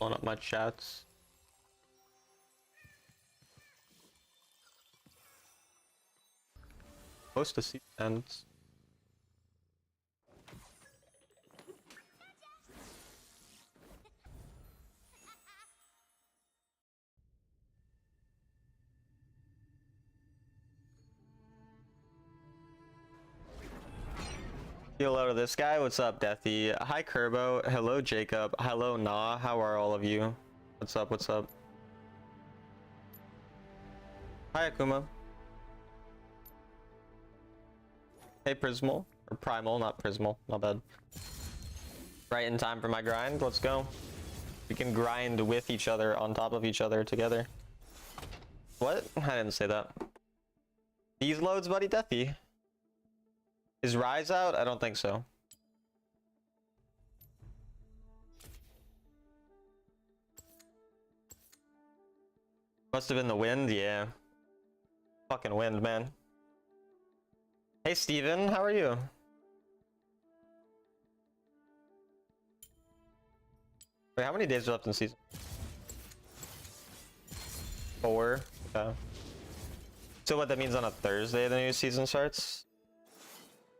Pulling up my chats. Close to season ends. Hello to this guy. What's up, Deathy? Hi, Kerbo. Hello, Jacob. Hello, Nah. How are all of you? What's up? What's up? Hi, Akuma. Hey, Prismal. Or Primal, not Prismal. Not bad. Right in time for my grind. Let's go. We can grind with each other, on top of each other, together. What? I didn't say that. These loads, buddy? Deathy. Is Rise out? I don't think so. Must have been the wind, yeah. Fucking wind, man. Hey, Steven, how are you? Wait, how many days are left in season? 4. Okay. So what that means on a Thursday the new season starts?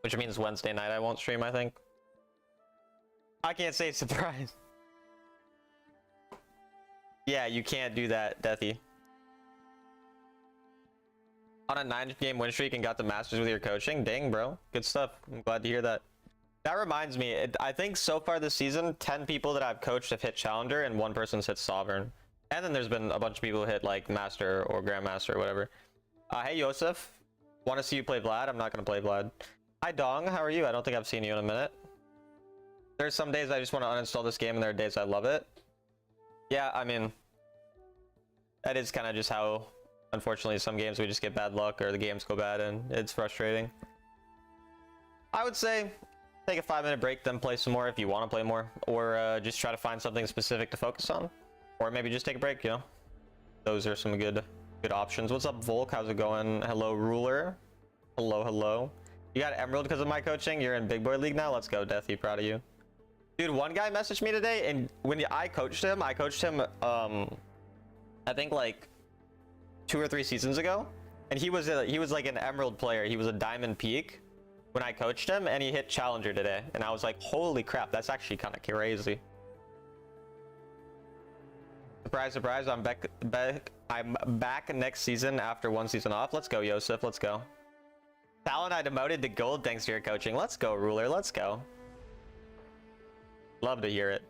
Which means Wednesday night I won't stream, I think. I can't say surprise. Yeah, you can't do that, Deathy. On a 9-game win streak and got the Masters with your coaching? Dang, bro. Good stuff. I'm glad to hear that. That reminds me, I think so far this season, 10 people that I've coached have hit Challenger and 1 person's hit Sovereign. And then there's been a bunch of people who hit like Master or Grandmaster or whatever. Hey, Yosef. Want to see you play Vlad? I'm not going to play Vlad. Hi, Dong. How are you? I don't think I've seen you in a minute. There's some days I just want to uninstall this game and there are days I love it. Yeah, I mean, that is kind of just how, unfortunately, some games we just get bad luck or the games go bad and it's frustrating. I would say take a 5-minute break, then play some more if you want to play more, or just try to find something specific to focus on, or maybe just take a break, you know. Those are some good options. What's up, Volk? How's it going? Hello, Ruler. Hello, hello. You got Emerald because of my coaching? You're in Big Boy League now? Let's go, Deathy. Proud of you. Dude, one guy messaged me today, and when I coached him, I think like 2 or 3 seasons ago, and he was like an Emerald player. He was a Diamond Peak when I coached him, and he hit Challenger today, and I was like, holy crap, that's actually kind of crazy. Surprise, surprise, I'm back next season after 1 season off. Let's go, Yosef. Let's go. Talon, I demoted to gold thanks to your coaching. Let's go, Ruler. Let's go. Love to hear it.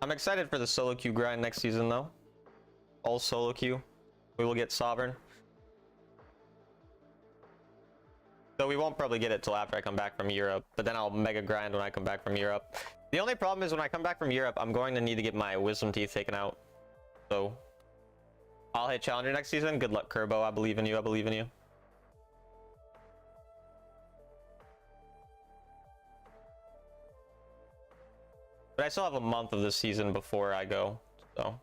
I'm excited for the solo queue grind next season, though. All solo queue. We will get Sovereign. Though we won't probably get it till after I come back from Europe, but then I'll mega grind when I come back from Europe. The only problem is when I come back from Europe, I'm going to need to get my wisdom teeth taken out. So I'll hit Challenger next season. Good luck, Kerbo. I believe in you. I believe in you. But I still have a month of this season before I go, so.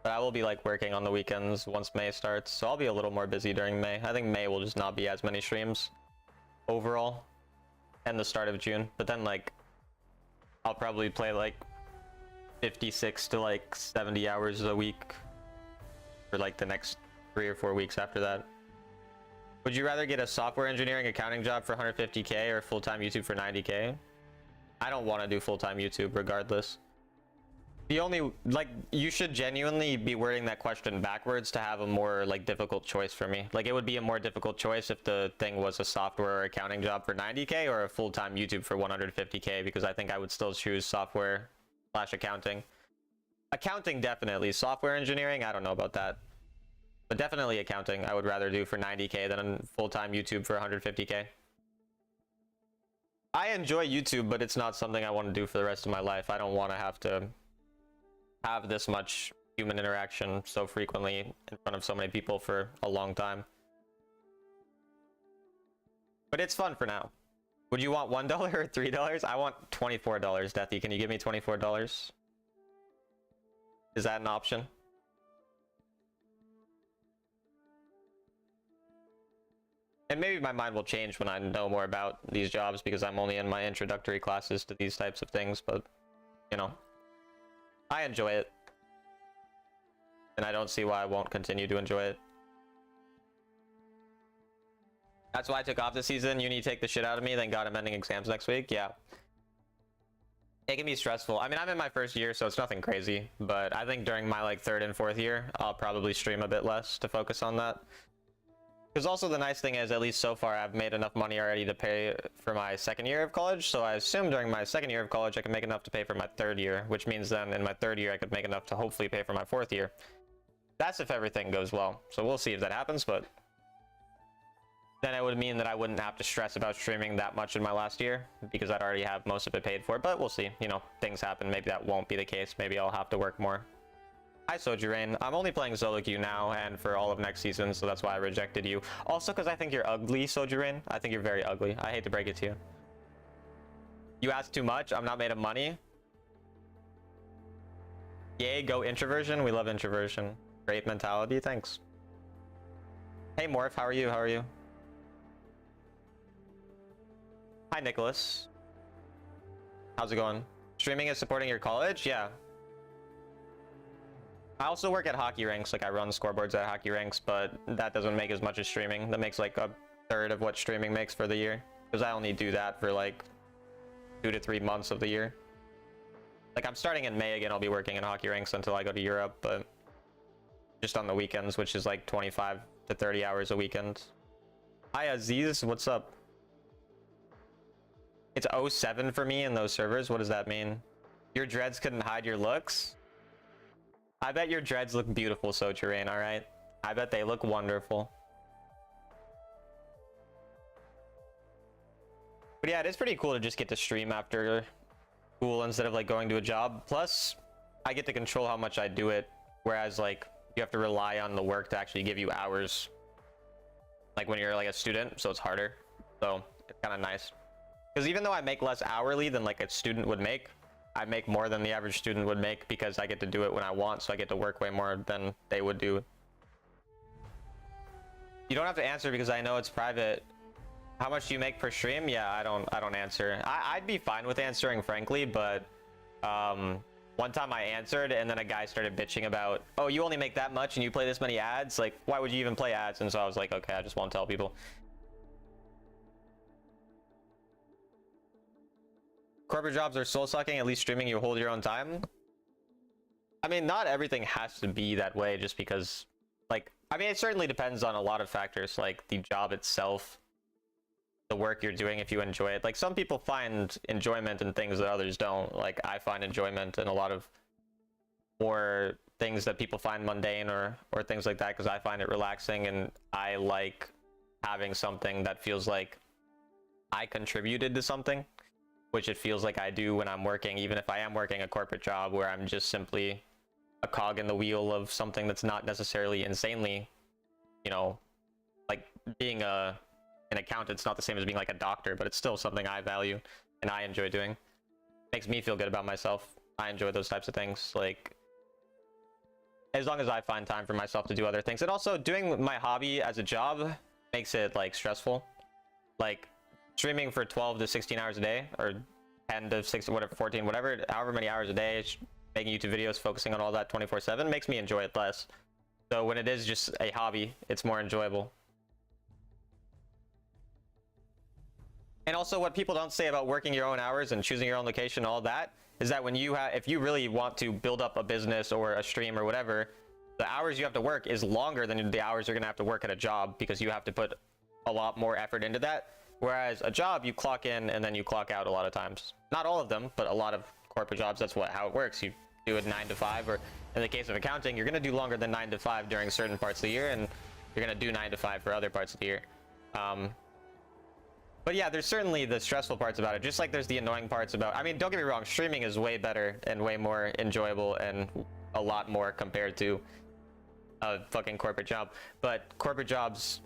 But I will be like working on the weekends once May starts, so I'll be a little more busy during May. I think May will just not be as many streams overall, and the start of June. But then like, I'll probably play like 56 to like 70 hours a week for like the next 3 or 4 weeks after that. Would you rather get a software engineering accounting job for 150K or full-time YouTube for 90K? I don't want to do full-time YouTube regardless. The only, like, you should genuinely be wording that question backwards to have a more like difficult choice for me. Like, it would be a more difficult choice if the thing was a software or accounting job for 90K or a full-time YouTube for 150K, because I think I would still choose software / accounting. Accounting, definitely. Software engineering, I don't know about that. But definitely accounting, I would rather do for 90K than full-time YouTube for 150K. I enjoy YouTube, but it's not something I want to do for the rest of my life. I don't want to have this much human interaction so frequently in front of so many people for a long time. But it's fun for now. Would you want $1 or $3? I want $24, Deathy. Can you give me $24? Is that an option? And maybe my mind will change when I know more about these jobs, because I'm only in my introductory classes to these types of things, but, you know, I enjoy it. And I don't see why I won't continue to enjoy it. That's why I took off this season. Uni take the shit out of me, thank God I'm ending exams next week. Yeah. It can be stressful. I mean, I'm in my first year, so it's nothing crazy. But I think during my, like, third and fourth year, I'll probably stream a bit less to focus on that. Because also the nice thing is, at least so far, I've made enough money already to pay for my second year of college. So I assume during my second year of college, I can make enough to pay for my third year, which means then in my third year, I could make enough to hopefully pay for my fourth year. That's if everything goes well. So we'll see if that happens, but then it would mean that I wouldn't have to stress about streaming that much in my last year, because I'd already have most of it paid for. But we'll see. You know, things happen. Maybe that won't be the case. Maybe I'll have to work more. Hi, Soju Rain. I'm only playing solo queue now and for all of next season, so that's why I rejected you. Also, because I think you're ugly, Soju Rain. I think you're very ugly. I hate to break it to you. You ask too much. I'm not made of money. Yay, go introversion. We love introversion. Great mentality. Thanks. Hey, Morph. How are you? How are you? Hi, Nicholas. How's it going? Streaming is supporting your college? Yeah. I also work at hockey rinks. Like, I run scoreboards at hockey rinks, but that doesn't make as much as streaming. That makes like a third of what streaming makes for the year, because I only do that for like 2 to 3 months of the year. Like, I'm starting in May again. I'll be working in hockey rinks until I go to Europe, but just on the weekends, which is like 25 to 30 hours a weekend. Hi, Aziz. What's up? It's 07 for me in those servers. What does that mean? Your dreads couldn't hide your looks? I bet your dreads look beautiful, Socherain, alright? I bet they look wonderful. But yeah, it is pretty cool to just get to stream after school instead of like going to a job. Plus, I get to control how much I do it, whereas like you have to rely on the work to actually give you hours. Like when you're like a student, so it's harder. So it's kind of nice. Because even though I make less hourly than like a student would make, I make more than the average student would make because I get to do it when I want, so I get to work way more than they would do. You don't have to answer because I know it's private. How much do you make per stream? Yeah, I don't answer. I'd be fine with answering, frankly, but one time I answered and then a guy started bitching about, oh, you only make that much and you play this many ads? Like, why would you even play ads? And so I was like, okay, I just won't tell people. Corporate jobs are soul sucking, at least streaming you hold your own time. I mean, not everything has to be that way just because, like, I mean, it certainly depends on a lot of factors, like the job itself, the work you're doing, if you enjoy it. Like, some people find enjoyment in things that others don't. Like, I find enjoyment in a lot of more things that people find mundane or things like that because I find it relaxing, and I like having something that feels like I contributed to something, which it feels like I do when I'm working, even if I am working a corporate job where I'm just simply a cog in the wheel of something that's not necessarily insanely, you know, like being an accountant's not the same as being like a doctor, but it's still something I value and I enjoy doing. Makes me feel good about myself. I enjoy those types of things, like, as long as I find time for myself to do other things. And also, doing my hobby as a job makes it, like, stressful. Like, streaming for 12 to 16 hours a day, or 10 to 16, whatever, 14, whatever, however many hours a day, making YouTube videos, focusing on all that 24/7 makes me enjoy it less. So when it is just a hobby, it's more enjoyable. And also, what people don't say about working your own hours and choosing your own location, all that, is that when you if you really want to build up a business or a stream or whatever, the hours you have to work is longer than the hours you're gonna have to work at a job, because you have to put a lot more effort into that. Whereas a job, you clock in and then you clock out a lot of times. Not all of them, but a lot of corporate jobs, that's how it works. You do it 9 to 5, or in the case of accounting, you're going to do longer than 9 to 5 during certain parts of the year, and you're going to do 9 to 5 for other parts of the year. But yeah, there's certainly the stressful parts about it, just like there's the annoying parts about, I mean, don't get me wrong, streaming is way better and way more enjoyable and a lot more compared to a fucking corporate job. But corporate jobs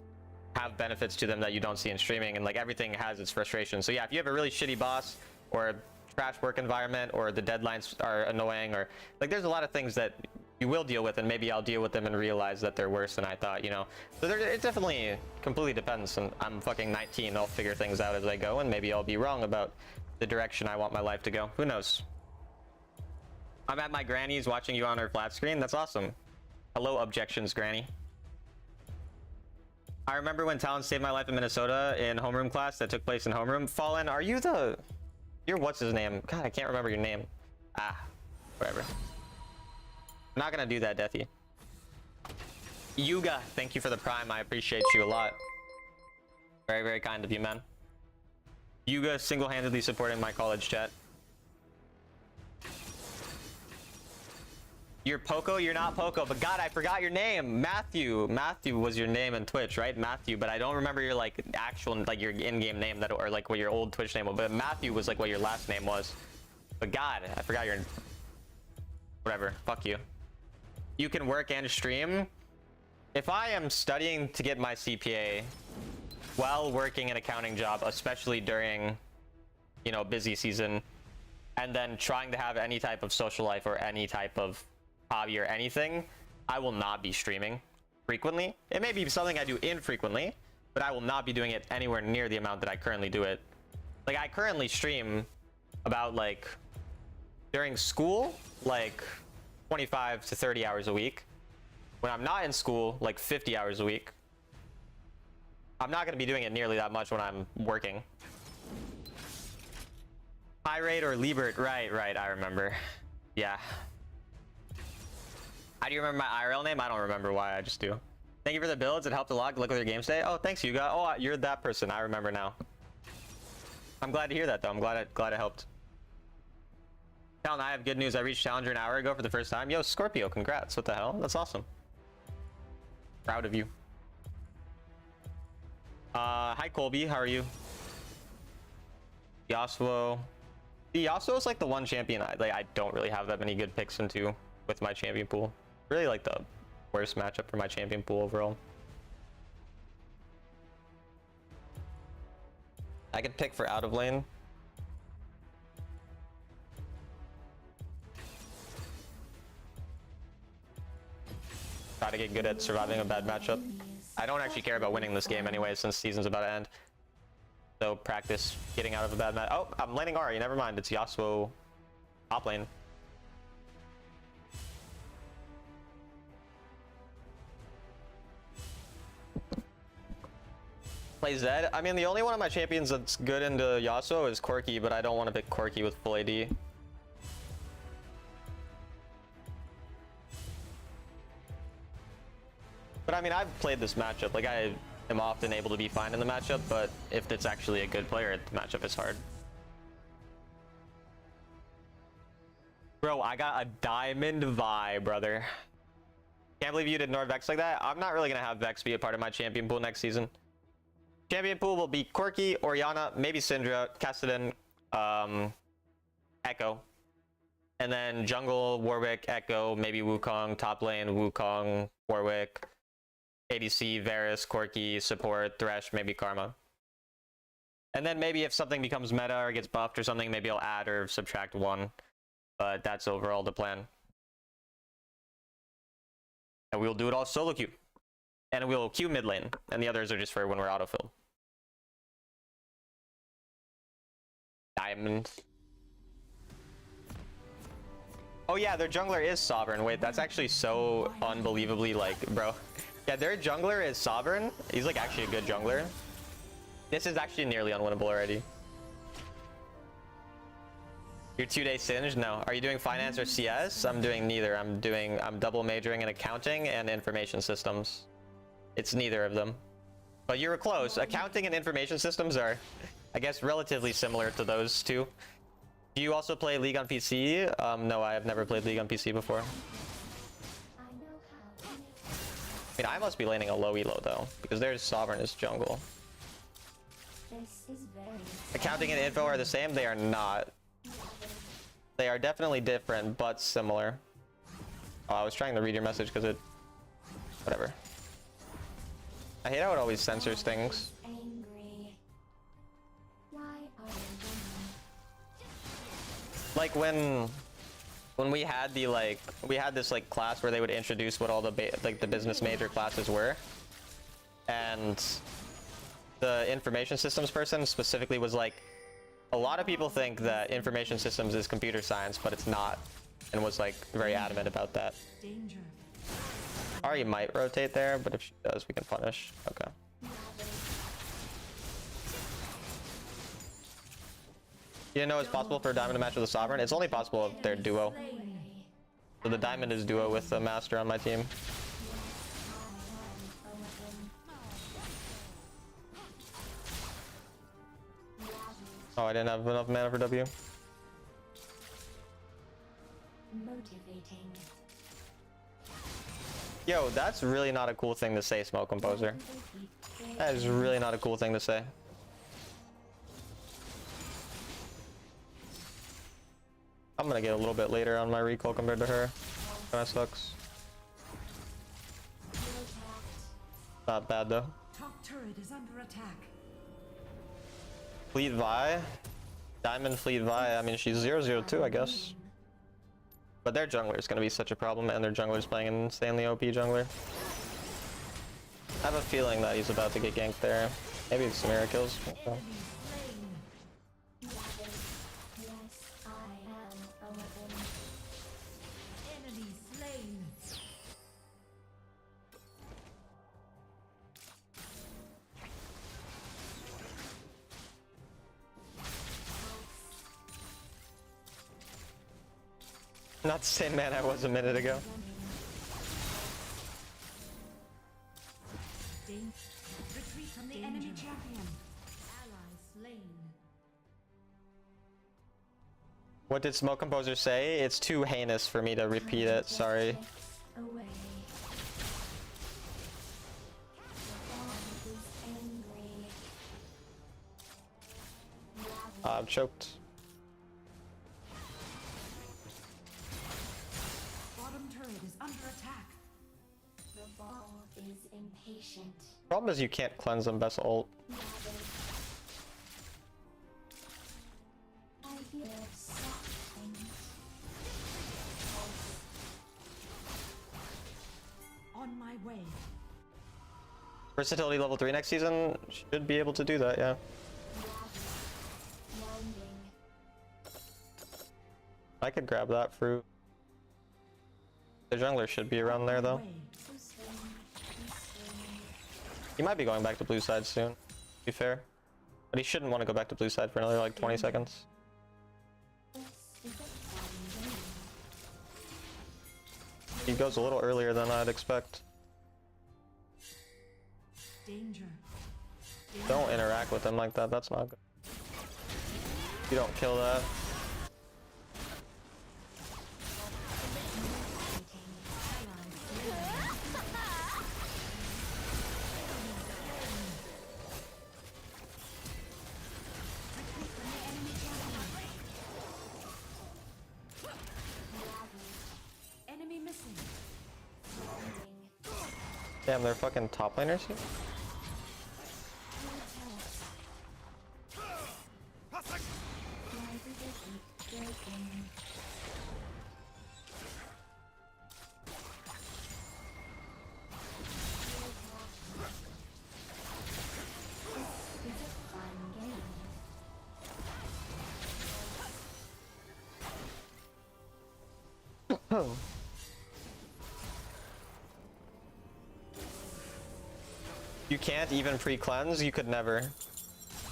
have benefits to them that you don't see in streaming, and like everything has its frustration. So yeah, if you have a really shitty boss or a trash work environment, or the deadlines are annoying, or like there's a lot of things that you will deal with, and maybe I'll deal with them and realize that they're worse than I thought, you know. So it definitely completely depends, and I'm fucking 19. I'll figure things out as I go, and maybe I'll be wrong about the direction I want my life to go. Who knows? I'm at my granny's watching you on her flat screen. That's awesome. Hello, objections, granny. I remember when talent saved my life in Minnesota in homeroom class that took place in homeroom. Fallen, are you the... You're what's his name? God, I can't remember your name. Ah, whatever. I'm not gonna do that, Deathy. Yuga, thank you for the prime. I appreciate you a lot. Very, very kind of you, man. Yuga single-handedly supporting my college chat. You're Poco? You're not Poco, but God, I forgot your name. Matthew. Matthew was your name on Twitch, right? Matthew, but I don't remember your like actual, like your in-game name that, or like what your old Twitch name was, but Matthew was like what your last name was. But God, I forgot your... Whatever, fuck you. You can work and stream. If I am studying to get my CPA while working an accounting job, especially during, you know, busy season, and then trying to have any type of social life or any type of hobby or anything, I will not be streaming frequently. It may be something I do infrequently, but I will not be doing it anywhere near the amount that I currently do it. Like, I currently stream about, like, during school, like 25 to 30 hours a week. When I'm not in school, like 50 hours a week. I'm not going to be doing it nearly that much when I'm working. Pirate or Liebert, right, I remember. Yeah. How do you remember my IRL name? I don't remember why, I just do. Thank you for the builds, it helped a lot. Good luck with your game today. Oh, thanks, Yuga. Oh, you're that person, I remember now. I'm glad to hear that, though. I'm glad it helped. Talon, I have good news. I reached Challenger an hour ago for the first time. Yo, Scorpio, congrats. What the hell? That's awesome. Proud of you. Hi, Colby. How are you? Yasuo. Yasuo is like the one champion I don't really have that many good picks into with my champion pool. Really like the worst matchup for my champion pool overall. I could pick for out of lane. Try to get good at surviving a bad matchup. I don't actually care about winning this game anyway since season's about to end. So practice getting out of a bad match. Oh, I'm laning Ahri. Never mind. It's Yasuo top lane. Play Zed. I mean, the only one of my champions that's good into Yasuo is Corki, but I don't want to pick Corki with full AD. But I mean, I've played this matchup. Like, I am often able to be fine in the matchup, but if it's actually a good player, the matchup is hard. Bro, I got a diamond Vi, brother. Can't believe you did Nord Vex like that. I'm not really gonna have Vex be a part of my champion pool next season. Champion pool will be Corki, Orianna, maybe Syndra, Kassadin, Echo. And then jungle, Warwick, Echo, maybe Wukong, top lane, Wukong, Warwick, ADC, Varus, Corki, support, Thresh, maybe Karma. And then maybe if something becomes meta or gets buffed or something, maybe I'll add or subtract one. But that's overall the plan. And we'll do it all solo queue. And we'll queue mid lane. And the others are just for when we're autofilled. Diamond. Oh yeah, their jungler is Sovereign. Wait, that's actually so unbelievably like, bro. Yeah, their jungler is Sovereign. He's like actually a good jungler. This is actually nearly unwinnable already. Your 2-day Singe? No. Are you doing finance or CS? I'm doing neither. I'm double majoring in accounting and information systems. It's neither of them. But you were close. Accounting and information systems are, I guess, relatively similar to those two. Do you also play League on PC? No, I have never played League on PC before. I mean, I must be laning a low elo though, because there's Sovereign as jungle. Accounting and info are the same? They are not. They are definitely different, but similar. Oh, I was trying to read your message because it... Whatever. I hate how it always censors things. Like when when we had the we had this like class where they would introduce what all the the business major classes were, and the information systems person specifically was like, a lot of people think that information systems is computer science, but it's not, and was like very adamant about that. Danger. Ari might rotate there, but if she does, we can punish. Okay. You didn't know it's possible for a diamond to match with a sovereign? It's only possible if they're duo. So the diamond is duo with the master on my team. Oh, I didn't have enough mana for W. Motivating. Yo, that's really not a cool thing to say, Smoke Composer. That is really not a cool thing to say. I'm gonna get a little bit later on my recall compared to her. Kinda sucks. Not bad though. Top turret is under attack. Fleet Vi? Diamond Fleet Vi, I mean she's 002 I guess. But their jungler is gonna be such a problem, and their jungler is playing an insanely OP jungler. I have a feeling that he's about to get ganked there. Maybe it's Samira kills. Okay. Enemy slain. Not the same man I was a minute ago. Retreat from the enemy champion. Ally slain. What did Smoke Composer say? It's too heinous for me to repeat it, sorry. Away. The is angry. I'm choked. Bottom turret is under attack. The ball is impatient. Problem is you can't cleanse them best ult. I hear soft things. On my way. Versatility level 3 next season should be able to do that, yeah. Landing. I could grab that fruit. The jungler should be around there though. Way. He might be going back to blue side soon, to be fair. But he shouldn't want to go back to blue side for another like 20 seconds. This is a fun game. He goes a little earlier than I'd expect. Danger. Don't interact with him like that, that's not good. You don't kill that. Enemy missing. Damn, they're fucking top laners here? Oh. You can't even pre-cleanse? You could never.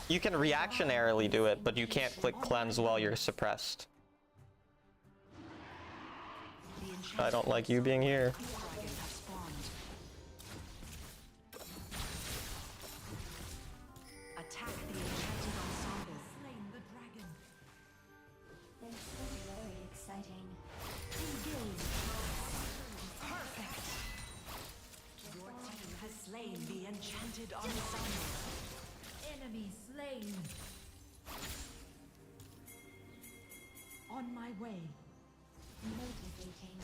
You can reactionarily do it, but you can't click cleanse while you're suppressed. I don't like you being here. Attack the enchanted ensemble. Slain the dragon. This is very exciting. Engage. Perfect. Your team has slain the enchanted ensemble. Enemy slain. On my way. Motivating.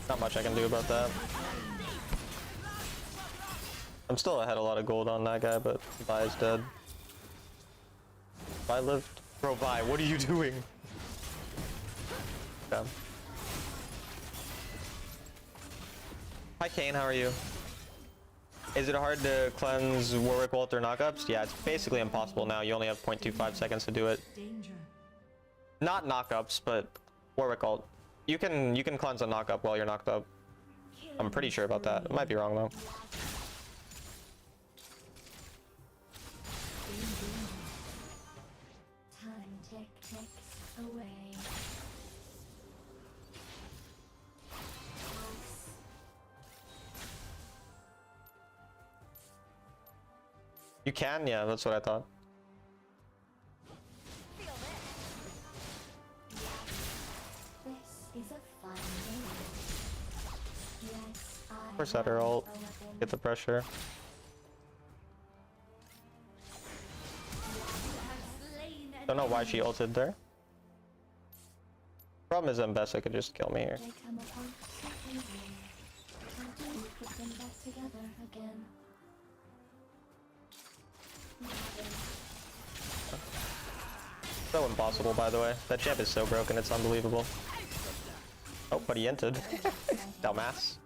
Not much I can do about that. I'm still ahead a lot of gold on that guy, but Vi is dead. I lived. Bro, Vi, what are you doing? Okay. Hi Kane, how are you? Is it hard to cleanse Warwick Walter knockups? Yeah, it's basically impossible now. You only have 0.25 seconds to do it. Danger. Not knockups, but Warwick ult. You can cleanse a knockup while you're knocked up. I'm pretty sure about that. I might be wrong though. Time ticks away. You can? Yeah, that's what I thought. This is a fun game. Yes, I Force at her ult. have a weapon. Get the pressure. Slain an Don't know why she ulted there. Problem is Mbessa could just kill me here. They come apart so easily. How do you put them back together again? So impossible, by the way. That champ is so broken, it's unbelievable. Oh, but he entered. Dumbass.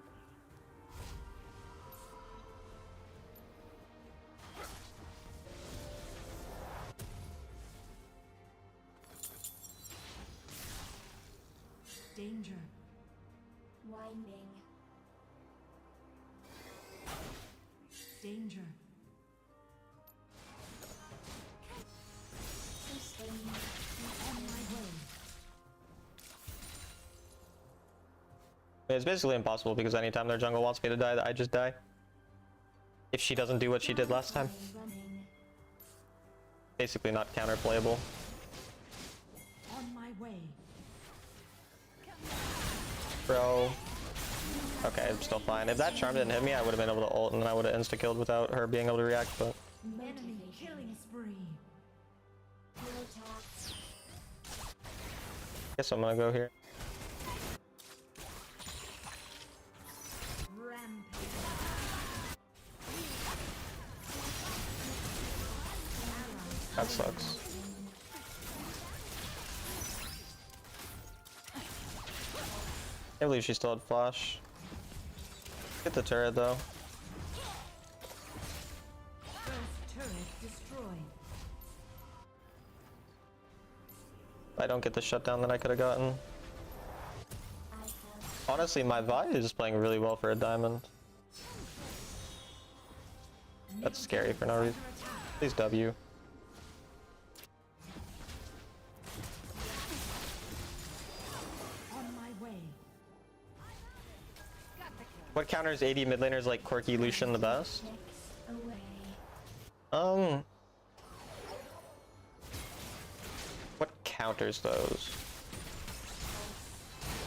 danger. Winding. Danger. Sustain. On my way. It's basically impossible because anytime their jungle wants me to die, I just die. If she doesn't do what she did last time. Running. Basically not counterplayable. On my way. Bro. Okay, I'm still fine. If that charm didn't hit me, I would have been able to ult and then I would have insta-killed without her being able to react, but... Enemy killing spree. Full attack. Guess I'm gonna go here. Rampage. That sucks. I believe she still had flash. Get the turret though. First turret destroyed. I don't get the shutdown that I could have gotten. I have Honestly, my Vi is playing really well for a diamond. That's scary for no reason. Please W. On my way. What counters 80 mid laners like Quirky Lucian the best? ticks away. What counters those?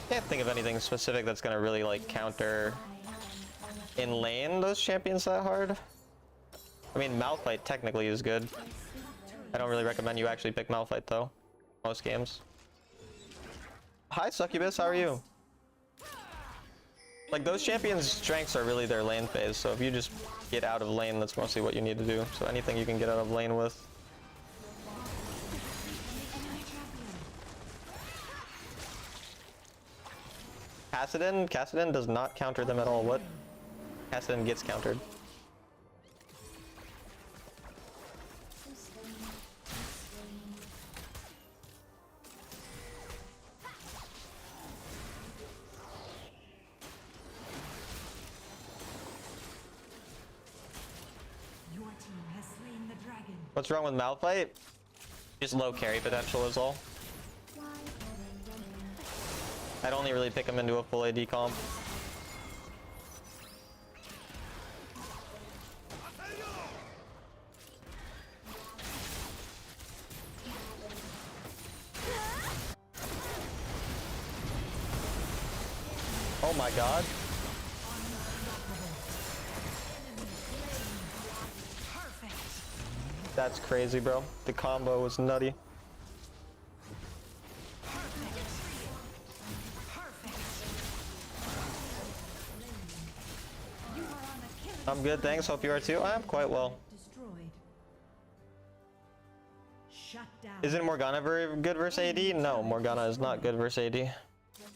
Can't think of anything specific that's gonna really like counter in lane those champions that hard. I mean, Malphite technically is good. I don't really recommend you actually pick Malphite though. Most games. Hi Succubus, how are you? Like those champions' strengths are really their lane phase, so if you just get out of lane, that's mostly what you need to do. So anything you can get out of lane with. Kassadin does not counter them at all. What? Kassadin gets countered. Sustain. Your team has slain the dragon. What's wrong with Malphite? Just low carry potential is all. Why running? I'd only really pick him into a full AD comp. Oh my god. That's crazy, bro. The combo was nutty. I'm good, thanks. Hope you are too. I am quite well. Destroyed. Shut down. Isn't Morgana very good versus AD? No, Morgana is not good versus AD. Your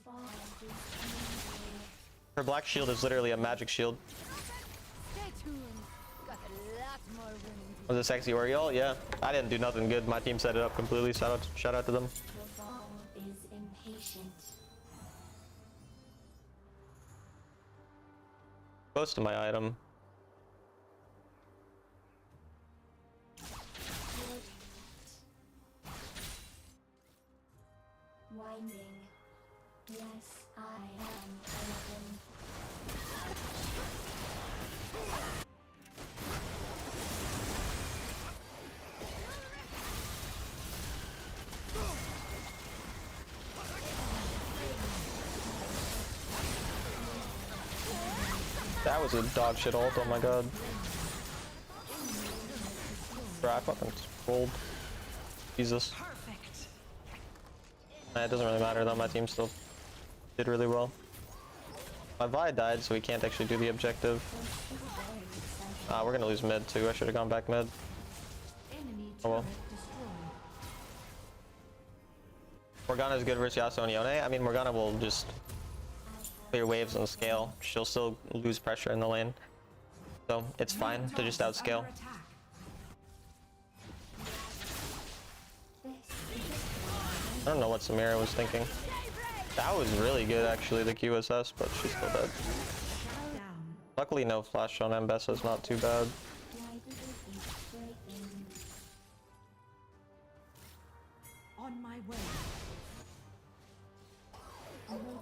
ball is angry. Her black shield is literally a magic shield. Stay tuned. Got a lot more winning to Was it sexy Oriole? Yeah. I didn't do nothing good. My team set it up completely. Shout out to them. Your ball is impatient. Close to my item. Winding. Yes, I am open. That was a dog shit ult. Oh my god. Bro, I fucking rolled. Jesus. Perfect. It doesn't really matter though. My team still did really well. My Vi died, so we can't actually do the objective. We're gonna lose mid too. I should have gone back mid. Enemy Oh well. turret destroyed. Morgana's good versus Yasuo and Yone. I mean, Morgana will just clear waves and scale. She'll still lose pressure in the lane. So it's fine to just outscale. Under attack. I don't know what Samira was thinking. That was really good actually, the QSS, but she's still dead. Shut down. Luckily no flash on Mbessa is not too bad. Why do they keep breaking? On my way. Motivating.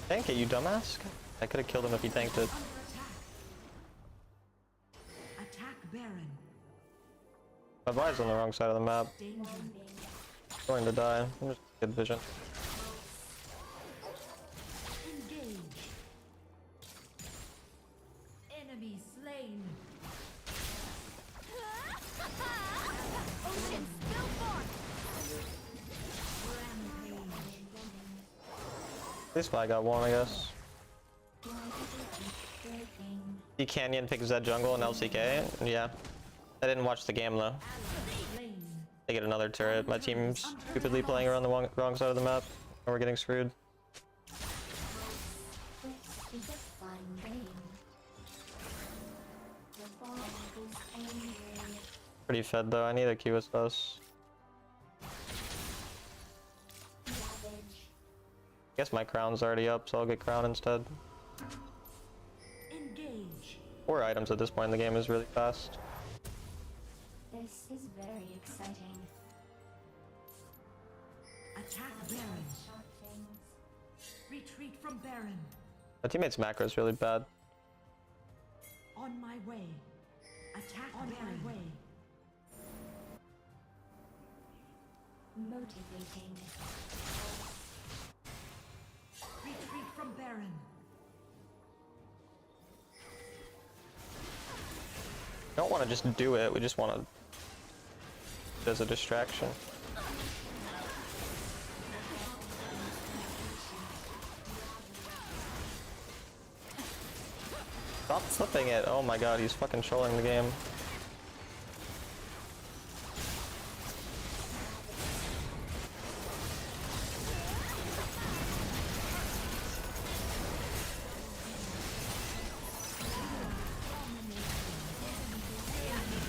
Tank it, you dumbass. I could have killed him if he tanked it. Under attack. Attack Baron. My Vi's on the wrong side of the map. Danger. Going to die. I'm just good vision. Engage. Enemy slain. ocean stillborn. Rampage. At least I got one, I guess. Why do they keep breaking? D Canyon picks Zed jungle and LCK. Yeah. I didn't watch the game though. Slain. They get another turret. My team's stupidly playing around the wrong side of the map. And we're getting screwed. This is a fun game. Your ball is angry. Pretty fed though. I need a QSS. Savage. I guess my crown's already up, so I'll get crown instead. Engage. 4 items at this point in the game is really fast. This is very exciting. Attack Baron. Shot things. Retreat from Baron. My teammate's macro is really bad. On my way. Attack on Baron. My way. Motivating. Retreat from Baron. We don't want to just do it. We just want to as a distraction. Stop flipping it. Oh my god, he's fucking trolling the game.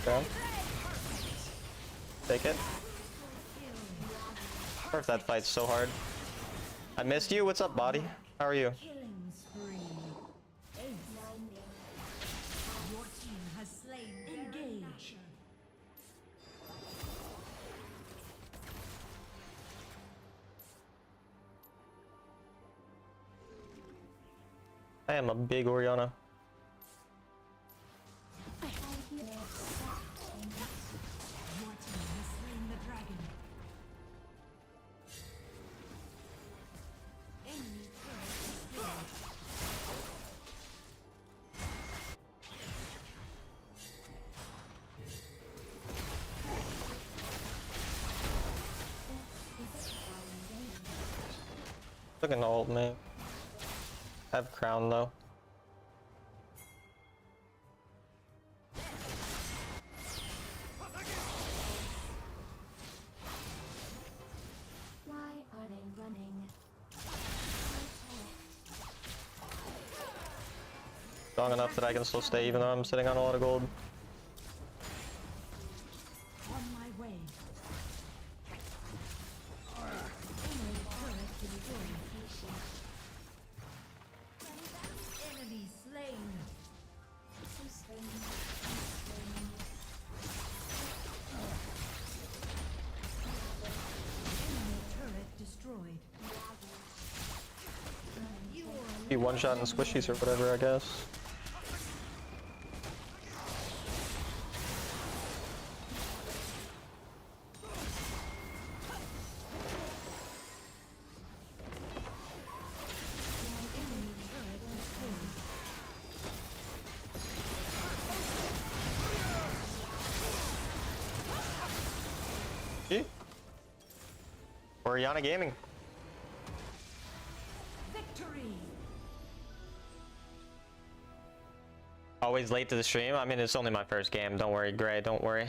Okay. Take it. Or if that fight's so hard. I missed you. What's up, body? How are you? Killing spree. Your team has slain. Engage. I am a big Oriana. I hear soft things. Your team has slain the dragon. Enemy turret destroyed. This is a fun game. Looking to ult me. I have crown though. strong enough that I can still stay even though I'm sitting on a lot of gold. On my way. Enemy slain. Enemy turret destroyed. Be one shot and squishies or whatever, I guess. Oriana Gaming. Victory. Always late to the stream. I mean, it's only my first game. Don't worry, Gray. Don't worry.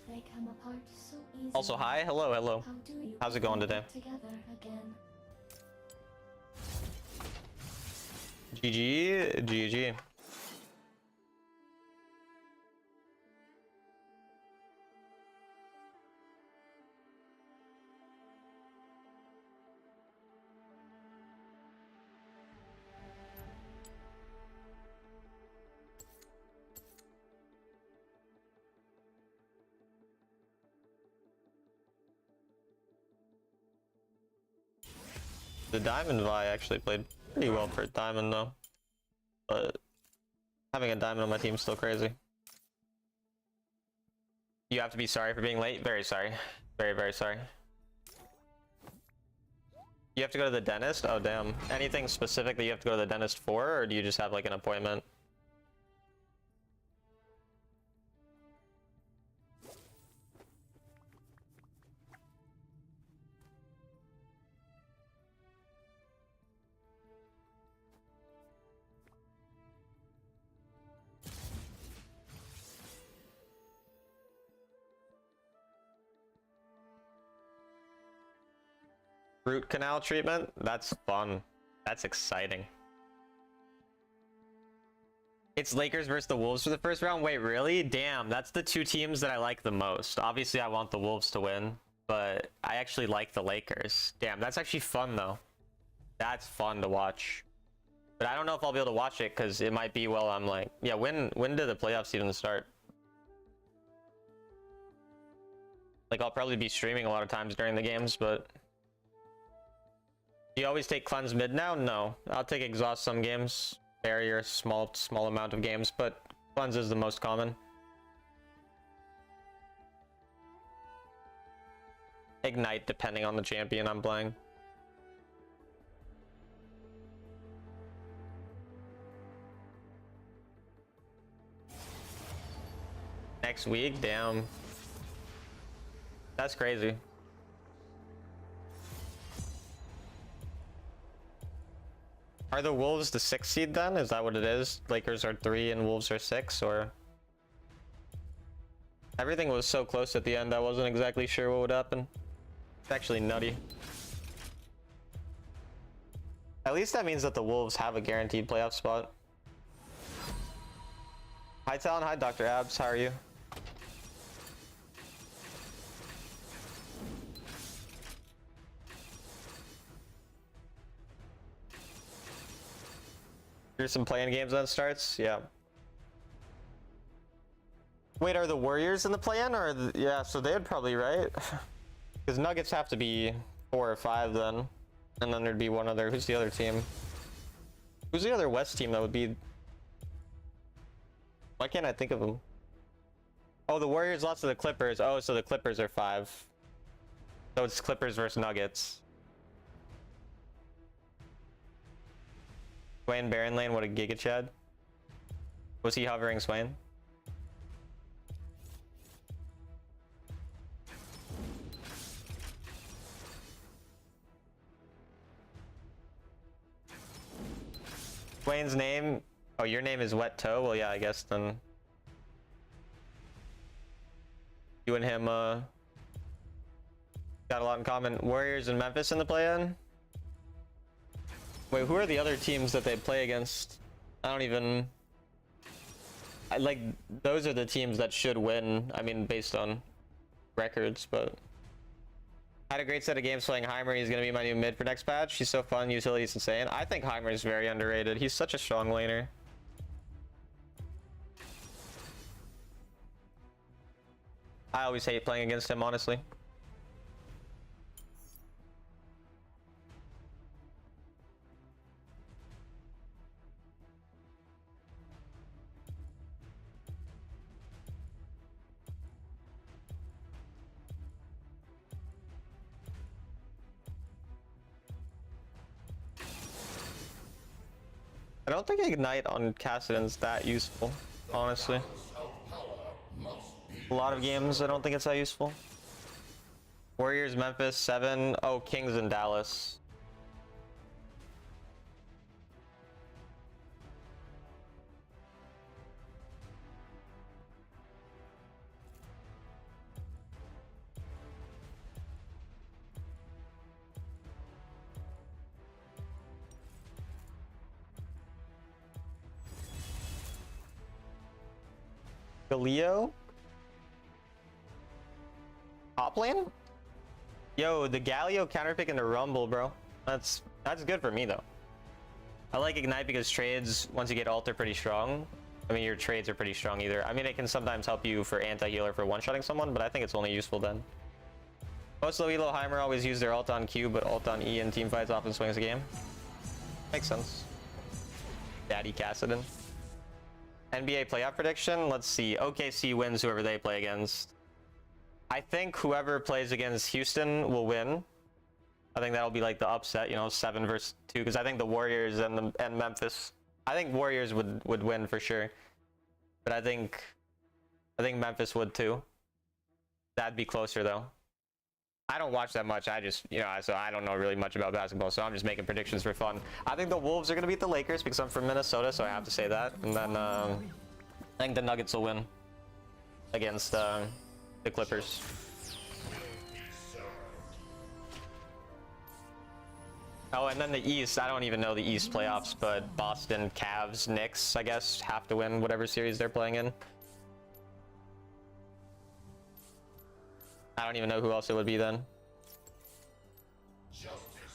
They come apart so easily. Also, hi. Hello, hello. How do you How's it put going them today? back together again? GG. GG. The Diamond Vi actually played pretty well for Diamond though. But having a Diamond on my team is still crazy. You have to be sorry for being late? Very sorry. Very, very sorry. You have to go to the dentist? Oh damn. Anything specific that you have to go to the dentist for, or do you just have like an appointment? Root canal treatment? That's fun. That's exciting. It's Lakers versus the Wolves for the first round? Wait, really? Damn, that's the two teams that I like the most. Obviously, I want the Wolves to win, but I actually like the Lakers. Damn, that's actually fun, though. That's fun to watch. But I don't know if I'll be able to watch it, because it might be while I'm like... Yeah, when do the playoffs even start? Like, I'll probably be streaming a lot of times during the games, but... Do you always take cleanse mid now? No. I'll take exhaust some games. Barrier, small amount of games, but cleanse is the most common. Ignite, depending on the champion I'm playing. Next week? Damn. That's crazy. Are the Wolves the 6th seed then? Is that what it is? Lakers are 3 and Wolves are 6, or? Everything was so close at the end, I wasn't exactly sure what would happen. It's actually nutty. At least that means that the Wolves have a guaranteed playoff spot. Hi Talon, hi Dr. Abs, how are you? Here's some playing games that starts. Yeah. Wait, are the Warriors in the play-in, or yeah? So they'd probably, right? Because Nuggets have to be 4 or 5 then, and then there'd be one other. Who's the other team? Who's the other West team that would be? Why can't I think of them? Oh, the Warriors lost to the Clippers. Oh, so the Clippers are 5. So it's Clippers versus Nuggets. Swain Baron Lane, what a Giga Chad. Was he hovering Swain? Swain's name? Oh, your name is Wet Toe? Well, yeah, I guess then. You and him, got a lot in common. Warriors and Memphis in the play-in? Wait, who are the other teams that they play against? I don't even... like, those are the teams that should win. I mean, based on records, but... Had a great set of games playing Heimer. He's going to be my new mid for next patch. He's so fun. Utility's insane. I think Heimer is very underrated. He's such a strong laner. I always hate playing against him, honestly. I don't think Ignite on Kassadin's that useful, honestly. A lot of games, I don't think it's that useful. Warriors, Memphis, 7. Oh, Kings in Dallas. Galio? Top lane? Yo, the Galio counterpick into Rumble, bro. That's good for me though. I like Ignite because trades, once you get ult, are pretty strong. I mean, your trades are pretty strong either. I mean, it can sometimes help you for anti-heal or for one-shotting someone, but I think it's only useful then. Most low elo Heimer always use their ult on Q, but ult on E in teamfights often swings the game. Makes sense. Daddy Kassadin. NBA playoff prediction, let's see. OKC wins whoever they play against. I think whoever plays against Houston will win. I think that'll be like the upset, you know, 7 versus 2, because I think the Warriors and Memphis, I think Warriors would win for sure. But I think Memphis would too. That'd be closer though. I don't watch that much. I just, you know, so I don't know really much about basketball, so I'm just making predictions for fun. I think the Wolves are going to beat the Lakers because I'm from Minnesota, so I have to say that. And then I think the Nuggets will win against the Clippers. Oh, and then the East, I don't even know the East playoffs, but Boston, Cavs, Knicks, I guess, have to win whatever series they're playing in. I don't even know who else it would be then.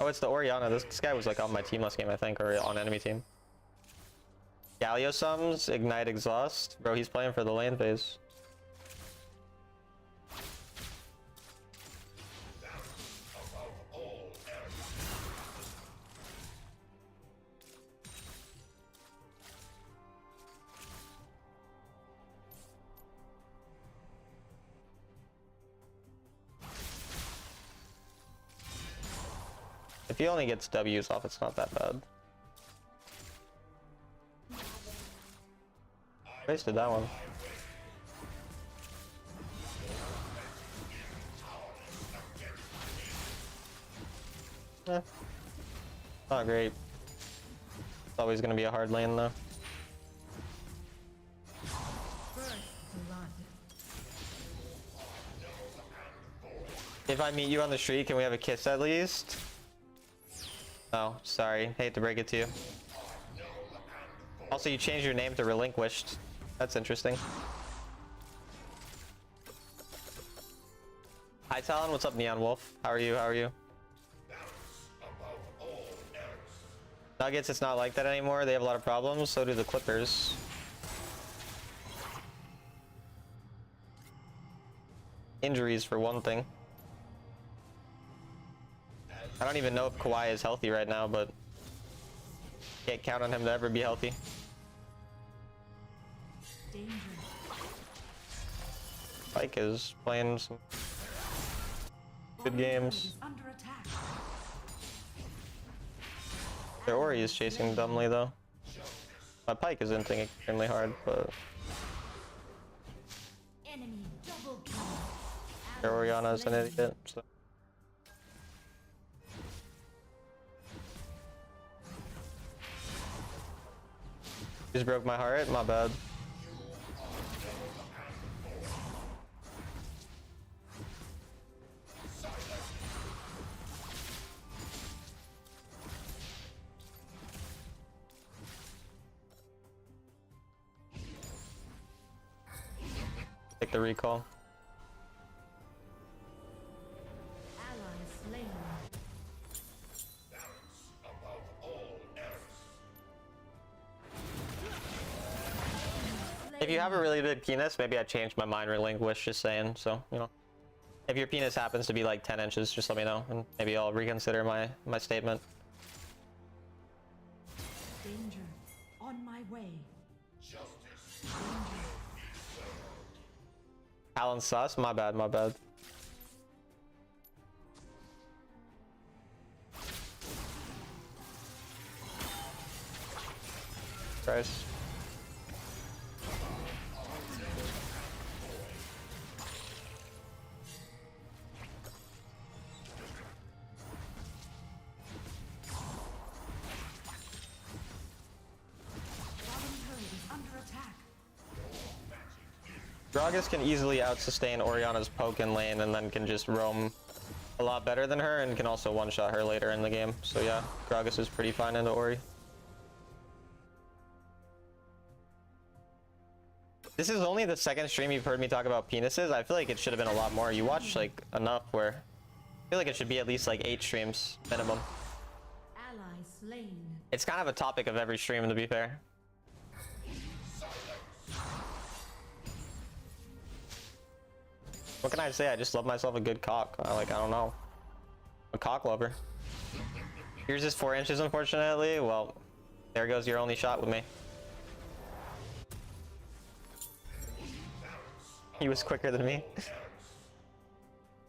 Oh, it's the Orianna. This guy was like on my team last game, I think, or on enemy team. Galio sums, Ignite Exhaust. Bro, he's playing for the lane phase. If he only gets W's off, it's not that bad. Wasted that one. Eh. Not great. It's always gonna be a hard lane though. If I meet you on the street, can we have a kiss at least? Oh, sorry. Hate to break it to you. Also, you changed your name to Relinquished. That's interesting. Hi, Talon. What's up, Neon Wolf? How are you? How are you? Nuggets, it's not like that anymore. They have a lot of problems. So do the Clippers. Injuries, for one thing. I don't even know if Kawhi is healthy right now, but can't count on him to ever be healthy. Spike is playing some good games. Their Ori is chasing dumbly though. My Pike is inting extremely hard, but their Orianna is an idiot. So. Just broke my heart, my bad. the recall. Ally slain. If you have a really big penis, maybe I changed my mind, relinquish, just saying. So, you know, if your penis happens to be like 10 inches, just let me know, and maybe I'll reconsider my statement. Danger. On my way. Alan sus? My bad, my bad. Christ. Gragas can easily out-sustain Orianna's poke in lane and then can just roam a lot better than her and can also one-shot her later in the game. So yeah, Gragas is pretty fine into Ori. This is only the second stream you've heard me talk about penises. I feel like it should have been a lot more. You watch like enough where I feel like it should be at least like 8 streams minimum. Ally slain. It's kind of a topic of every stream, to be fair. What can I say? I just love myself a good cock. I don't know. A cock lover. Yours is 4 inches, unfortunately. Well, there goes your only shot with me. He was quicker than me.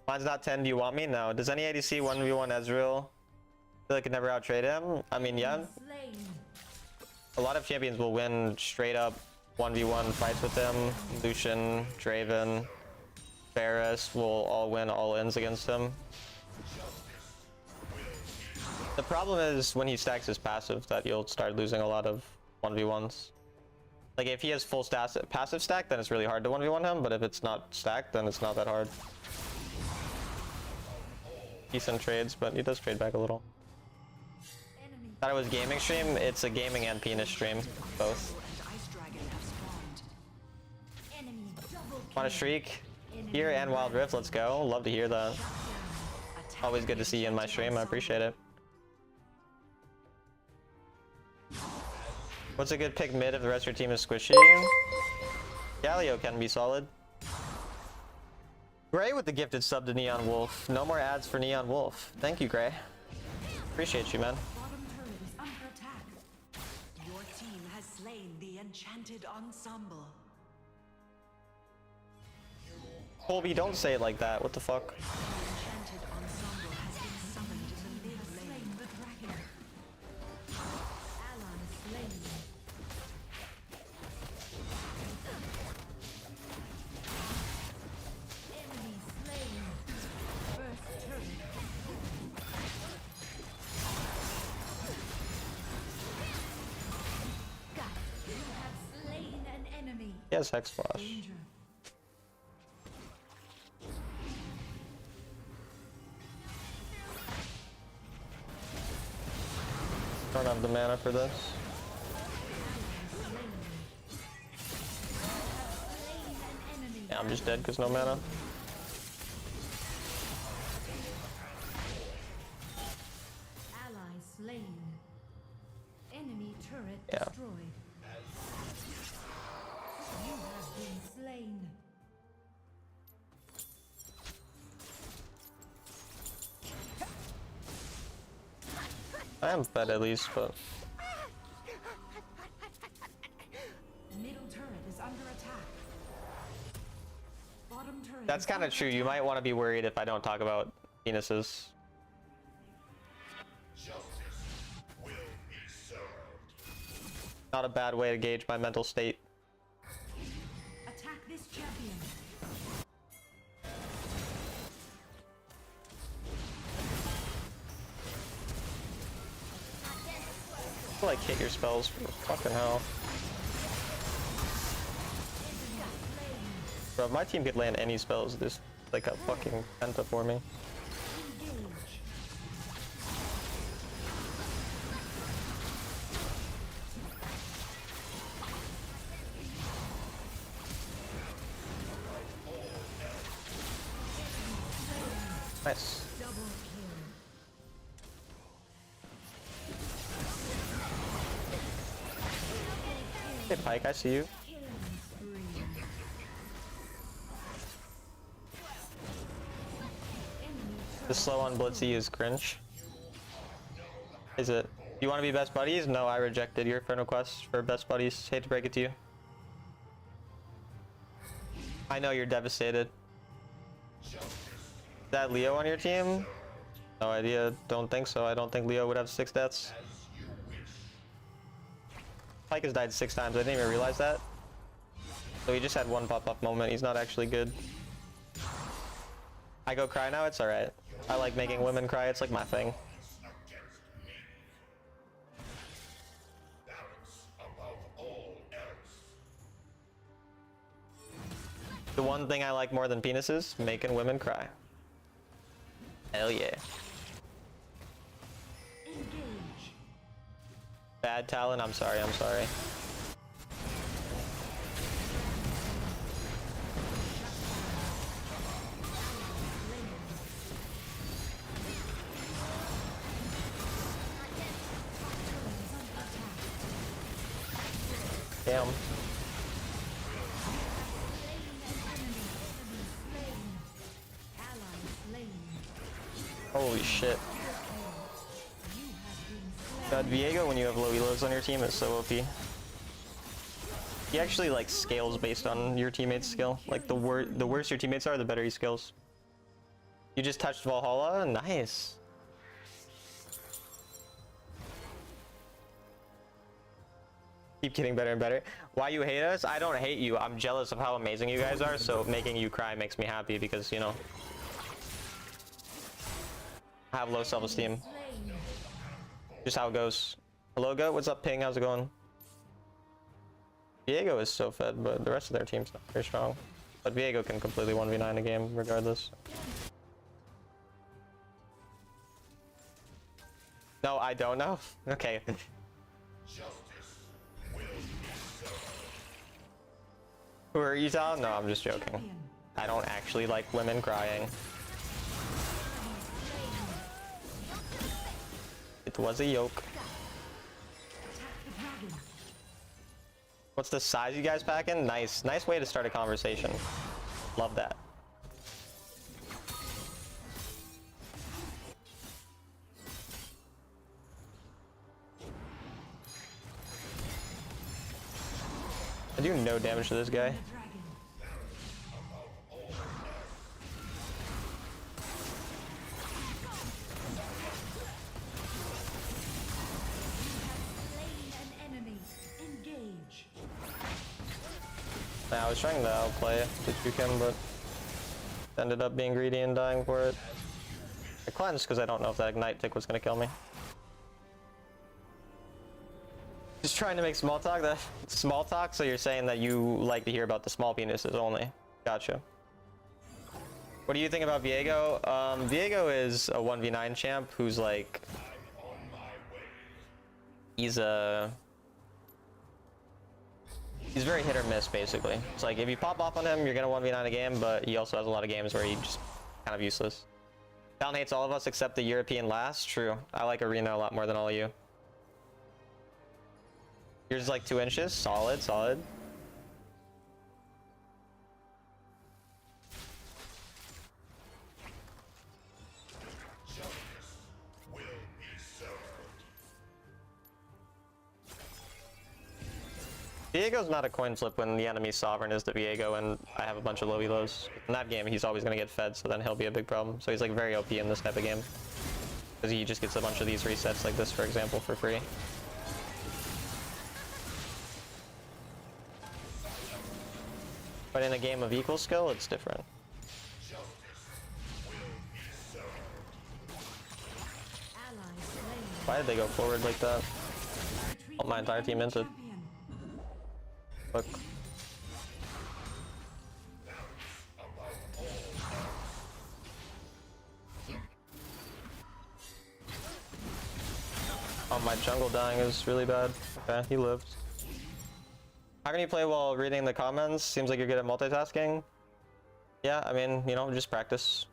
Mine's not 10. Do you want me? No. Does any ADC 1v1 Ezreal feel like could never outtrade him? I mean, yeah. Slain. A lot of champions will win straight up 1v1 fights with him. Lucian, Draven, Varus will all win all-ins against him. The problem is when he stacks his passive that you'll start losing a lot of 1v1s. Like if he has full passive stack, then it's really hard to 1v1 him, but if it's not stacked, then it's not that hard. Decent trades, but he does trade back a little. Enemy. Thought it was gaming stream. It's a gaming and penis stream, both. And Ice Dragon have spawned. Enemy double kill. Want a streak? Here and Wild Rift, let's go. Love to hear that. Always good to see you in my stream, I appreciate it. What's a good pick mid if the rest of your team is squishy? Galio can be solid. Gray with the gifted sub to Neon Wolf. No more ads for Neon Wolf. Thank you, Gray. Appreciate you, man. Bottom turret is under attack. Your team has slain the enchanted ensemble. Colby, don't say it like that. What the fuck? The enchanted ensemble has been summoned to the mid lane. The dragon. Ally slain. Enemy slain. First turret. God, you have slain an enemy. He has Hex Flash. Danger. Don't have the mana for this. Yeah, I'm just dead because no mana. Ally slain. Enemy turret Yeah. destroyed. You have been slain. I am fed at least, but Middle turret is under attack. Bottom turret. that's is kind of under true. You might want to be worried if I don't talk about penises. Not a bad way to gauge my mental state. attack this champion. Like hit your spells. Fucking hell. Bro, if my team could land any spells, this like a fucking penta for me. Engage. Nice. Double kill. Hey, Pike, I see you. Killing spree. Enemy The slow on Blitzy is cringe. Is it? You want to be best buddies? No, I rejected your friend request for best buddies. Hate to break it to you. I know you're devastated. Is that Leo on your team? No idea. Don't think so. I don't think Leo would have 6 deaths. Pike has died 6 times. I didn't even realize that. So he just had one pop-up moment. He's not actually good. I go cry now? It's alright. I like making women cry. It's like my thing. The one thing I like more than penises, making women cry. Hell yeah. engage. Bad talent, I'm sorry, I'm sorry. Damn. Holy shit. God, Viego, when you have low elos on your team, is so OP. He actually like scales based on your teammate's skill. Like the worse your teammates are, the better he scales. You just touched Valhalla? Nice. Keep getting better and better. Why you hate us? I don't hate you. I'm jealous of how amazing you guys are, so making you cry makes me happy because, you know, I have low self-esteem. Just how it goes. Hello, Goat. What's up, Ping? How's it going? Viego is so fed, but the rest of their team's not very strong. But Viego can completely 1v9 a game regardless. No, I don't know. Okay. Who are you, Tal? No, I'm just joking. I don't actually like women crying. It was a yoke. What's the size you guys packing? Nice. Nice way to start a conversation. Love that. I do no damage to this guy. I was trying to outplay to juke him, but ended up being greedy and dying for it. I cleansed because I don't know if that ignite tick was going to kill me. Just trying to make small talk. That small talk. So you're saying that you like to hear about the small penises only? Gotcha. What do you think about Viego? Viego is a 1v9 champ who's like, he's very hit or miss, basically. It's like, if you pop off on him, you're gonna 1v9 a game, but he also has a lot of games where he's just kind of useless. Talon hates all of us except the European last. True. I like Arena a lot more than all of you. Yours is like 2 inches. Solid, solid. Viego's not a coin flip when the enemy's sovereign is the Viego and I have a bunch of low elos. In that game, he's always going to get fed, so then he'll be a big problem. So he's like very OP in this type of game. Because he just gets a bunch of these resets like this, for example, for free. But in a game of equal skill, it's different. Why did they go forward like that? Oh, my entire team entered. Look. Oh, my jungle dying is really bad. Okay, he lived. How can you play while reading the comments? Seems like you're good at multitasking. Yeah, I mean, you know, just practice.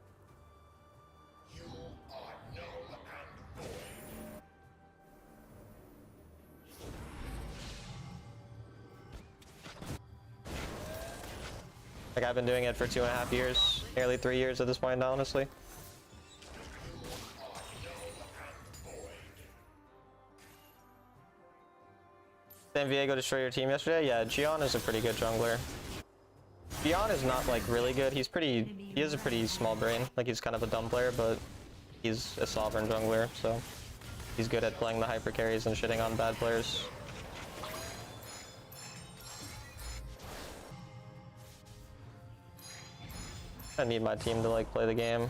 Like, I've been doing it for 2.5 years, nearly 3 years at this point, honestly. Did Viego destroy your team yesterday? Yeah, Gion is a pretty good jungler. Gion is not like really good. He has a pretty small brain. Like, he's kind of a dumb player, but he's a sovereign jungler, so he's good at playing the hyper carries and shitting on bad players. I need my team to like play the game.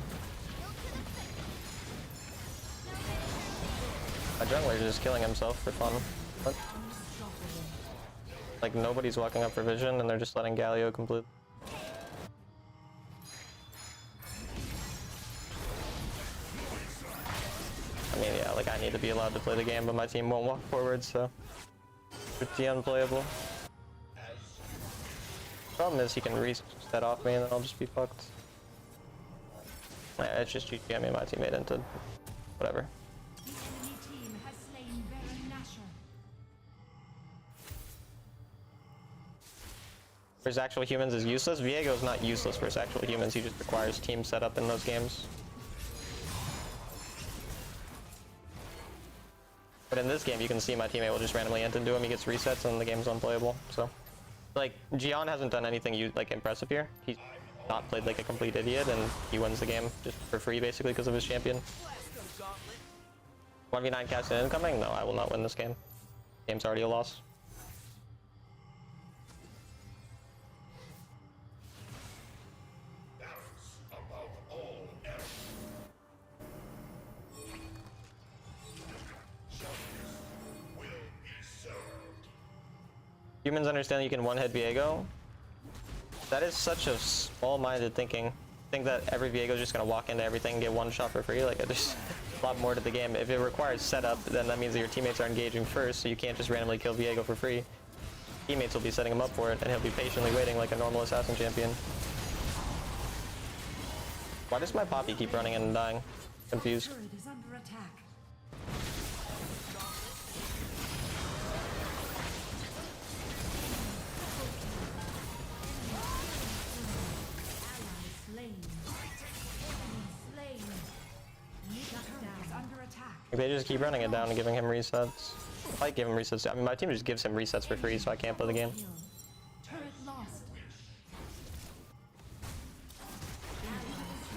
My jungler is just killing himself for fun. What? Like, nobody's walking up for vision and they're just letting Galio complete. I mean, yeah, like, I need to be allowed to play the game, but my team won't walk forward, so pretty unplayable. Problem is he can reset off me and then I'll just be fucked. Yeah, it's just GG. I mean, my teammate into whatever. The enemy team has slain Baron Nashor. Versus actual humans is useless. Viego is not useless versus actual humans. He just requires team setup in those games. But in this game, you can see my teammate will just randomly int into him. He gets resets and the game's unplayable. So, like, Gion hasn't done anything like impressive here. He's not played like a complete idiot, and he wins the game just for free, basically, because of his champion. 1v9 casting incoming? No, I will not win this game. Game's already a loss. Humans understand that you can one-hit Viego. That is such a small-minded thinking. Think that every Viego is just gonna walk into everything and get one shot for free. Like, there's a lot more to the game. If it requires setup, then that means that your teammates are engaging first, so you can't just randomly kill Viego for free. Teammates will be setting him up for it, and he'll be patiently waiting like a normal assassin champion. Why does my Poppy keep running in and dying? Confused. Turret is under attack. If they just keep running it down and giving him resets. I like give him resets. I mean, my team just gives him resets for free, so I can't play the game. Turret lost.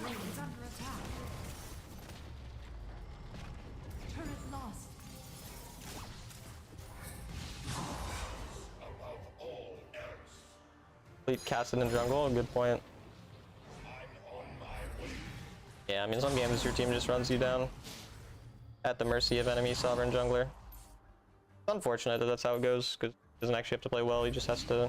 Is under attack. Turret lost. Complete casted in jungle, good point. Yeah, I mean, some games your team just runs you down at the mercy of enemy sovereign jungler. It's unfortunate that that's how it goes, because he doesn't actually have to play well, he just has to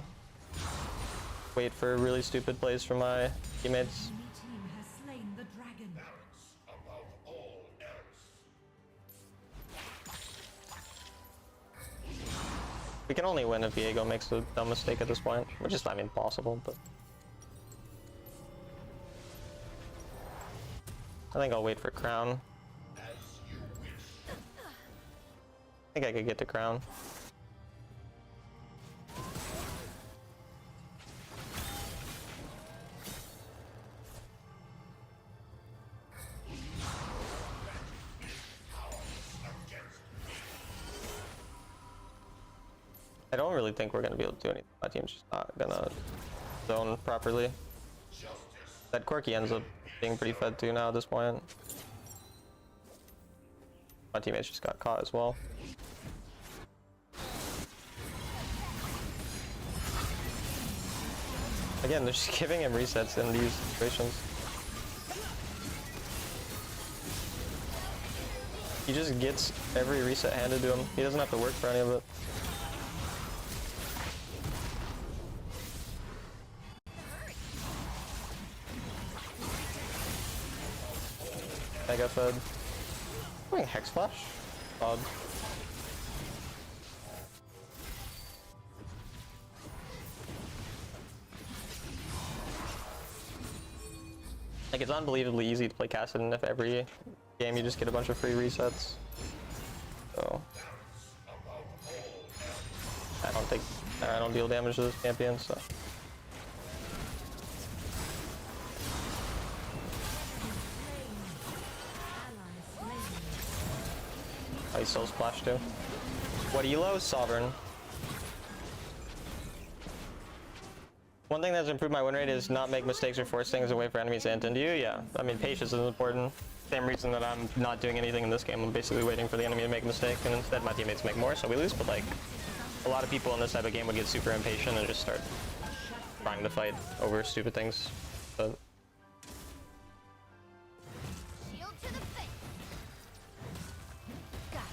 wait for really stupid plays from my teammates. Enemy team has slain the dragon. We can only win if Viego makes a dumb mistake at this point, which is, I mean, possible, but I think I'll wait for Crown. I think I could get to Crown. I don't really think we're gonna be able to do anything. My team's just not gonna zone properly. That Quirky ends up being pretty fed too now at this point. My teammates just got caught as well. Again, they're just giving him resets in these situations. He just gets every reset handed to him. He doesn't have to work for any of it. I got fed. Doing Hex Flash? Odd. Like, it's unbelievably easy to play Kassadin if every game you just get a bunch of free resets. So I don't deal damage to this champion, so Oh, he still splash too. What elo? Sovereign. One thing that's improved my win rate is not make mistakes or force things away for enemies to int into you. Yeah, I mean, patience is important. Same reason that I'm not doing anything in this game. I'm basically waiting for the enemy to make a mistake, and instead my teammates make more, so we lose. But like, a lot of people in this type of game would get super impatient and just start trying to fight over stupid things. But Shield to the face. Got it.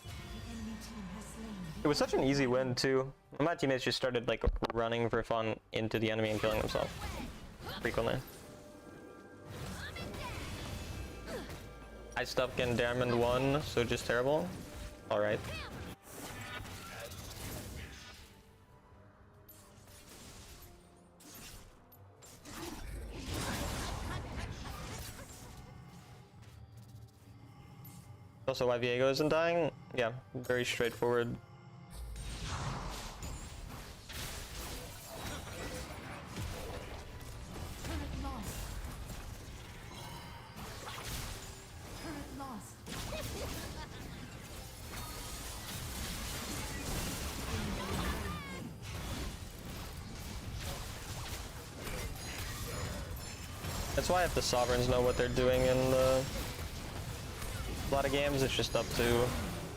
The enemy team has slain it was such an easy win too. My teammates just started like running for fun into the enemy and killing themselves frequently. I stuck in Diamond 1, so just terrible. Alright. Also, why Viego isn't dying? Yeah, very straightforward. Turret lost. Turret lost. That's why if the Sovereigns know what they're doing in a lot of games, it's just up to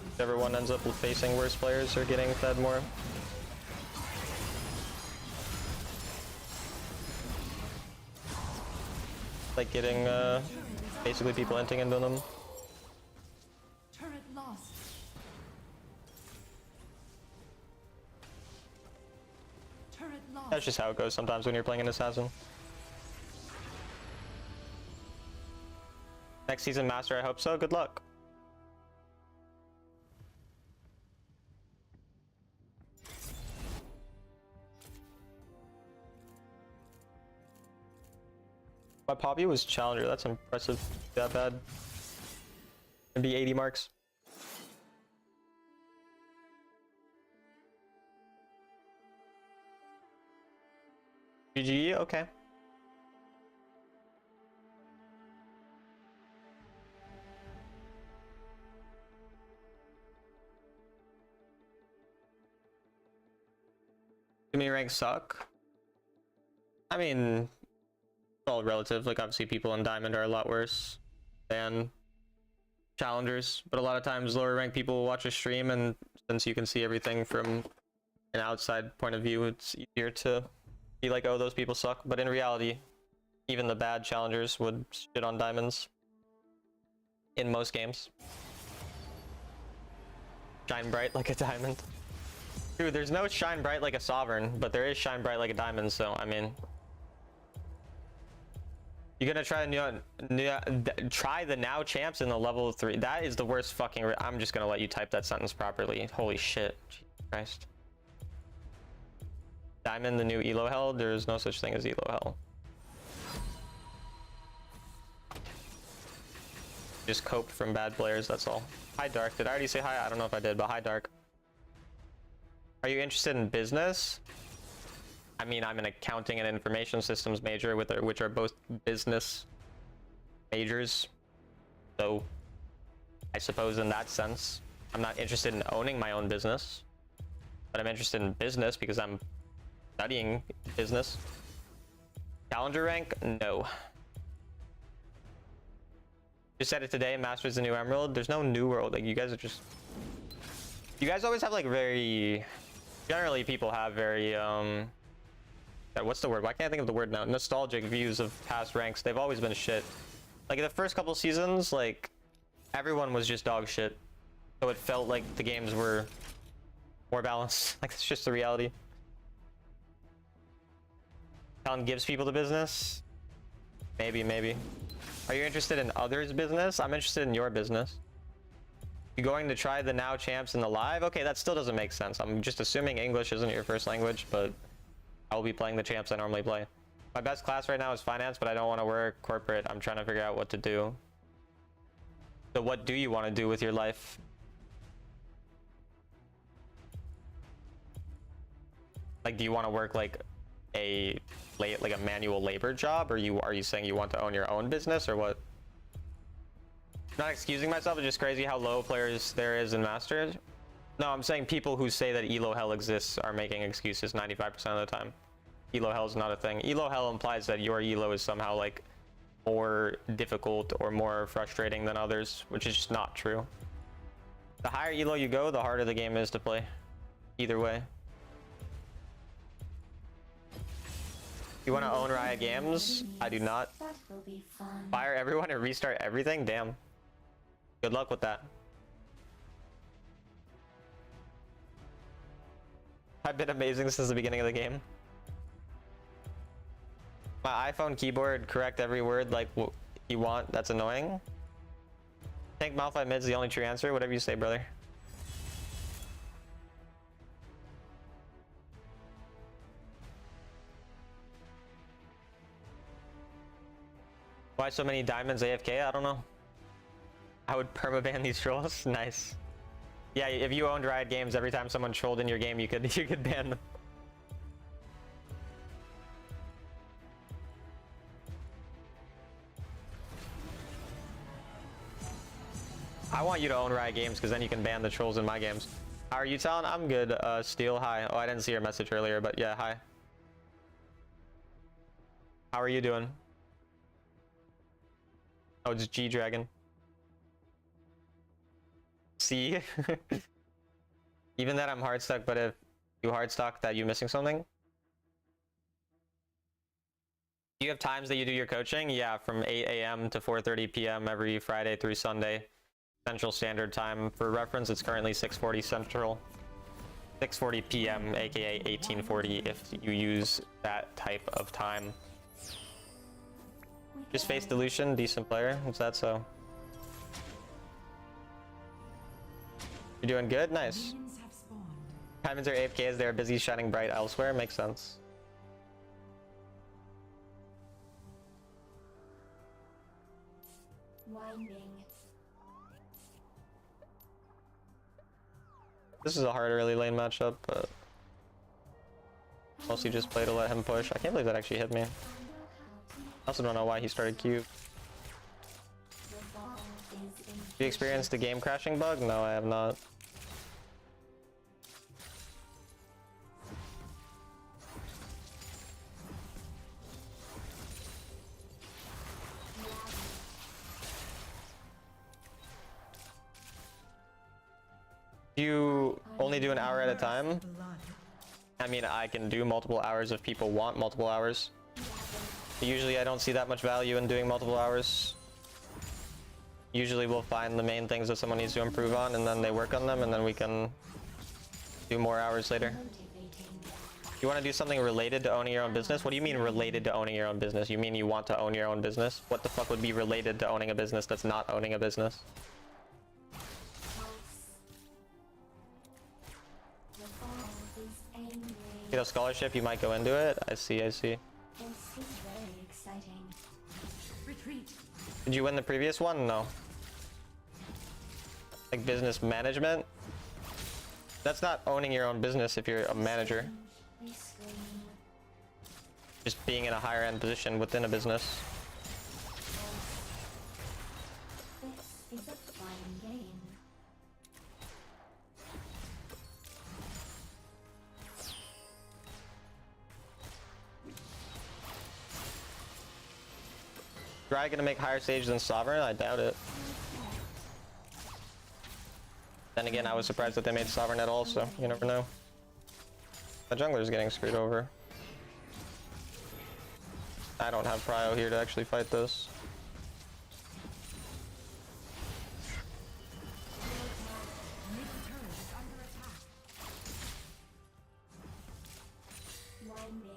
whichever one ends up facing worse players or getting fed more. Like getting basically people inting into them. Turret lost. Turret lost. That's just how it goes sometimes when you're playing an assassin. Next season master, I hope so. Good luck. My Poppy was challenger. That's impressive. That bad. It'd be 80 marks. GG, okay. Do me ranks suck? I mean, it's all relative. Like, obviously people in Diamond are a lot worse than challengers, but a lot of times lower ranked people will watch a stream, and since you can see everything from an outside point of view, it's easier to be like, oh, those people suck. But in reality, even the bad challengers would shit on diamonds in most games. Shine bright like a diamond. Dude, there's no shine bright like a sovereign, but there is shine bright like a diamond, so I mean, you're gonna try try the now champs in the level 3. That is the worst fucking. I'm just gonna let you type that sentence properly. Holy shit, Jesus Christ. Diamond, the new elo hell. There's no such thing as elo hell. Just coped from bad players. That's all. Hi Dark. Did I already say hi? I don't know if I did, but hi Dark. Are you interested in business? I mean, I'm an accounting and information systems major, which are both business majors. So I suppose in that sense, I'm not interested in owning my own business, but I'm interested in business because I'm studying business. Challenger rank? No. Just said it today, Master's the new Emerald. There's no new world. Like, you guys are just... You guys always have like very... Generally, people have very, what's the word? Why can't I think of the word now? Nostalgic views of past ranks. They've always been shit. Like, the first couple seasons, like, everyone was just dog shit. So it felt like the games were more balanced. Like, it's just the reality. Talent gives people the business? Maybe, maybe. Are you interested in others' business? I'm interested in your business. You going to try the now champs in the live? Okay, that still doesn't make sense. I'm just assuming English isn't your first language, but I will be playing the champs I normally play. My best class right now is finance, but I don't want to work corporate. I'm trying to figure out what to do. So what do you want to do with your life? Like, do you want to work like a manual labor job, or are you saying you want to own your own business, or what? Not excusing myself, it's just crazy how low players there is in Masters. No, I'm saying people who say that Elo Hell exists are making excuses 95% of the time. Elo Hell is not a thing. Elo Hell implies that your Elo is somehow like more difficult or more frustrating than others, which is just not true. The higher Elo you go, the harder the game is to play. Either way. You want to own Riot Games? I do not. That will be fun. Fire everyone and restart everything? Damn. Good luck with that. I've been amazing since the beginning of the game. My iPhone keyboard, correct every word like what you want. That's annoying. Tank Malphite mid's the only true answer. Whatever you say, brother. Why so many diamonds AFK? I don't know. I would permaban these trolls. Nice. Yeah, if you owned Riot Games, every time someone trolled in your game, you could ban them. I want you to own Riot Games because then you can ban the trolls in my games. How are you, Talon? I'm good. Steel, hi. Oh, I didn't see your message earlier, but yeah, hi. How are you doing? Oh, it's G-Dragon. See? Even that I'm hard stuck, but if you hard stuck, that you missing something? Do you have times that you do your coaching? Yeah, from 8 a.m. to 4:30 p.m. every Friday through Sunday. Central Standard Time. For reference, it's currently 6:40 Central. 6:40 p.m., aka 18:40 if you use that type of time. Just face dilution, decent player. Is that so? You're doing good? Nice. Minions have spawned. Diamonds are AFK as they're busy shining bright elsewhere. Makes sense. Winding. This is a hard early lane matchup, but mostly just play to let him push. I can't believe that actually hit me. I also don't know why he started Q. You experienced a game crashing bug? No, I have not. You only do an hour at a time? Blood. I mean, I can do multiple hours if people want multiple hours. Usually I don't see that much value in doing multiple hours. Usually we'll find the main things that someone needs to improve on and then they work on them and then we can do more hours later. You want to do something related to owning your own business? What do you mean related to owning your own business? You mean you want to own your own business? What the fuck would be related to owning a business that's not owning a business? Get a scholarship, you might go into it. I see, I see. This is very exciting. Retreat. Did you win the previous one? No. Like business management? That's not owning your own business if you're a manager. We scream. Just being in a higher end position within a business. This is a fun game. Dry gonna make higher stage than Sovereign? I doubt it. Then again, I was surprised that they made Sovereign at all, so you never know. The jungler's getting screwed over. I don't have prio here to actually fight this. Mid-turret is under attack. Winding.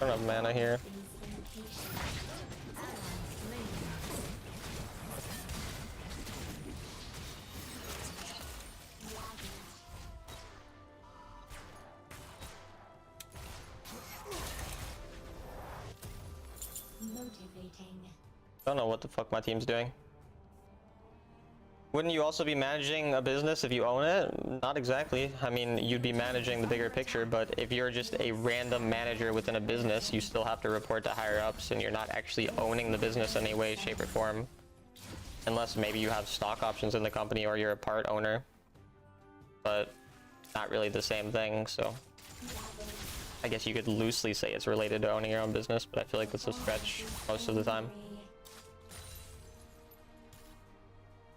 I don't have mana here. Motivating. Don't know what the fuck my team's doing. Wouldn't you also be managing a business if you own it? Not exactly. I mean, you'd be managing the bigger picture, but if you're just a random manager within a business, you still have to report to higher ups, and you're not actually owning the business in any way, shape, or form. Unless maybe you have stock options in the company or you're a part owner. But not really the same thing, so I guess you could loosely say it's related to owning your own business, but I feel like that's a stretch most of the time.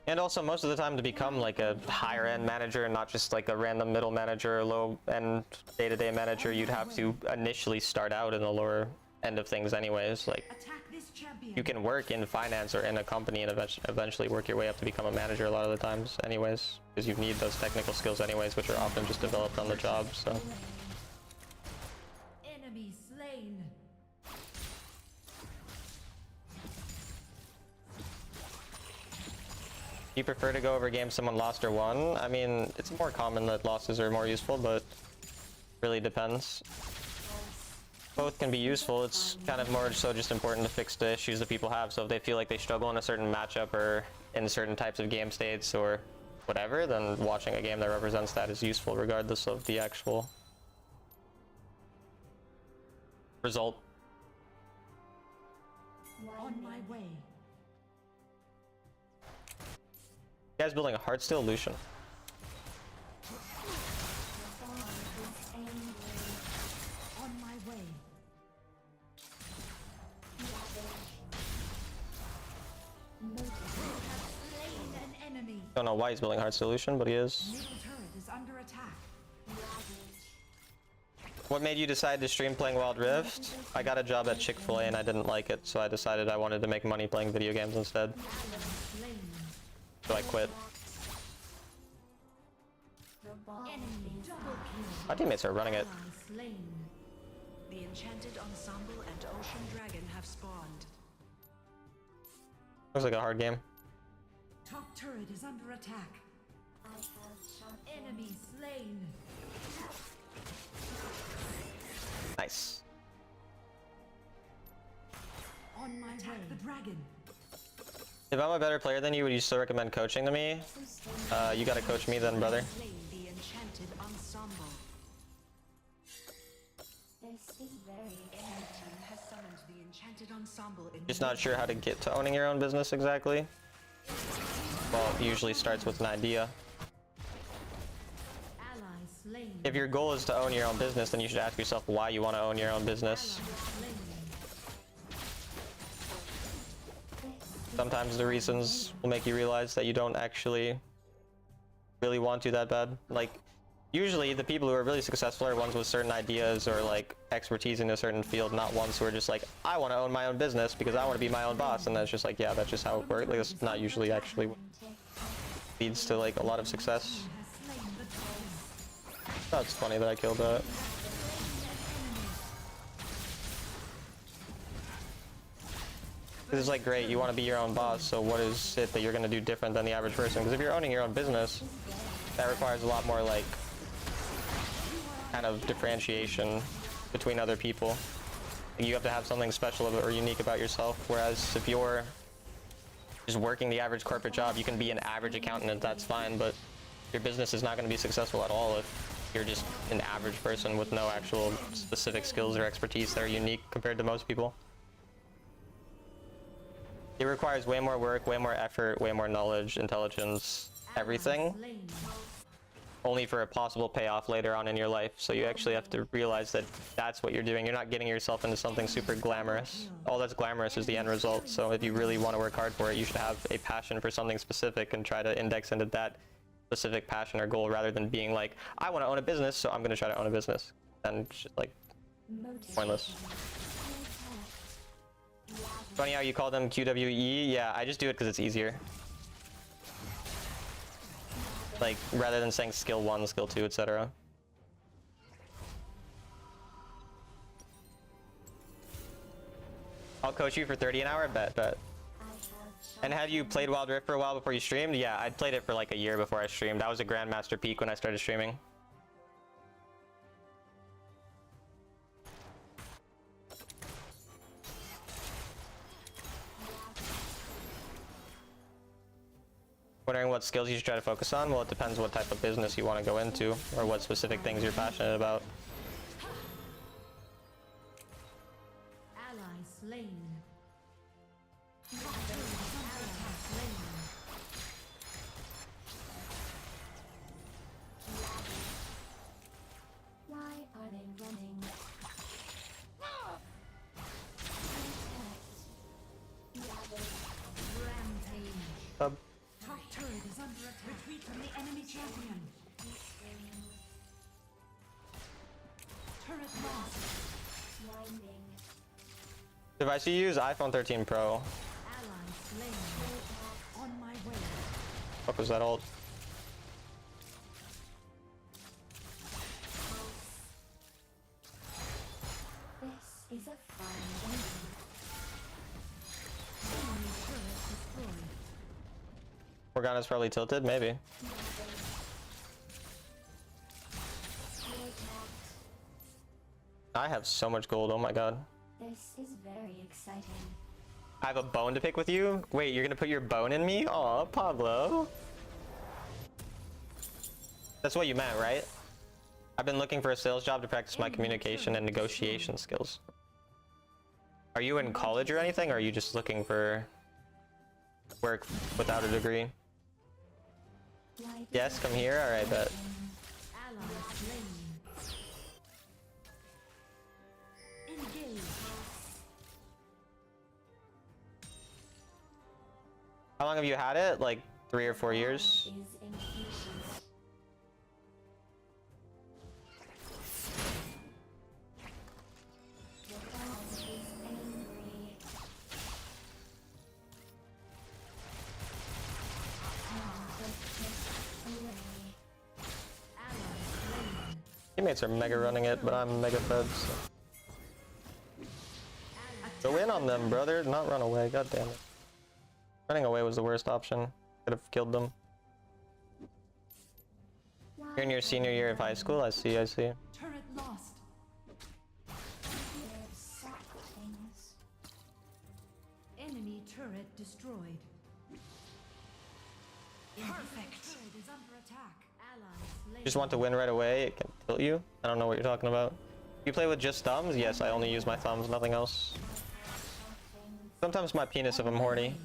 And also, most of the time, to become like a higher end manager, not just like a random middle manager or low end day-to-day manager, you'd have to initially start out in the lower end of things anyways. Like, Attack this champion. you can work in finance or in a company and eventually work your way up to become a manager a lot of the times anyways, because you need those technical skills anyways, which are often just developed on the job, so. Enemy slain. You prefer to go over games someone lost or won? I mean, it's more common that losses are more useful, but really depends. Both can be useful. It's kind of more so just important to fix the issues that people have. So if they feel like they struggle in a certain matchup or in certain types of game states or whatever, then watching a game that represents that is useful regardless of the actual result. On my way. You guys building a Heartsteel Lucian. On my way. Slain an enemy. Don't know why he's building Heartsteel Lucian, but he is. Middle turret is under attack. What made you decide to stream playing Wild Rift? I got a job at Chick-fil-A and I didn't like it, so I decided I wanted to make money playing video games instead. Slain. So I quit. Enemy double kill. My teammates are running it. Ally slain. The enchanted ensemble and ocean dragon have spawned. Looks like a hard game. Top turret is under attack. Enemy slain. Nice. On my way. The dragon. If I'm a better player than you, would you still recommend coaching to me? You gotta coach me then, brother. Slain the enchanted ensemble. This is very Team has summoned the enchanted ensemble in Just not sure how to get to owning your own business exactly. Well, it usually starts with an idea. ally slain. If your goal is to own your own business, then you should ask yourself why you want to own your own business. Slain. Sometimes the reasons will make you realize that you don't actually really want to that bad. Like, usually the people who are really successful are ones with certain ideas or like expertise in a certain field, not ones who are just like, I want to own my own business because I want to be my own boss. And that's just like, yeah, that's just how it works. Like, it's not usually actually what leads to like a lot of success. Has slain the dragon. That's funny that I killed that. Because it's like, great, you want to be your own boss, so what is it that you're going to do different than the average person? Because if you're owning your own business, that requires a lot more like kind of differentiation between other people. You have to have something special or unique about yourself, whereas if you're just working the average corporate job, you can be an average accountant and that's fine, but your business is not going to be successful at all if you're just an average person with no actual specific skills or expertise that are unique compared to most people. It requires way more work, way more effort, way more knowledge, intelligence, everything, Slain. only for a possible payoff later on in your life. So you actually have to realize that that's what you're doing. You're not getting yourself into something super glamorous. All that's glamorous is the end result. So if you really want to work hard for it, you should have a passion for something specific and try to index into that specific passion or goal rather than being like, I want to own a business, so I'm going to try to own a business. And it's just like pointless. Funny how you call them QWE? Yeah, I just do it because it's easier. Like, rather than saying skill 1, skill 2, etc. I'll coach you for 30 an hour? Bet. And have you played Wild Rift for a while before you streamed? Yeah, I'd played it for like a year before I streamed. I was a Grandmaster peak when I started streaming. Wondering what skills you should try to focus on? Well, it depends what type of business you want to go into, or what specific things you're passionate about. Ally slain. Ally slain. Why are they running? Rampage. Sub. Top turret is under attack. Retreat from the enemy champion. Turret lost. Blinding. Device you use? iPhone 13 Pro. Ally slain. On my way. What was that ult? This is a fine game. Enemy turret destroyed. Morgana's probably tilted, maybe. I have so much gold, oh my god. This is very exciting. I have a bone to pick with you? Wait, you're gonna put your bone in me? Aw, Pablo. That's what you meant, right? I've been looking for a sales job to practice my communication and negotiation skills. Are you in college or anything, or are you just looking for work without a degree? Yes, come here? Alright, bet. Ally slain. Engage. How long have you had it? Like 3 or 4 years? Is impatient. The dog is angry. Away. Ally slain. Teammates are mega running it, but I'm mega fed, so. Go in on them, brother, not run away, god damn it. Running away was the worst option. Could have killed them. You're in your senior year of high school? I see, I see. Turret lost. They're soft things. Enemy turret destroyed. Perfect. Turret is under attack. Ally slain. Just want to win right away, it can tilt you. I don't know what you're talking about. You play with just thumbs? Yes, I only use my thumbs, nothing else. Sometimes my penis if I'm horny.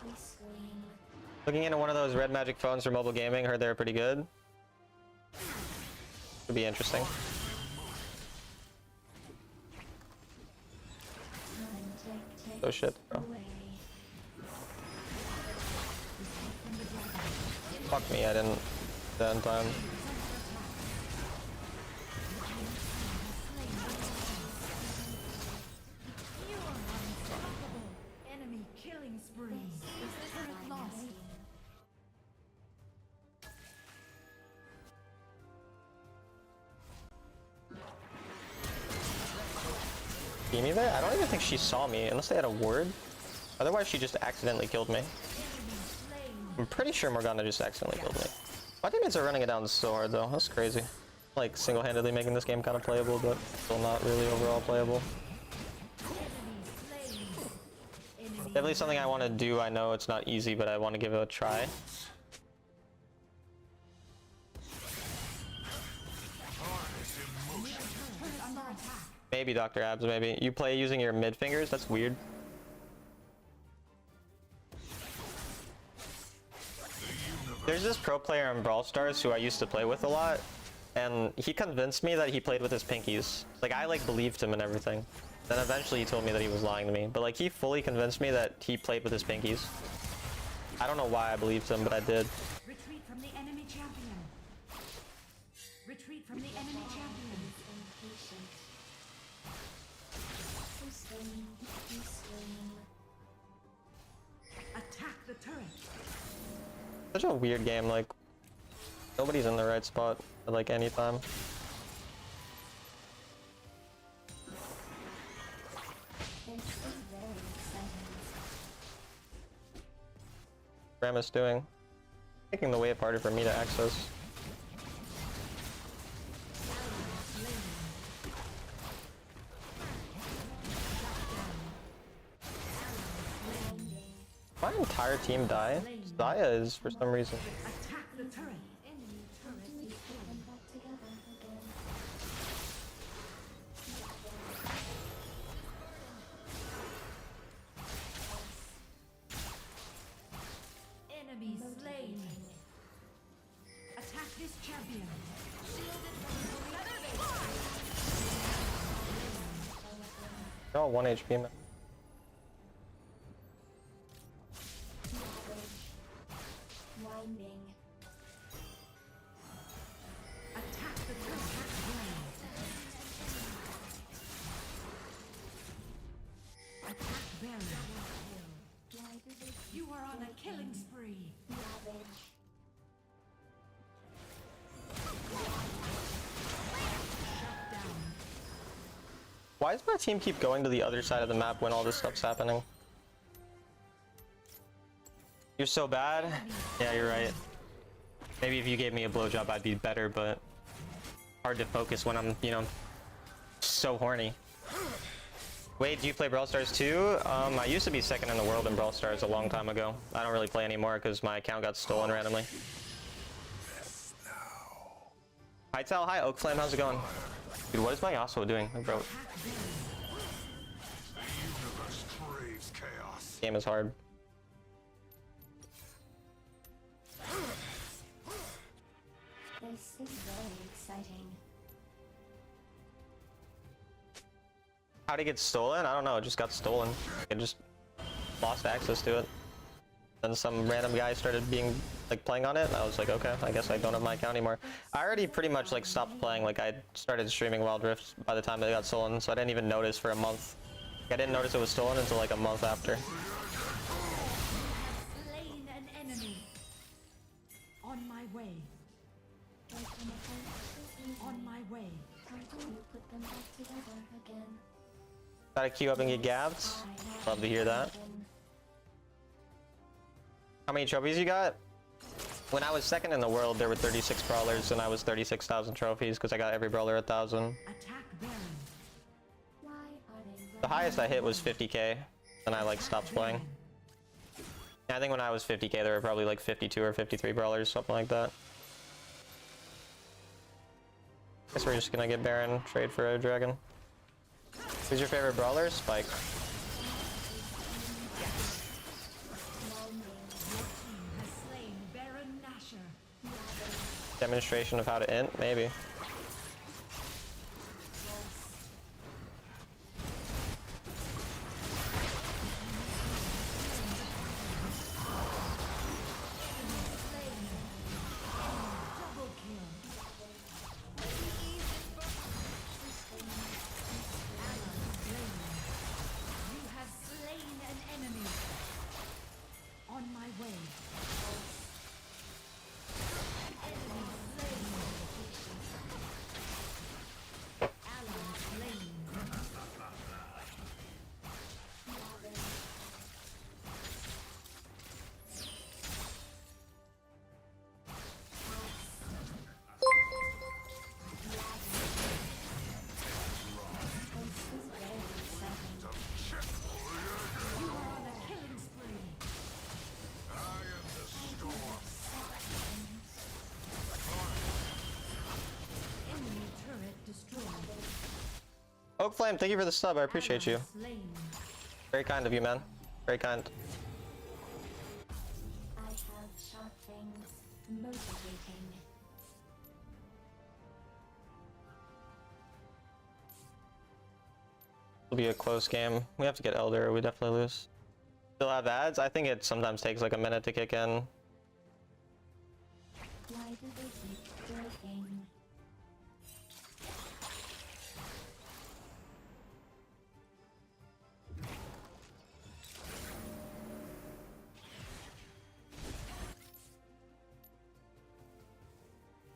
We scream. Looking into one of those red magic phones for mobile gaming, heard they're pretty good. Could be interesting. Oh shit, bro. Fuck me, I didn't stand time. You are unstoppable. Enemy killing spree. Turret lost. See me there? I don't even think she saw me, unless they had a word. Otherwise, she just accidentally killed me. I'm pretty sure Morgana just accidentally killed me. My teammates are running it down so hard, though. That's crazy. Like, single-handedly making this game kind of playable, but still not really overall playable. Definitely something I want to do. I know it's not easy, but I want to give it a try. Maybe Dr. Abs, maybe. You play using your mid fingers? That's weird. There's this pro player in Brawl Stars who I used to play with a lot, and he convinced me that he played with his pinkies. Like, I like believed him and everything. Then eventually he told me that he was lying to me. But like, he fully convinced me that he played with his pinkies. I don't know why I believed him, but I did. Retreat from the enemy champion. Retreat from the enemy champion. Impatient. We scream. We scream. Attack the turret. Such a weird game, like, nobody's in the right spot at like any time. This is very exciting. Grandma's doing. Making the wave harder for me to access. My entire team die? Zaya is for some reason. Attack the turret. Enemy turret Put destroyed. them back together again. Enemy slain. Attack this champion. They're all 1 HP, man. Winding. Attack the turret. Attack Baron. Why do they You are on a killing spree. ravage? Shut down. Why does my team keep going to the other side of the map when all this stuff's happening? You're so bad? Yeah, you're right. Maybe if you gave me a blowjob, I'd be better, but hard to focus when I'm, you know, so horny. Wait, do you play Brawl Stars too? I used to be second in the world in Brawl Stars a long time ago. I don't really play anymore because my account got stolen randomly. Hi Tal, hi Oak Flame, how's it going? Dude, what is my Yasuo doing? Bro, Universe craves chaos. game is hard. This is very exciting. How'd it get stolen? I don't know, it just got stolen. I just lost access to it. Then some random guy started being like playing on it, and I was like, okay, I guess I don't have my account anymore. I already pretty much like stopped playing, like I started streaming Wild Rift by the time it got stolen, so I didn't even notice for a month. I didn't notice it was stolen until like a month after. Slain an enemy. On my way. Break them apart so easily. On my way. How do you put them back together again? Gotta queue up and get gapped. Love to hear that. How many trophies you got? When I was second in the world, there were 36 brawlers, and I was 36,000 trophies because I got every brawler 1,000. Attack Baron. Why are they The highest I hit was 50k, and I like stopped playing. I think when I was 50k, there were probably like 52 or 53 brawlers, something like that. Guess we're just gonna get Baron, trade for a dragon. Who's your favorite brawler? Spike. Has slain Baron Nashor. Demonstration of how to int? Maybe. Double kill. You have slain an enemy. On my way. Enemy slain. Ally slain. You are on a killing spree. I am the storm. Enemy turret destroyed. Oak Flame, thank you for the sub. I appreciate you. Slain. Very kind of you, man. Very kind. I have sharp things. Motivating. It'll be a close game. We have to get Elder, or we definitely lose. Still have ads? I think it sometimes takes like a minute to kick in. Why do they keep breaking?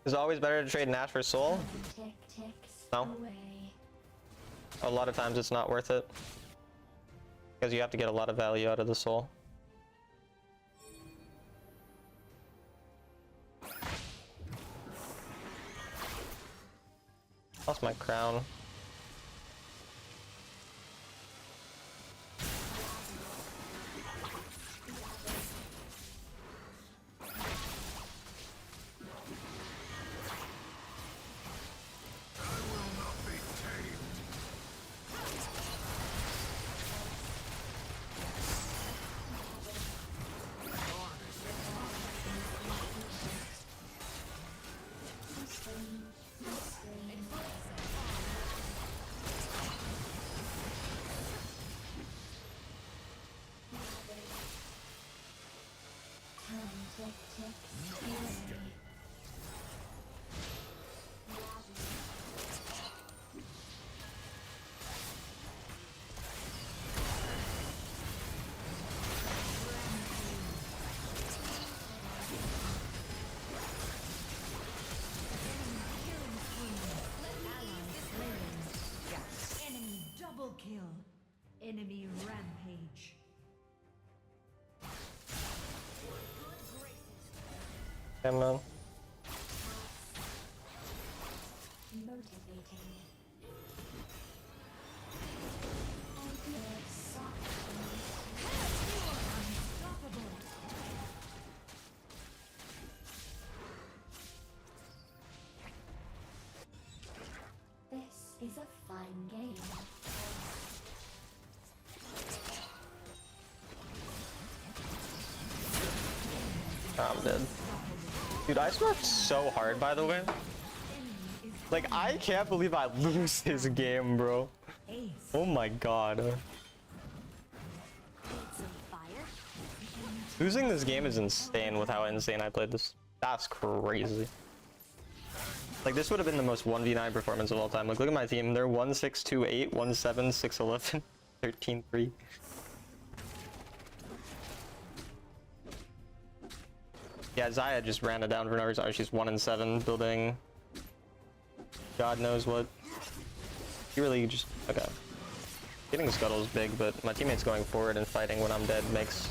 Is it always better to trade Nash for Soul? Tick ticks No. away. A lot of times it's not worth it. Because you have to get a lot of value out of the Soul. Lost my crown. Enemy double kill. Enemy rampage. Yeah, man. Motivating. Ideas soften. Unstoppable. This is a fine game. I'm dead. Dude, I smoked so hard, by the way. Like, I can't believe I lose this game, bro. Ace. Oh my god. Some fire? Losing this game is insane with how insane I played this. That's crazy. Like, this would have been the most 1v9 performance of all time. Like, look at my team. They're 1-6-2-8, 1-7-6-11, 13-3. Yeah, Zaya just ran it down for no reason. Oh, she's 1-7, building God knows what. He really just... Okay. Getting Scuttle is big, but my teammates going forward and fighting when I'm dead makes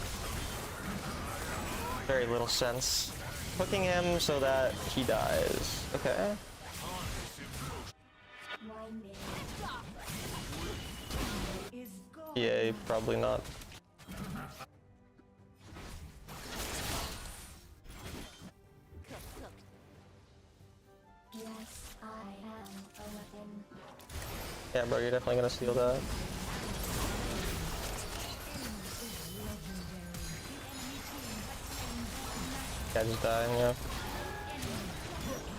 very little sense. Hooking him so that he dies. Okay. Why me? Is gone. Yeah, probably not. Yes, I am a weapon. Yeah, bro, you're definitely gonna steal that. Yeah, just dying, yeah.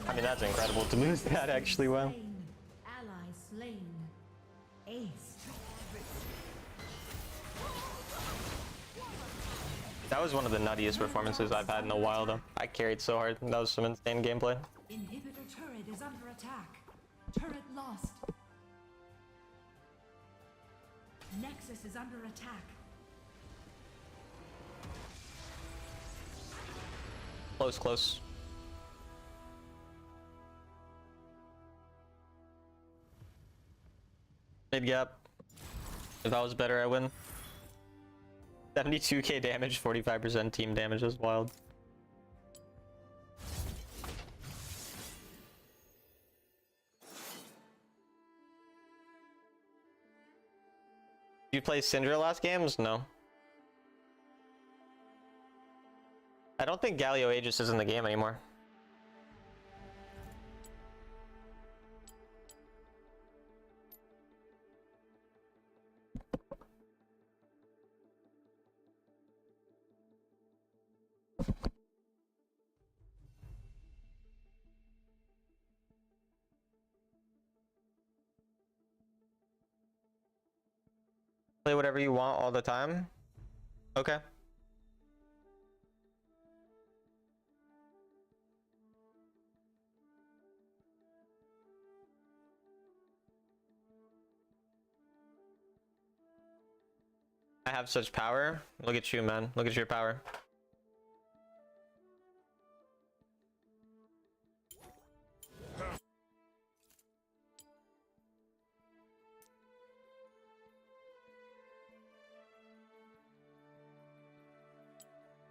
I mean, that's incredible to lose that actually well. Slain. Ally slain. Ace. That was one of the nuttiest performances I've had in a while, though. I carried so hard. That was some insane gameplay. Inhibitor turret is under attack. Turret lost. Nexus is under attack. Close, close. Mid gap. If I was better, I win. 72k damage, 45% team damage is wild. Did you play Syndra last games? No. I don't think Galio Aegis is in the game anymore. Play whatever you want all the time? Okay. I have such power. Look at you, man. Look at your power.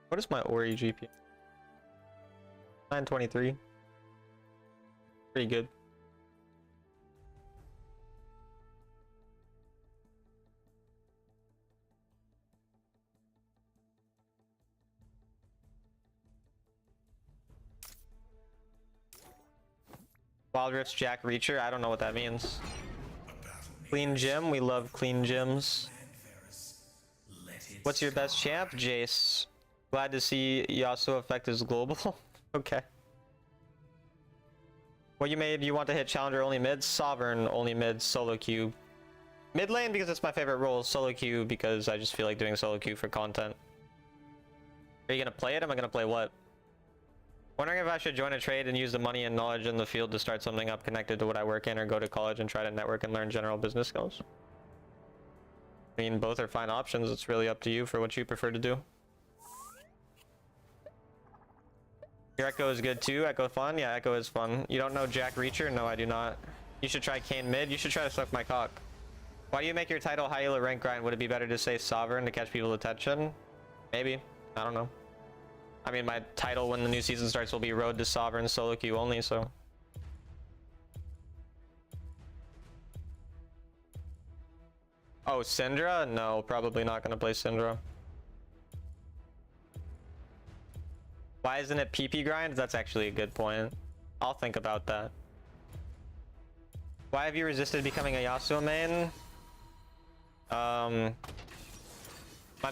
What is my Ori GP? 923. Pretty good. Wild Rift's Jack Reacher, I don't know what that means. Clean gym, we love clean gyms. What's your best champ? Jace. Glad to see Yasuo effect is global. Okay. What you made, you want to hit challenger only mid? Sovereign only mid, solo queue. Mid lane because it's my favorite role, solo queue because I just feel like doing solo queue for content. Are you gonna play it? Am I gonna play what? Wondering if I should join a trade and use the money and knowledge in the field to start something up connected to what I work in, or go to college and try to network and learn general business skills. I mean, both are fine options. It's really up to you for what you prefer to do. Your Echo is good too. Echo fun? Yeah, Echo is fun. You don't know Jack Reacher? No, I do not. You should try Kane mid. You should try to suck my cock. Why do you make your title high elo rank grind? Would it be better to say sovereign to catch people's attention? Maybe. I don't know. I mean, my title when the new season starts will be Road to Sovereign solo queue only, so. Oh, Syndra? No, probably not gonna play Syndra. Why isn't it PP grind? That's actually a good point. I'll think about that. Why have you resisted becoming a Yasuo main? My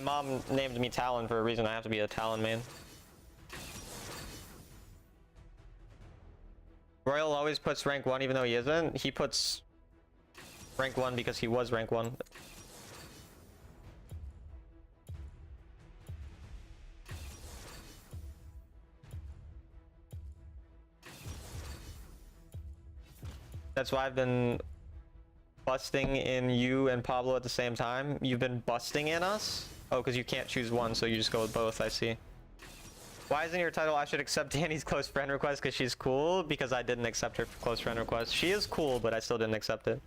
mom named me Talon for a reason. I have to be a Talon main. Royal always puts rank 1 even though he isn't. He puts rank 1 because he was rank 1. That's why I've been busting in you and Pablo at the same time. You've been busting in us? Oh, because you can't choose one, so you just go with both, I see. Why isn't your title I should accept Danny's close friend request because she's cool? Because I didn't accept her close friend request. She is cool, but I still didn't accept it.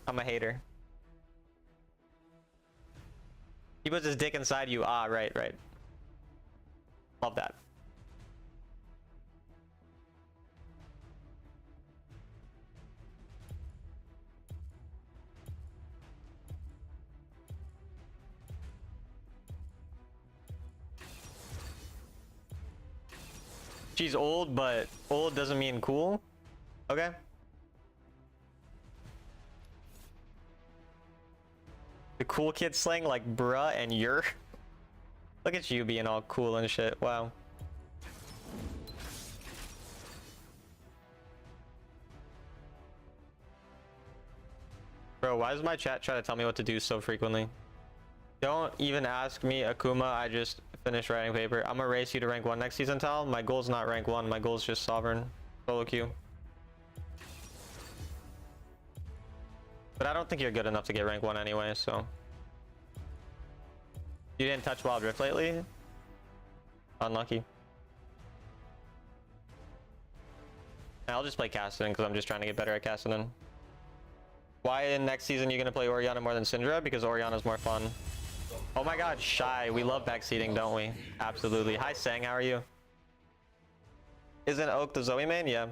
I'm a hater. He puts his dick inside you. Ah, right, right. Love that. She's old, but old doesn't mean cool. Okay. The cool kid slang like bruh and you're. Look at you being all cool and shit. Wow. Bro, why does my chat try to tell me what to do so frequently? Don't even ask me, Akuma. I just finished writing paper. I'm gonna race you to rank 1 next season, Tal. My goal's not rank 1. My goal's just Sovereign. Solo queue. But I don't think you're good enough to get rank 1 anyway, so. You didn't touch Wild Rift lately? Unlucky. I'll just play Kassadin because I'm just trying to get better at Kassadin. Why in next season you're gonna play Orianna more than Syndra? Because Orianna's more fun. Oh my god, Shy. We love backseating, don't we? Absolutely. Hi, Sang. How are you? Isn't Oak the Zoe main? Yeah.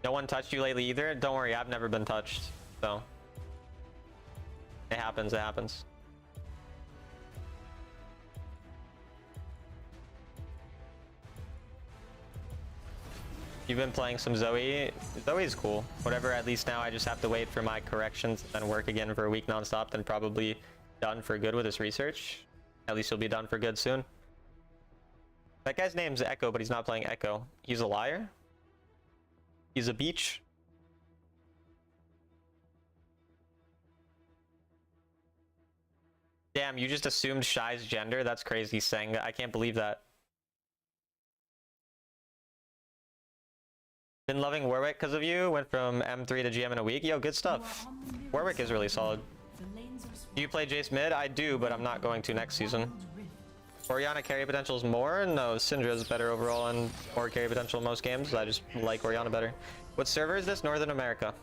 No one touched you lately either? Don't worry, I've never been touched. So. It happens, it happens. You've been playing some Zoe. Zoe's cool. Whatever, at least now I just have to wait for my corrections and work again for a week nonstop, then probably done for good with this research. At least he'll be done for good soon. That guy's name's Echo, but he's not playing Echo. He's a liar? He's a beach? Damn, you just assumed Shy's gender? That's crazy, Sang. I can't believe that. Been loving Warwick because of you. Went from M3 to GM in a week. Yo, good stuff. Warwick is really solid. Do you play Jace mid? I do, but I'm not going to next season. Orianna carry potential is more? No, Syndra is better overall and more carry potential in most games. I just like Orianna better. What server is this? Northern America.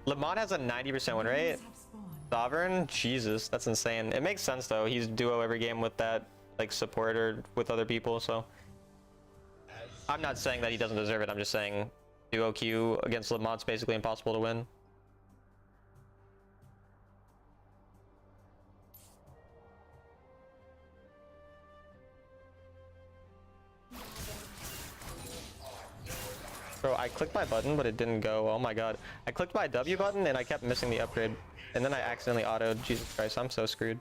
Lamont has a 90% win rate. Sovereign? Jesus, that's insane. It makes sense though. He's duo every game with that like support or with other people, so. I'm not saying that he doesn't deserve it. I'm just saying duo queue against Lamont's basically impossible to win. Bro, I clicked my button, but it didn't go. Oh my god. I clicked my W button and I kept missing the upgrade. And then I accidentally autoed. Jesus Christ, I'm so screwed.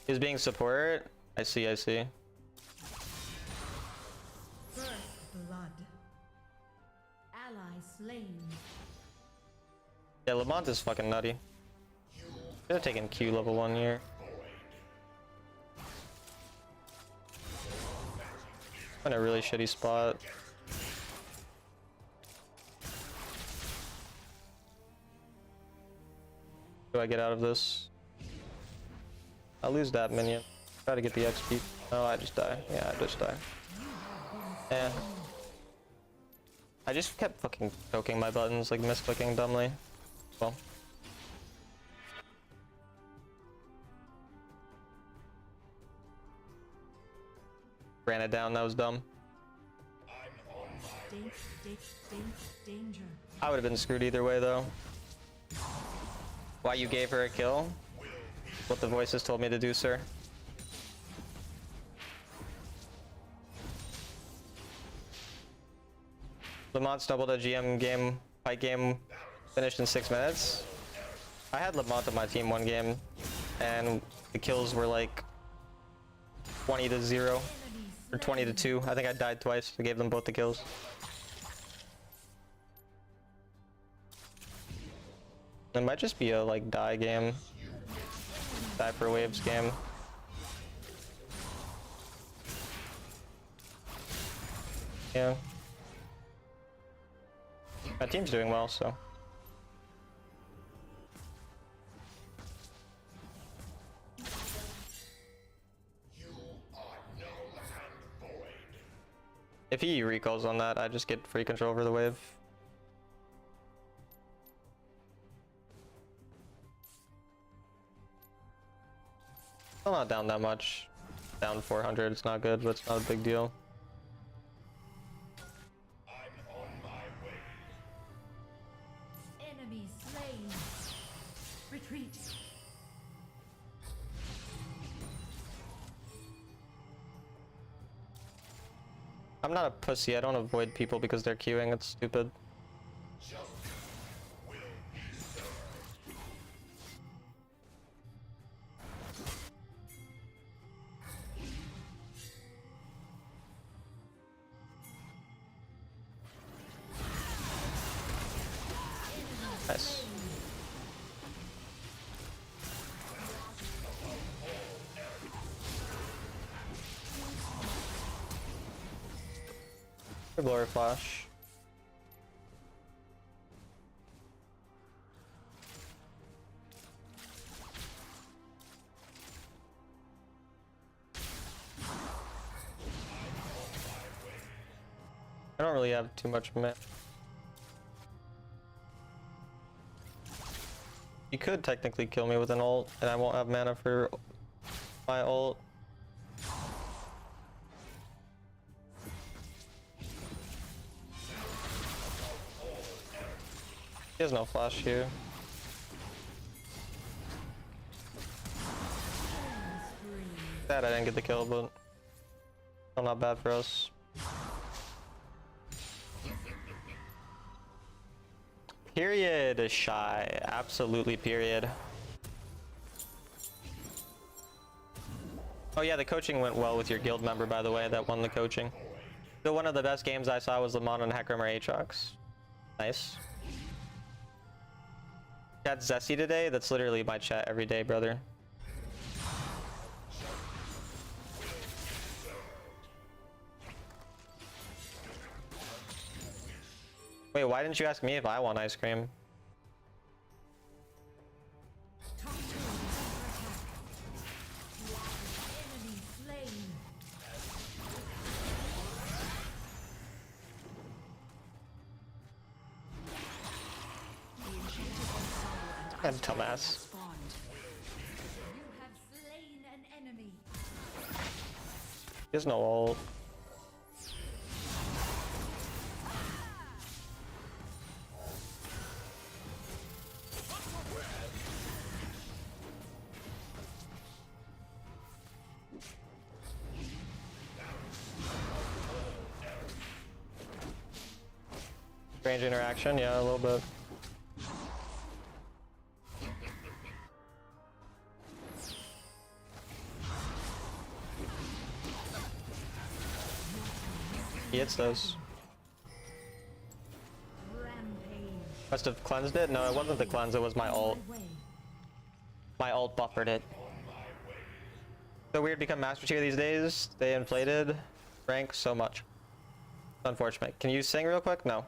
He's being support. I see, I see. First blood. Ally slain. Yeah, Lamont is fucking nutty. You Should have taken Q level 1 here. I'm in a really shitty spot. Do I get out of this? I'll lose that minion. Try to get the XP. Oh, I just die. Yeah, I just die. Yeah. I just kept fucking poking my buttons, like misclicking dumbly. Well. Ran it down, that was dumb. Danger. I would have been screwed either way though. Why you gave her a kill? What the voices told me to do, sir. Lamont's doubled a GM game, fight game, finished in 6 minutes. I had Lamont on my team one game, and the kills were like 20-0 or 20-2. I think I died twice. I gave them both the kills. It might just be a like die game, die for waves game. Yeah. My team's doing well, so. If he recalls on that, I just get free control over the wave. Still not down that much. Down 400, it's not good, but it's not a big deal. Enemy slain. Retreat. I'm not a pussy, I don't avoid people because they're queuing, it's stupid. Nice. Glory flash. I don't really have too much mana. You could technically kill me with an ult, and I won't have mana for my ult. He has no flash here. Sad I didn't get the kill, but still not bad for us. Period, shy. Absolutely period. Oh yeah, the coaching went well with your guild member, by the way, that won the coaching. Still one of the best games I saw was Lamont and Hecarim or Aatrox. Nice. Chat Zesty today? That's literally my chat every day, brother. Wait, why didn't you ask me if I want ice cream? Enemy slain. That dumbass. Spawned. You have slain an enemy. He has no ult. Strange interaction, yeah, a little bit. He hits those. Rampage. Must have cleansed it? No, it wasn't the cleanse, it was my ult. My way. My ult buffered it. So weird become master tier these days. They inflated rank so much. Unfortunate. Can you sing real quick? No.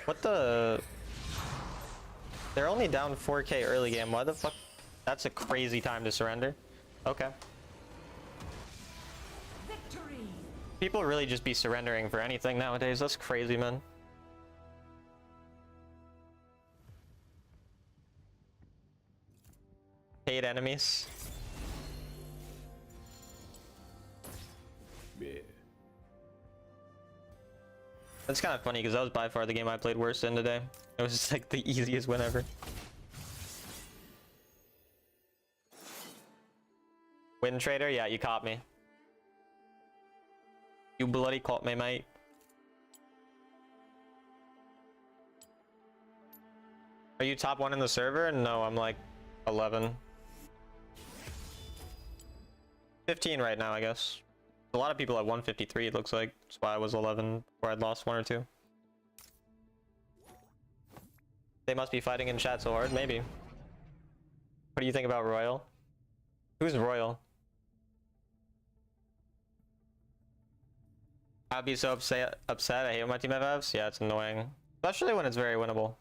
What the? They're only down 4K early game. Why the fuck? That's a crazy time to surrender. Okay. Victory. People really just be surrendering for anything nowadays. That's crazy, man. Hate enemies. Yeah. That's kind of funny because that was by far the game I played worst in today. It was just like the easiest win ever. Win trader? Yeah, you caught me. You bloody caught me, mate. Are you top 1 in the server? No, I'm like 11. 15 right now, I guess. A lot of people at 153, it looks like. That's why I was 11 before I'd lost 1 or 2. They must be fighting in chat so hard, maybe. What do you think about Royal? Who's Royal? I'd be so upset. I hate when my team FFs. Yeah, it's annoying. Especially when it's very winnable.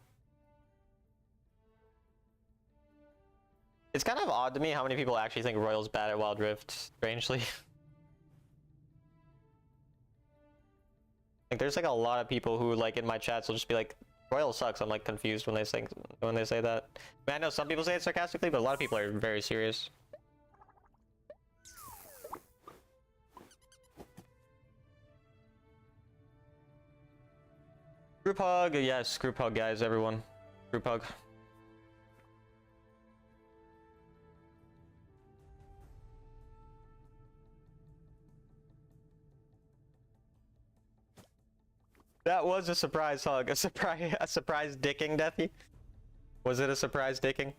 It's kind of odd to me how many people actually think Royal's bad at Wild Rift, strangely. Like, there's like a lot of people who, like, in my chats will just be like, Royal sucks. I'm like confused when they say that. I mean, I know some people say it sarcastically, but a lot of people are very serious. Group hug, yes, group hug, guys, everyone. Group hug. That was a surprise hug, a surprise dicking, Deathy. Was it a surprise dicking?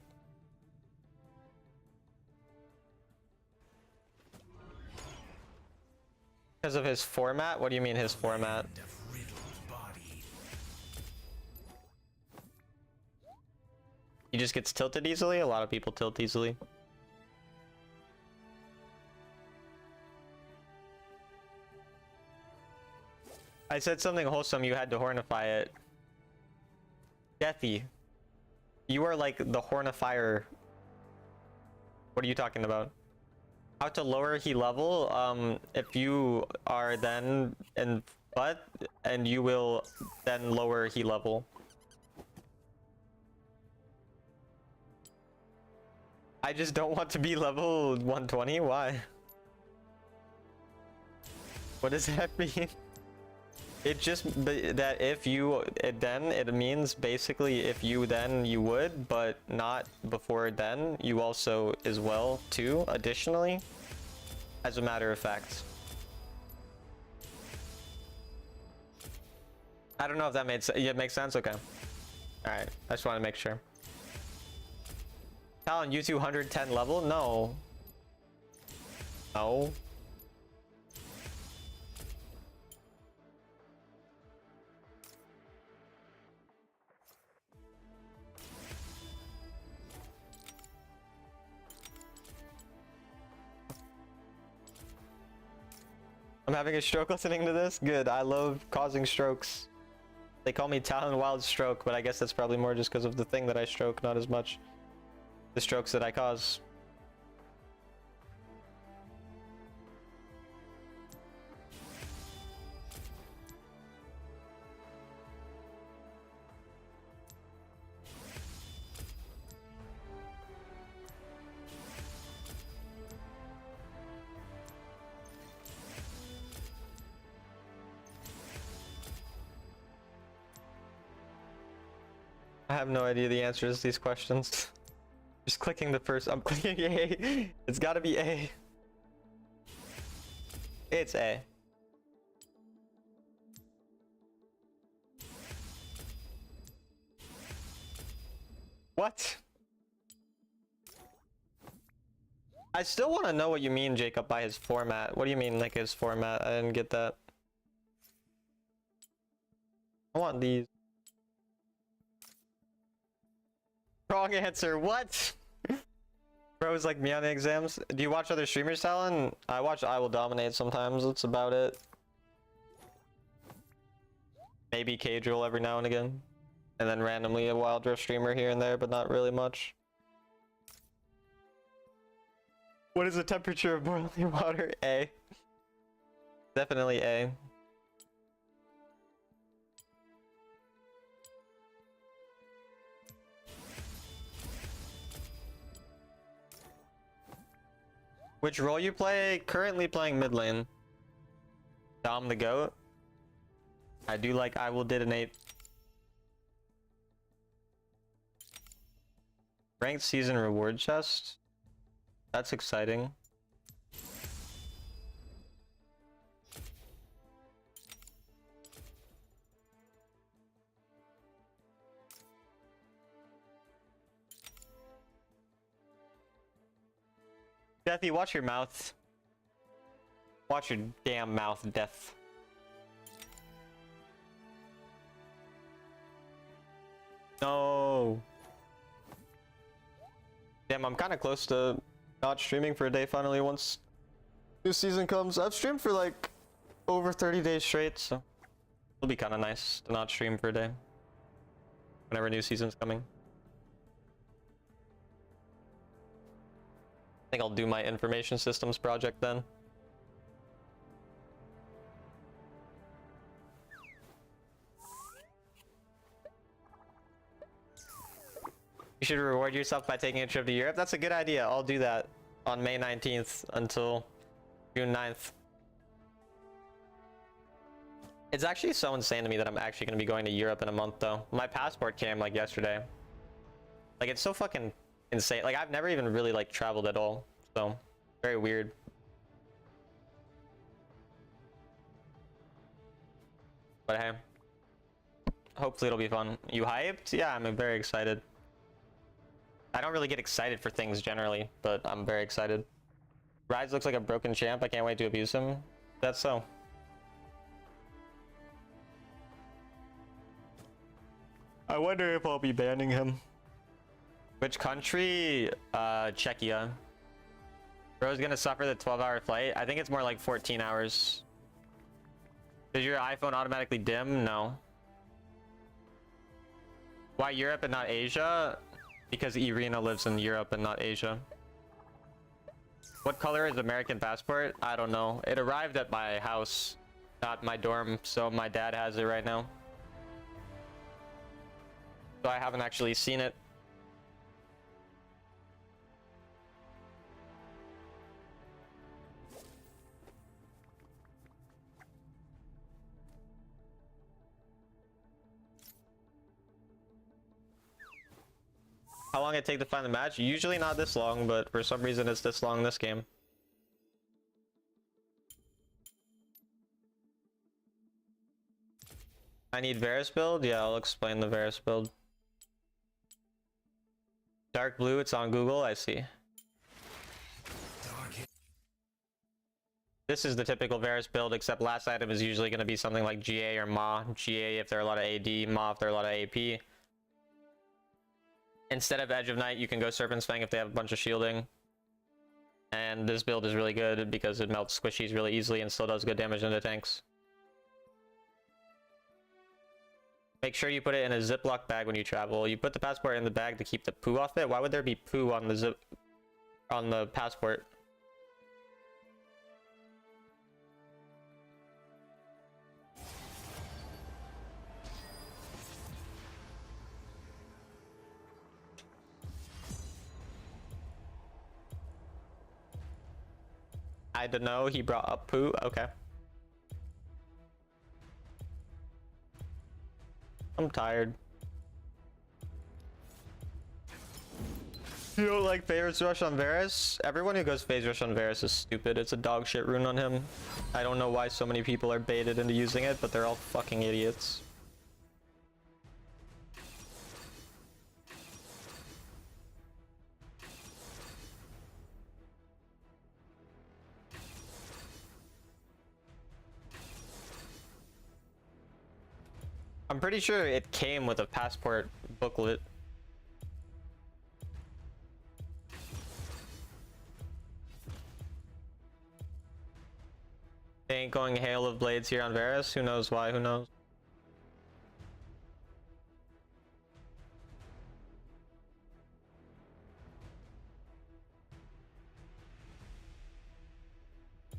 Because of his format? What do you mean his format? He just gets tilted easily? A lot of people tilt easily. I said something wholesome, you had to hornify it. Deathy. You are like the hornifier. What are you talking about? How to lower he level? If you are then in butt, and you will then lower he level. I just don't want to be level 120. Why? What does that mean? It just that if you then it means basically if you then you would, but not before then you also as well too. Additionally, as a matter of fact. I don't know if that made sense. Yeah, it makes sense. Okay. All right. I just want to make sure. Talon, you 210 level? No. No. I'm having a stroke listening to this? Good. I love causing strokes. They call me Talon Wild Stroke, but I guess that's probably more just because of the thing that I stroke, not as much the strokes that I cause. I have no idea the answers to these questions. Just clicking the first. I'm clicking A. It's gotta be A. It's A. What? I still want to know what you mean, Jacob, by his format. What do you mean, like his format? I didn't get that. I want these. Wrong answer. What? Bros like me on the exams. Do you watch other streamers, Talon? I watch I Will Dominate sometimes. That's about it. Maybe Cadrill every now and again. And then randomly a Wild Rift streamer here and there, but not really much. What is the temperature of boiling water? A. Definitely A. Which role you play? Currently playing mid lane. Dom the GOAT. I do like I Will Detonate. Ranked season reward chest. That's exciting. Deathy, watch your mouth. Watch your damn mouth, Death. No. Damn, I'm kind of close to not streaming for a day finally once new season comes. I've streamed for like over 30 days straight, so it'll be kind of nice to not stream for a day whenever new season's coming. I think I'll do my information systems project then. You should reward yourself by taking a trip to Europe. That's a good idea. I'll do that on May 19th until June 9th. It's actually so insane to me that I'm actually going to be going to Europe in a month though. My passport came like yesterday. Like it's so fucking insane. Like I've never even really like traveled at all. So very weird. But hey, hopefully it'll be fun. You hyped? Yeah, I'm very excited. I don't really get excited for things generally, but I'm very excited. Rise looks like a broken champ. I can't wait to abuse him. That's so. I wonder if I'll be banning him. Which country? Czechia. Bro's gonna suffer the 12-hour flight. I think it's more like 14 hours. Does your iPhone automatically dim? No. Why Europe and not Asia? Because Irina lives in Europe and not Asia. What color is American passport? I don't know. It arrived at my house, not my dorm, so my dad has it right now. So I haven't actually seen it. How long it take to find the match? Usually not this long, but for some reason it's this long this game. I need Varus build? Yeah, I'll explain the Varus build. Dark blue, it's on Google, I see. This is the typical Varus build, except last item is usually going to be something like GA or Ma. GA if there are a lot of AD, Ma if there are a lot of AP. Instead of Edge of Night, you can go Serpent's Fang if they have a bunch of shielding. And this build is really good because it melts squishies really easily and still does good damage into tanks. Make sure you put it in a Ziploc bag when you travel. You put the passport in the bag to keep the poo off it. Why would there be poo on the passport? I don't know, he brought up poo. Okay. I'm tired. You don't like Phase Rush on Varus? Everyone who goes Phase Rush on Varus is stupid. It's a dog shit rune on him. I don't know why so many people are baited into using it, but they're all fucking idiots. I'm pretty sure it came with a passport booklet. They ain't going Hail of Blades here on Varus. Who knows why? Who knows?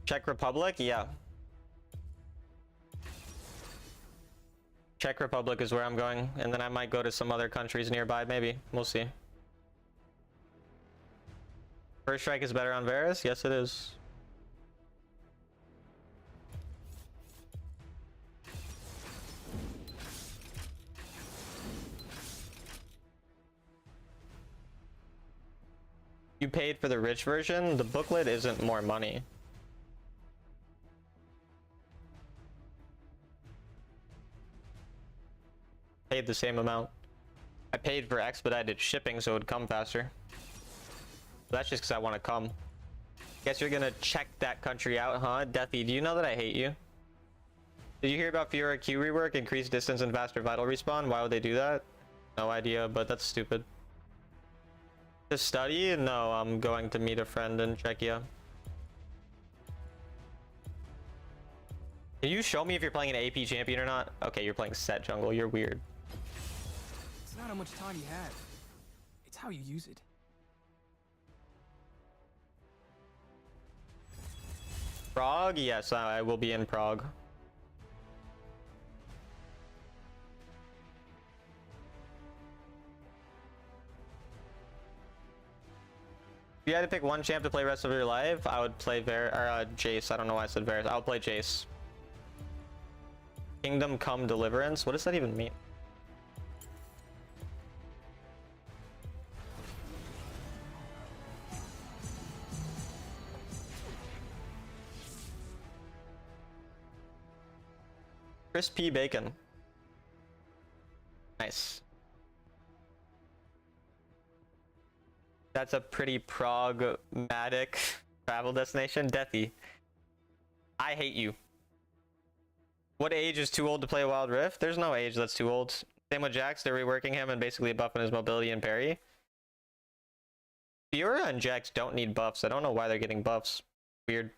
Czech Republic? Yeah. Czech Republic is where I'm going, and then I might go to some other countries nearby, maybe. We'll see. First Strike is better on Varus? Yes, it is. You paid for the rich version? The booklet isn't more money. Paid the same amount. I paid for expedited shipping so it would come faster. That's just because I want to come. Guess you're gonna check that country out, huh? Deathy, do you know that I hate you? Did you hear about Fiora Q rework? Increased distance and faster vital respawn? Why would they do that? No idea, but that's stupid. To study? No, I'm going to meet a friend in Czechia. Can you show me if you're playing an AP champion or not? Okay, you're playing set jungle. You're weird. It's not how much time you have. It's how you use it. Prague? Yes, I will be in Prague. If you had to pick one champ to play rest of your life, I would play Jace. I don't know why I said Varus. I would play Jace. Kingdom Come Deliverance? What does that even mean? Crispy bacon. Nice. That's a pretty pragmatic travel destination. Deathy, I hate you. What age is too old to play Wild Rift? There's no age that's too old. Same with Jax, they're reworking him and basically buffing his mobility and parry. Fiora and Jax don't need buffs. I don't know why they're getting buffs. Weird.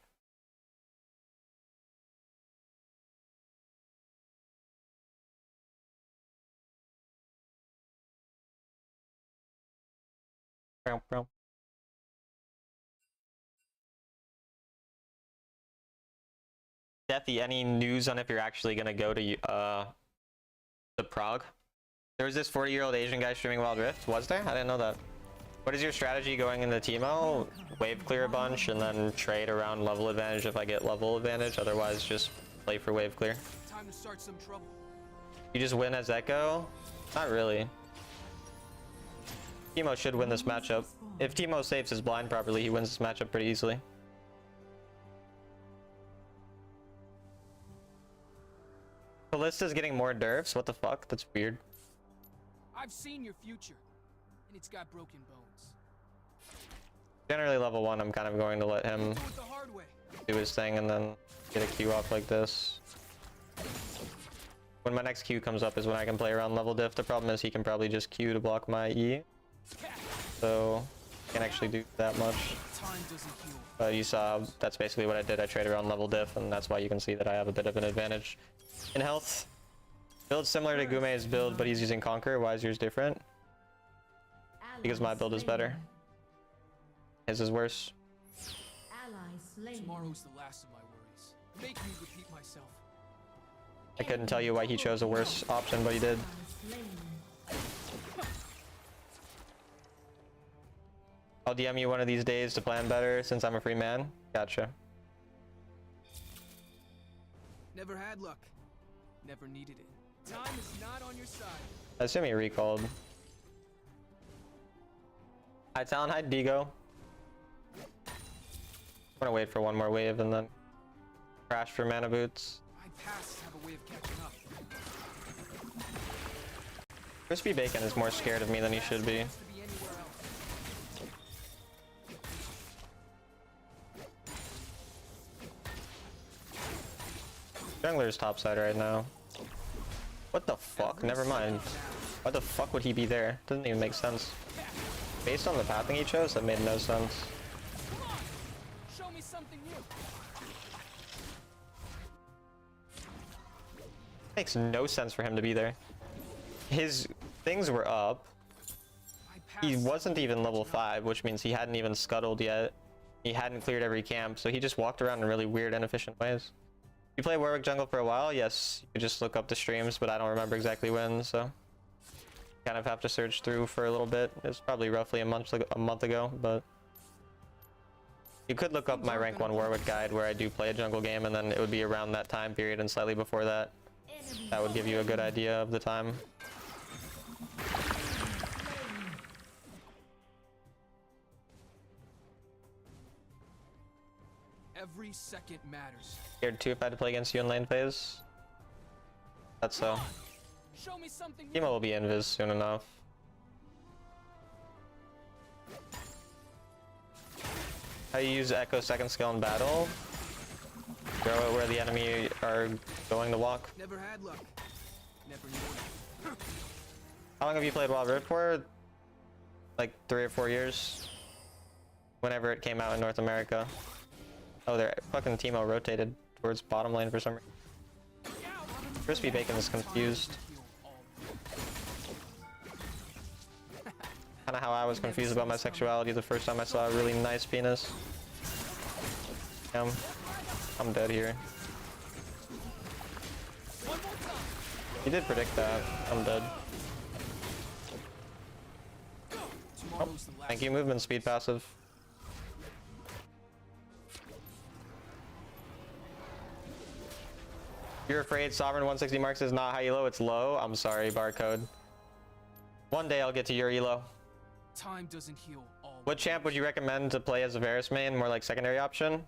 Bro. Deathy, any news on if you're actually gonna go to Prague? There was this 40-year-old Asian guy streaming Wild Rift. Was there? I didn't know that. What is your strategy going into Teemo? Wave clear a bunch and then trade around level advantage if I get level advantage. Otherwise, just play for wave clear. Time to start some trouble. You just win as Echo? Not really. Teemo should win this matchup. If Teemo saves his blind properly, he wins this matchup pretty easily. Kallista's getting more derfs? What the fuck? That's weird. I've seen your future, and it's got broken bones. Generally level 1, I'm kind of going to let him Do it the hard way. do his thing and then get a Q off like this. When my next Q comes up is when I can play around level diff. The problem is he can probably just Q to block my E. So I can't actually do that much. Time doesn't heal. But you saw that's basically what I did. I traded around level diff, and that's why you can see that I have a bit of an advantage in health. Build similar to Gume's build, but he's using Conquer. Why is yours different? Because my build is better. His is worse. Tomorrow's the last of my worries. Make me repeat myself. I couldn't tell you why he chose a worse option, but he did. I'll DM you one of these days to plan better since I'm a free man. Gotcha. Never had luck. Never needed it. Time is not on your side. I assume he recalled. Hi Talon, hi Digo. I'm gonna wait for one more wave and then crash for mana boots. My past have a way of catching up. Crispy Bacon is more scared of me than he should be. To be anywhere else. Jungler's topside right now. What the fuck? Never mind. Why the fuck would he be there? Doesn't even make sense. Based on the pathing he chose, that made no sense. Come on! Show me something new. Makes no sense for him to be there. His things were up. He wasn't even level 5, which means he hadn't even scuttled yet. He hadn't cleared every camp, so he just walked around in really weird, inefficient ways. You play Warwick jungle for a while? Yes, you could just look up the streams, but I don't remember exactly when, so kind of have to search through for a little bit. It's probably roughly a month ago, but you could look up my rank 1 Warwick guide where I do play a jungle game, and then it would be around that time period and slightly before that. That would give you a good idea of the time. Every second matters. Scared too if I had to play against you in lane phase. That's so. Show me something new. Teemo will be invis soon enough. How you use Echo second skill in battle? Throw it where the enemy are going to walk. Never had luck. Never knew. How long have you played Wild Rift for? Like 3 or 4 years. Whenever it came out in North America. Oh, their fucking Teemo rotated towards bottom lane for some reason. Crispy Bacon is confused. Kinda how I was confused about my sexuality the first time I saw a really nice penis. I'm dead here. You did predict that. I'm dead. Oh, thank you, movement speed passive. You're afraid Sovereign 160 marks is not high elo, it's low? I'm sorry, barcode. One day I'll get to your elo. Time doesn't heal all. What champ would you recommend to play as a Varus main? More like secondary option?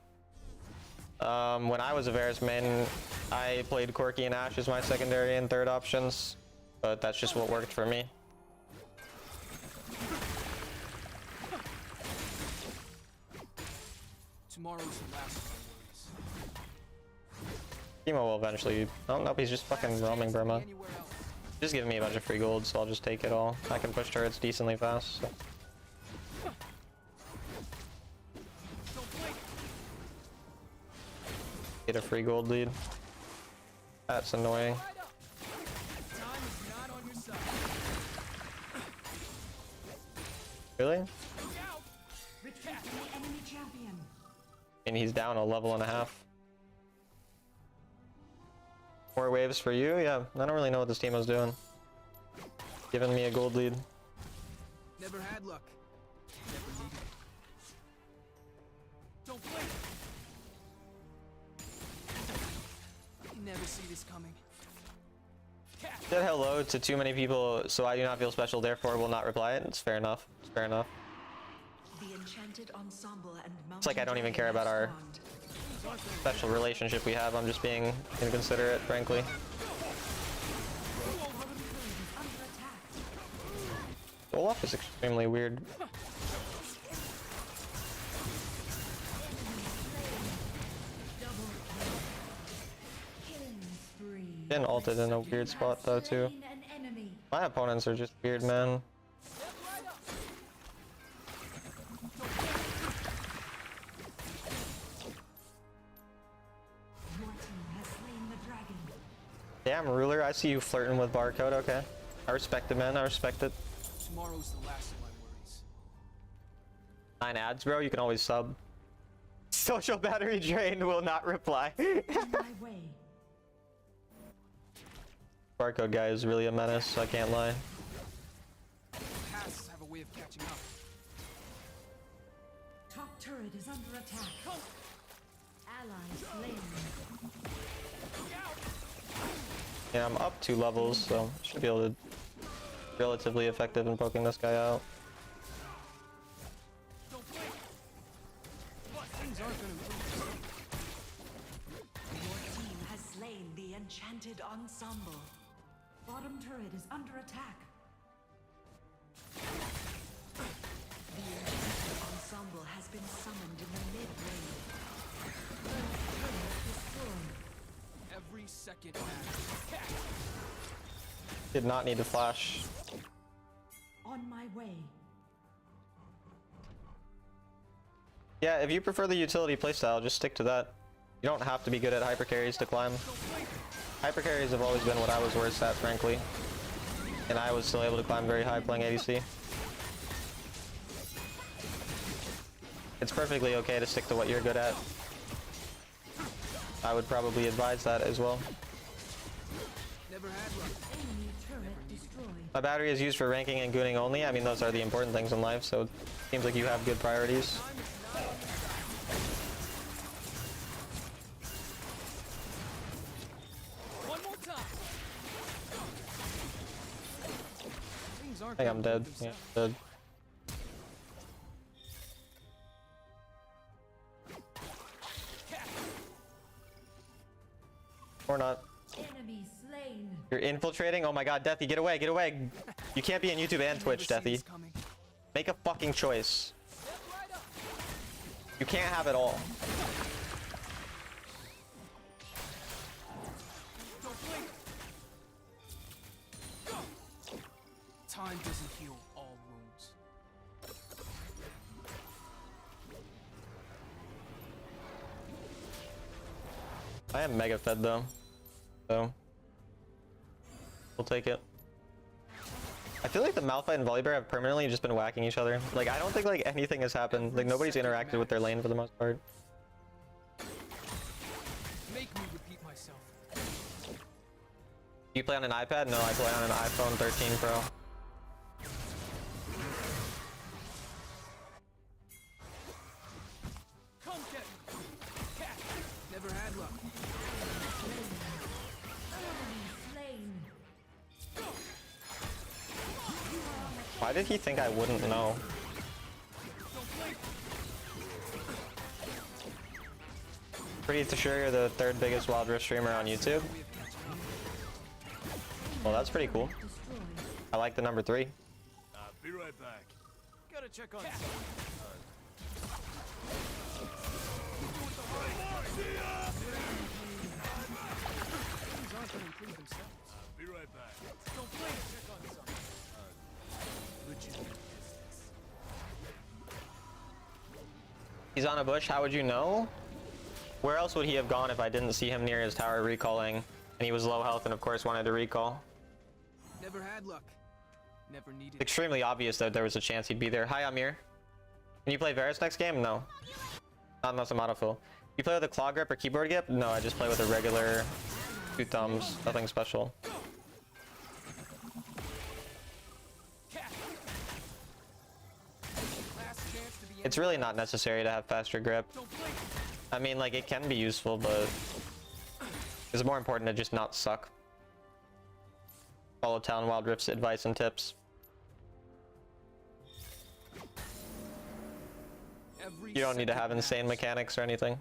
When I was a Varus main, I played Corki and Ashe as my secondary and third options, but that's just what worked for me. Tomorrow's the last of my worries. Teemo will eventually. Oh nope, he's just fucking roaming Burma. Anywhere else. Just giving me a bunch of free gold, so I'll just take it all. I can push turrets decently fast. So. Get a free gold lead. That's annoying. Time is not on your side. Really? Look out. Retreat to the enemy champion. And he's down a level and a half. More waves for you? Yeah, I don't really know what this team was doing. Giving me a gold lead. Never had luck. Never needed it. Don't blink. You never see this coming. Said hello to too many people, so I do not feel special, therefore will not reply. It's fair enough. It's fair enough. The enchanted ensemble and It's like I don't even care about our special relationship we have. I'm just being inconsiderate, frankly. Olaf is extremely weird. Been ulted in a weird spot though too. My opponents are just weird, man. Damn, ruler, I see you flirting with barcode. Okay, I respect it, man. I respect it. Tomorrow's the last of my worries. 9 ads, bro. You can always sub. Social battery drained. Will not reply. Barcode guy is really a menace. So I can't lie. Paths have a way of catching up. Top turret is under attack. Allies slain. Yeah, I'm up 2 levels, so should be able to relatively effective in poking this guy out. Things aren't gonna move. Your team has slain the enchanted ensemble. Bottom turret is under attack. The enchanted ensemble has been summoned in the mid lane. Turret destroyed. Every second matters. Did not need to flash. On my way. Yeah, if you prefer the utility playstyle, just stick to that. You don't have to be good at hyper carries to climb. Hyper carries have always been what I was worst at, frankly. And I was still able to climb very high playing ADC. It's perfectly okay to stick to what you're good at. I would probably advise that as well. Never had luck. Enemy turret destroyed. My battery is used for ranking and gooning only. I mean, those are the important things in life, so it seems like you have good priorities. One more time. Things aren't I think I'm gonna dead. prove Yeah, themselves. dead. Or not. Enemy slain. You're infiltrating? Oh my god, Deathy, get away, get away! You can't be on YouTube and Twitch, Never seen Deathy. this coming. Make a fucking choice. Step right up. You can't have it all. Don't blink. Go. Time doesn't heal all wounds. I am mega fed though, so we'll take it. I feel like the Malphite and Volibear have permanently just been whacking each other. Like, I don't think like anything has happened. Like, nobody's interacted with their lane for the most part. Make me repeat myself. Do you play on an iPad? No, I play on an iPhone 13 Pro. Come get me. Cat. Never had luck. Slain. Why did he think I wouldn't know? Don't blink. Pretty sure you're the third biggest Wild Rift streamer on YouTube. Well, that's pretty cool. Destroyed. I like the number 3. Be right back. Gotta check on. Things aren't gonna improve themselves. Be right back. Don't blink. Check on something. Legitimate business. He's on a bush, how would you know? Where else would he have gone if I didn't see him near his tower recalling? And he was low health and of course wanted to recall. Never had luck. Never needed. Extremely obvious that there was a chance he'd be there. Hi, Amir. Can you play Varus next game? No. Not unless I'm autofill. You play with a claw grip or keyboard grip? No, I just play with a regular 2 thumbs. Nothing special. Last chance to be. It's really not necessary to have faster grip. Don't blink. I mean, like, it can be useful, but it's more important to just not suck. Follow Town Wild Rift's advice and tips. Every You don't need to have second insane matters. mechanics or anything.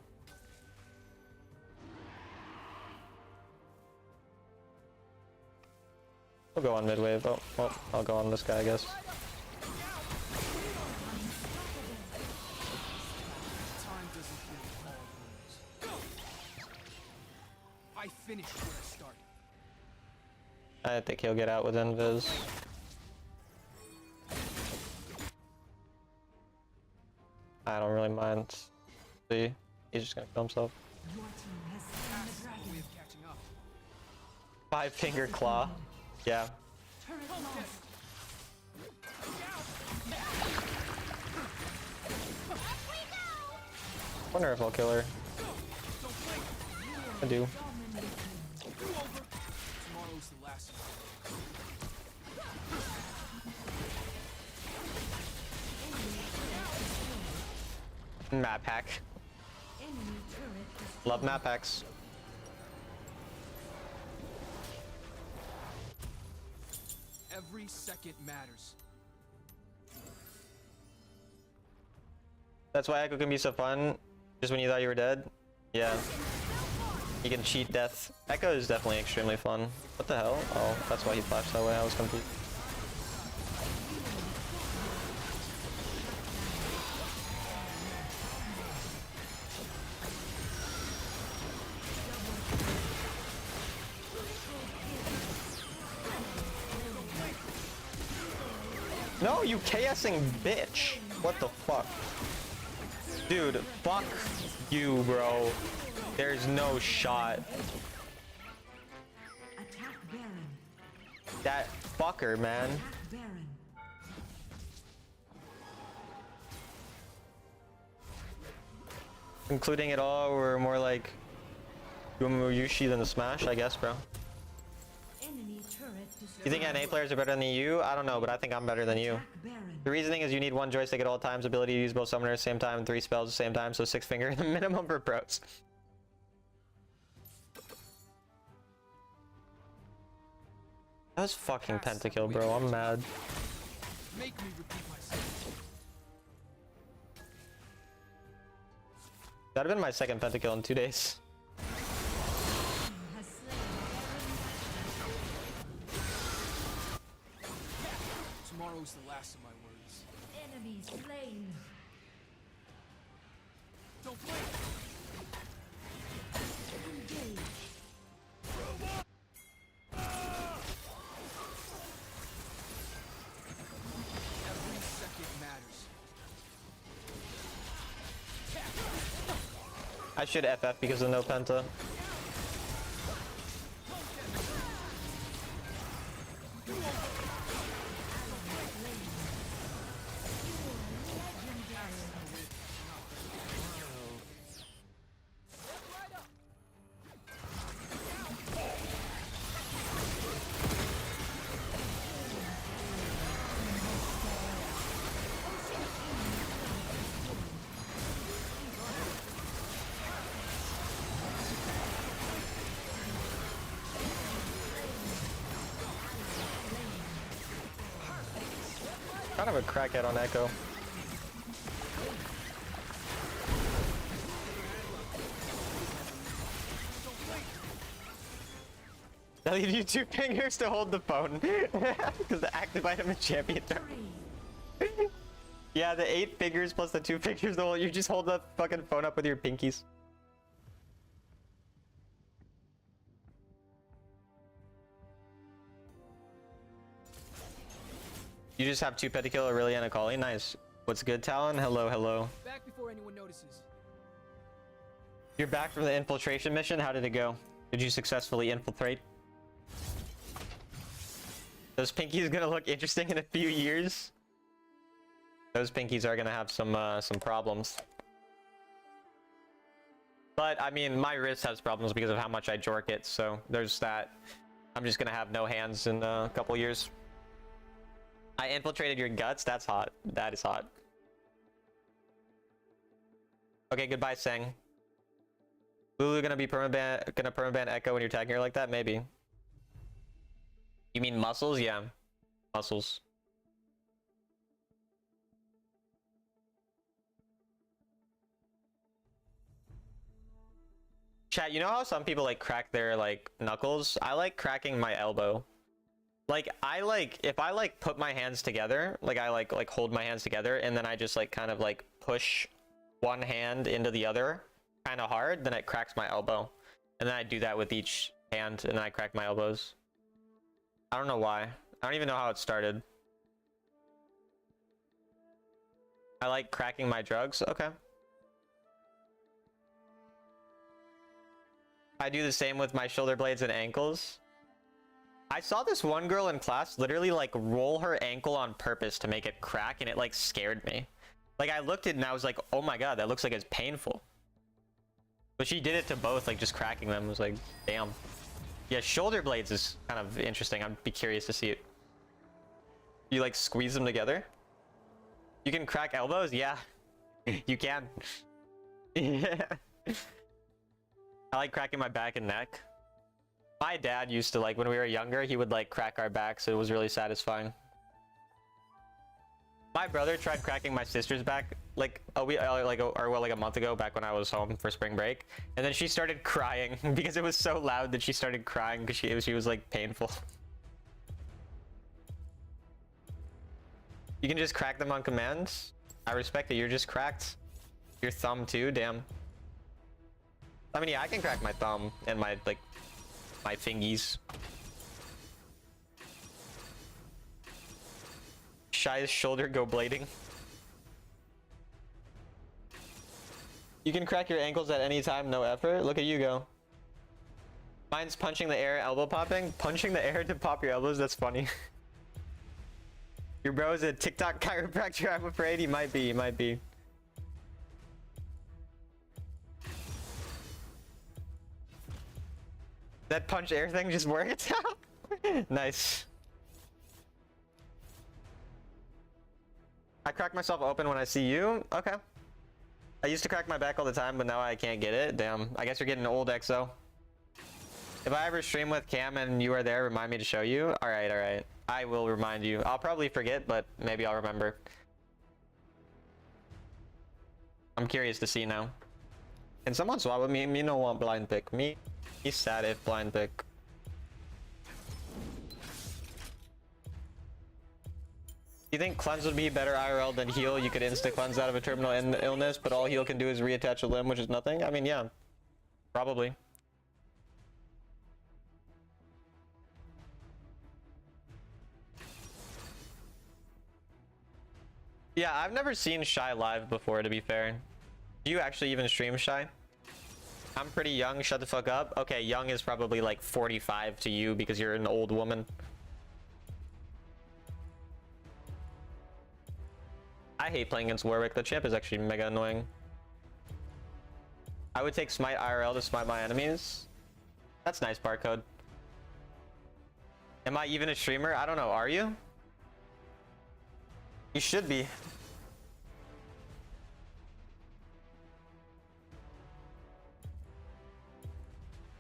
We'll go on mid wave. Oh, well, I'll go on this guy, I guess. Time doesn't heal all wounds. I finished where I started. I think he'll get out with invis. I don't really mind. See, he's just gonna kill himself. Your team has slain the Way dragon. of catching up. 5-finger claw. Yeah. Turret lost. Wonder if I'll kill her. I do. Dominating. Tomorrow's the last one. Map hack. Enemy turret destroyed. Love map hacks. Every second matters. That's why Echo can be so fun. Just when you thought you were dead. Yeah. You can cheat death. Echo is definitely extremely fun. What the hell? Oh, that's why he flashed that way. I was confused. No, you KSing bitch. What the fuck? Dude, fuck you, bro. There's no shot. Attack Baron. That fucker, man. Attack Baron. Including it all, or more like Yushi than the Smash, I guess, bro. Enemy turret destroyed. You think NA players are better than you? I don't know, but I think I'm better than you. Attack Baron. The reasoning is you need one joystick at all times, ability to use both summoners at the same time, and 3 spells at the same time, so 6 finger the minimum for pros. That was fucking pentakill, bro. I'm mad. Make me repeat myself. That'd have been my second pentakill in 2 days. Has slain Tomorrow's the last of my worries. Baron. Enemy slain. Don't blink. Engage. Every second matters. I should FF because of no penta. Kind of a crackhead on Echo. They'll give you 2 fingers to hold the phone. Because the active item is champion. Yeah, the 8 fingers plus the 2 fingers to hold. You just hold the fucking phone up with your pinkies. You just have 2 pentakill, Aurelia, and a Kali. Nice. What's good, Talon? Hello, hello. Back before anyone notices. You're back from the infiltration mission. How did it go? Did you successfully infiltrate? Those pinkies gonna look interesting in a few years. Those pinkies are gonna have some problems. But I mean, my wrist has problems because of how much I jork it. So there's that. I'm just gonna have no hands in a couple years. I infiltrated your guts. That's hot. That is hot. Okay, goodbye, Sang. Lulu gonna permaban Echo when you're tagging her like that? Maybe. You mean muscles? Yeah, muscles. Chat, you know how some people like crack their like knuckles? I like cracking my elbow. Like if I like put my hands together, like I like hold my hands together and then I just like kind of like push one hand into the other kind of hard, then it cracks my elbow. And then I do that with each hand and then I crack my elbows. I don't know why. I don't even know how it started. I like cracking my drugs. Okay. I do the same with my shoulder blades and ankles. I saw this one girl in class literally like roll her ankle on purpose to make it crack, and it like scared me. Like I looked at it and I was like, oh my god, that looks like it's painful. But she did it to both, like just cracking them. I was like, damn. Yeah, shoulder blades is kind of interesting. I'd be curious to see it. You like squeeze them together? You can crack elbows? Yeah, you can. Yeah. I like cracking my back and neck. My dad used to, like, when we were younger, he would like crack our backs. So it was really satisfying. My brother tried cracking my sister's back like a month ago, back when I was home for spring break, and then she started crying because it was so loud that she started crying because she was like painful. You can just crack them on command. I respect it. You're just cracked. Your thumb too. Damn. I mean, yeah, I can crack my thumb and my my fingies. Shy's shoulder go blading. You can crack your ankles at any time, no effort. Look at you go. Mine's punching the air, elbow popping. Punching the air to pop your elbows, that's funny. Your bro is a TikTok chiropractor, I'm afraid. He might be, he might be. That punch air thing just worked? Nice. I crack myself open when I see you? Okay. I used to crack my back all the time, but now I can't get it. Damn, I guess you're getting old, EXO. If I ever stream with Cam and you are there, remind me to show you. Alright, alright. I will remind you. I'll probably forget, but maybe I'll remember. I'm curious to see now. Can someone swap with me? Me no want blind pick. Me sad if blind pick. You think cleanse would be better IRL than heal? You could insta cleanse out of a terminal illness, but all heal can do is reattach a limb, which is nothing. I mean, yeah, probably. Yeah, I've never seen Shy live before, to be fair. Do you actually even stream Shy? I'm pretty young, shut the fuck up. Okay, young is probably like 45 to you because you're an old woman. I hate playing against Warwick. The champ is actually mega annoying. I would take Smite IRL to smite my enemies. That's nice barcode. Am I even a streamer? I don't know. Are you? You should be.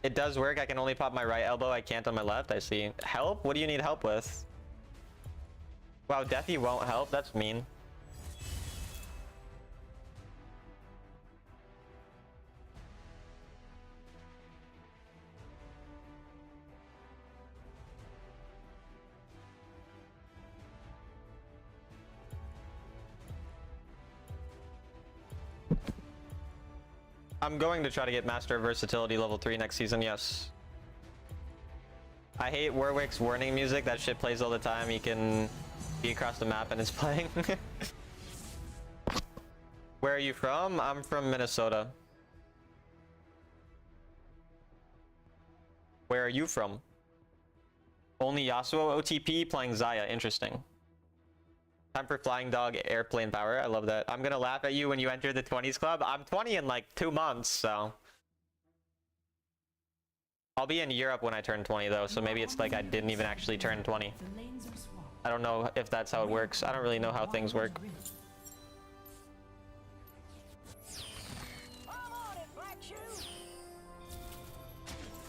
It does work. I can only pop my right elbow. I can't on my left. I see. Help? What do you need help with? Wow, Deathy won't help. That's mean. I'm going to try to get Master of Versatility level 3 next season, yes. I hate Warwick's warning music. That shit plays all the time. He can be across the map and it's playing. Where are you from? I'm from Minnesota. Where are you from? Only Yasuo OTP playing Xayah. Interesting. Time for Flying Dog airplane power. I love that. I'm gonna laugh at you when you enter the 20s club. I'm 20 in like 2 months, so. I'll be in Europe when I turn 20 though, so maybe it's like I didn't even actually turn 20. I don't know if that's how it works. I don't really know how things work.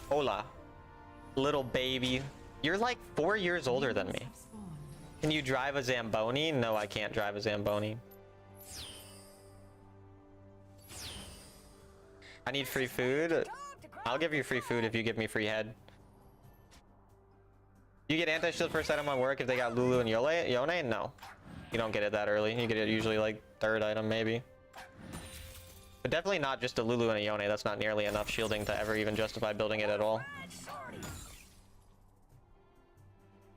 Hola. Little baby. You're like 4 years older than me. Can you drive a Zamboni? No, I can't drive a Zamboni. I need free food. I'll give you free food if you give me free head. You get anti-shield first item on work if they got Lulu and Yone? No. You don't get it that early. You get it usually like 3rd item maybe. But definitely not just a Lulu and a Yone. That's not nearly enough shielding to ever even justify building it at all.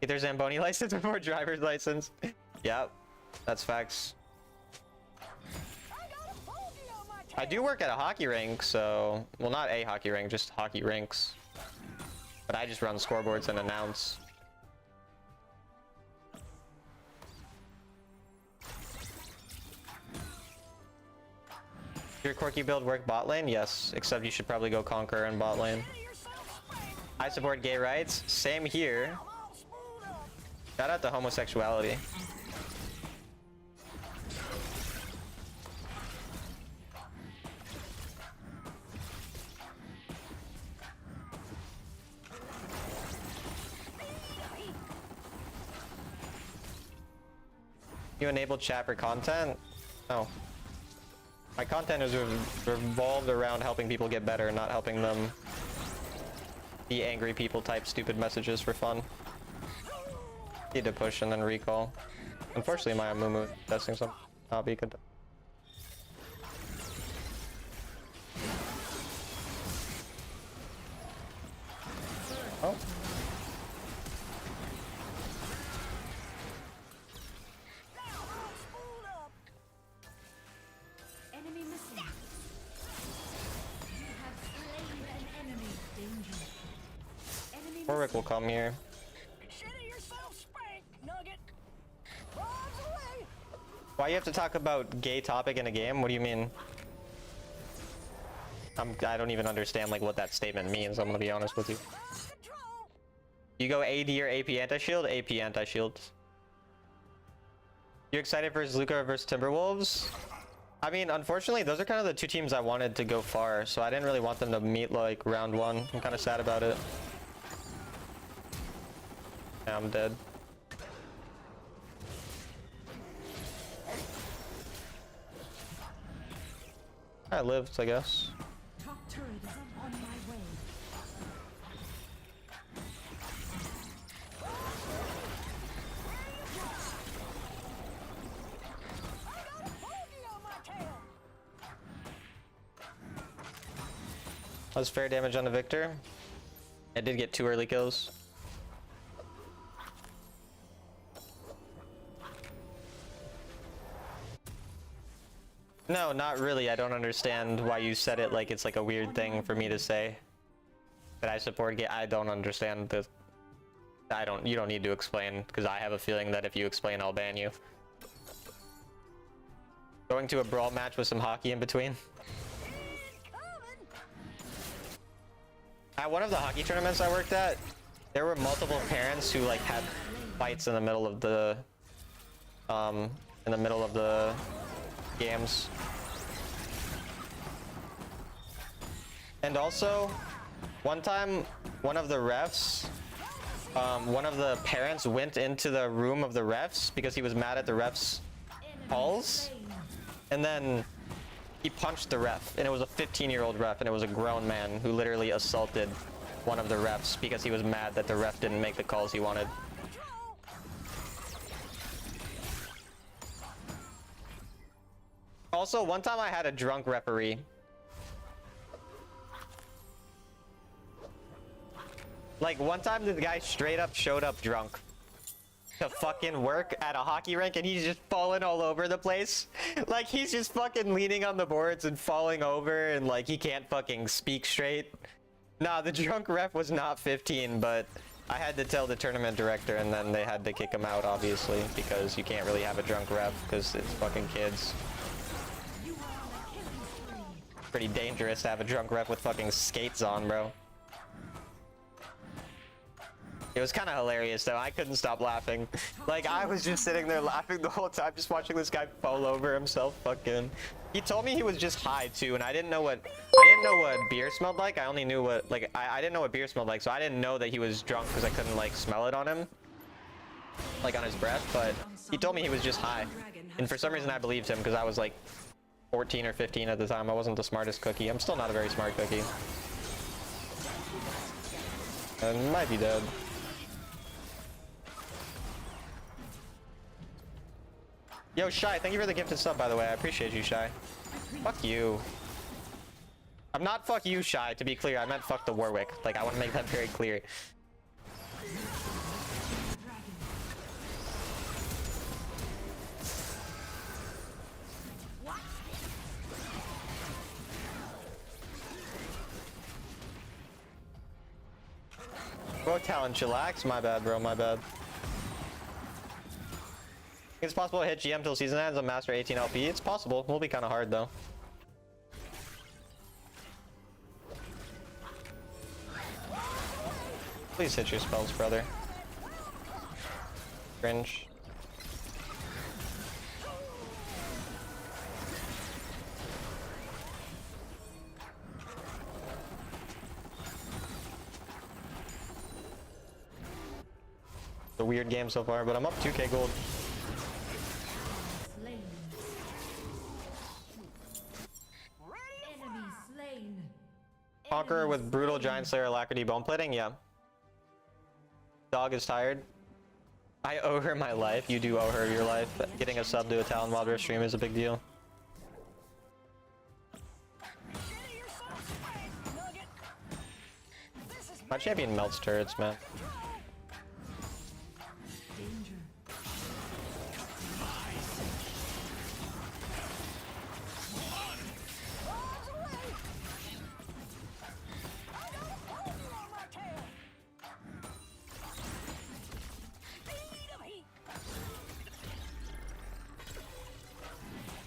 Get their Zamboni license before driver's license. Yep, that's facts. I do work at a hockey rink, so... Well, not a hockey rink, just hockey rinks. But I just run scoreboards and announce. Your quirky build work bot lane? Yes, except you should probably go Conqueror in bot lane. I support gay rights. Same here. Shout out to homosexuality. You enabled chat for content? No. My content is revolved around helping people get better, not helping them be angry people type stupid messages for fun. Need to push and then recall. Unfortunately, my Amumu testing some hobby could. Oh. Warwick will come here. Why you have to talk about gay topic in a game? What do you mean? I don't even understand like what that statement means. I'm gonna be honest with you. You go AD or AP anti-shield? AP anti-shield. You excited for Luca versus Timberwolves? I mean, unfortunately, those are kind of the two teams I wanted to go far, so I didn't really want them to meet like round one. I'm kind of sad about it. Yeah, I'm dead. I lived, I guess. Top turret is on my way. That was fair damage on the Victor. I did get 2 early kills. No, not really. I don't understand why you said it like it's like a weird thing for me to say. That I support gay. I don't understand this. You don't need to explain, because I have a feeling that if you explain, I'll ban you. Going to a brawl match with some hockey in between. At one of the hockey tournaments I worked at, there were multiple parents who like had fights in the middle of the games. And also, one time, one of the refs, one of the parents went into the room of the refs because he was mad at the refs' calls, and then he punched the ref, and it was a 15-year-old ref, and it was a grown man who literally assaulted one of the refs because he was mad that the ref didn't make the calls he wanted. Also, one time I had a drunk referee. Like, one time the guy straight up showed up drunk to fucking work at a hockey rink, and he's just falling all over the place. Like, he's just fucking leaning on the boards and falling over, and like, he can't fucking speak straight. Nah, the drunk ref was not 15, but I had to tell the tournament director, and then they had to kick him out, obviously, because you can't really have a drunk ref, because it's fucking kids. Pretty dangerous to have a drunk ref with fucking skates on, bro. It was kind of hilarious, though. I couldn't stop laughing. Like, I was just sitting there laughing the whole time, just watching this guy fall over himself. Fucking. He told me he was just high too, and I didn't know what beer smelled like. I only knew what I didn't know what beer smelled like, so I didn't know that he was drunk because I couldn't like smell it on him, like on his breath. But he told me he was just high, and for some reason I believed him because I was like 14 or 15 at the time. I wasn't the smartest cookie. I'm still not a very smart cookie. And might be dead. Yo, Shy, thank you for the gifted sub, by the way. I appreciate you, Shy. Fuck you. I'm not fuck you, Shy, to be clear. I meant fuck the Warwick. Like, I want to make that very clear. Bro, talent, chillax. My bad, bro, my bad. It's possible to hit GM till season ends on Master 18 LP. It's possible. It will be kind of hard, though. Please hit your spells, brother. Cringe. It's a weird game so far, but I'm up 2k gold. Slain. Enemy slain. Conqueror with brutal giant slayer alacrity bone plating, yeah. Dog is tired. I owe her my life. You do owe her your life. Getting a sub to a Talon Wilder stream is a big deal. My champion melts turrets, man. Danger.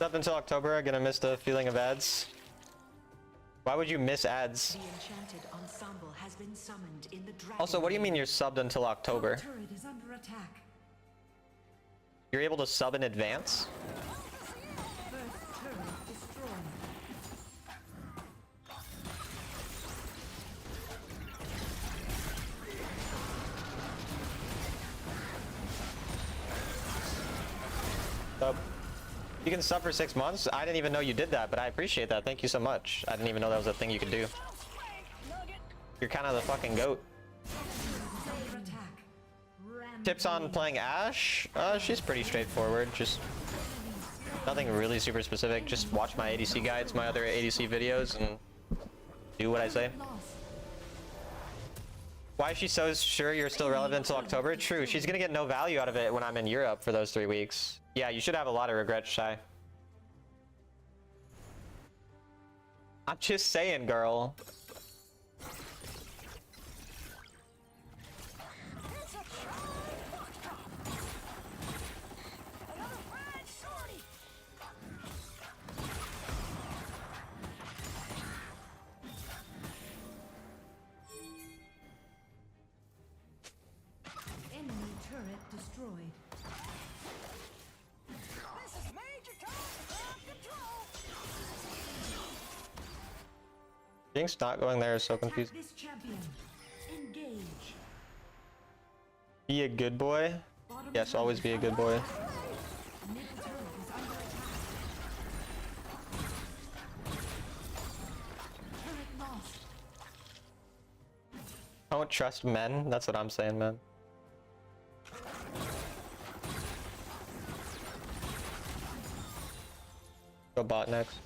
Up until October, gonna miss the feeling of ads. Why would you miss ads? The enchanted ensemble has been summoned in the dragon. Also, what do you mean you're subbed until October? Our turret is under attack. You're able to sub in advance? First turret destroyed. Sub. You can sub for 6 months? I didn't even know you did that, but I appreciate that. Thank you so much. I didn't even know that was a thing you could do. You're kind of the fucking goat. Under attack. Tips on playing Ashe? She's pretty straightforward. Just nothing really super specific. Just watch my ADC guides, my other ADC videos, and do what I say. Why is she so sure you're still relevant until October? True, she's gonna get no value out of it when I'm in Europe for those 3 weeks. Yeah, you should have a lot of regrets, Shy. I'm just saying, girl. Enemy turret destroyed. Jinx not going there is so Attack confusing. this champion. Engage. Be a good boy? Bottom Yes, turret always is be a under good boy. attack. Middle turret is under attack. Turret lost. Don't trust men? That's what I'm saying, man. Go bot next.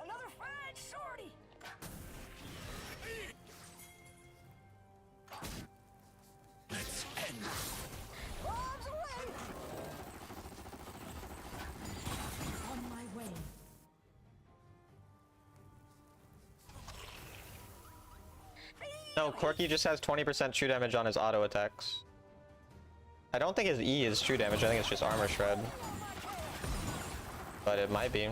Another fine shorty. Bombs away. On my way. No, Corki just has 20% true damage on his auto attacks. I don't think his E is true damage, I think it's just armor shred. But it might be.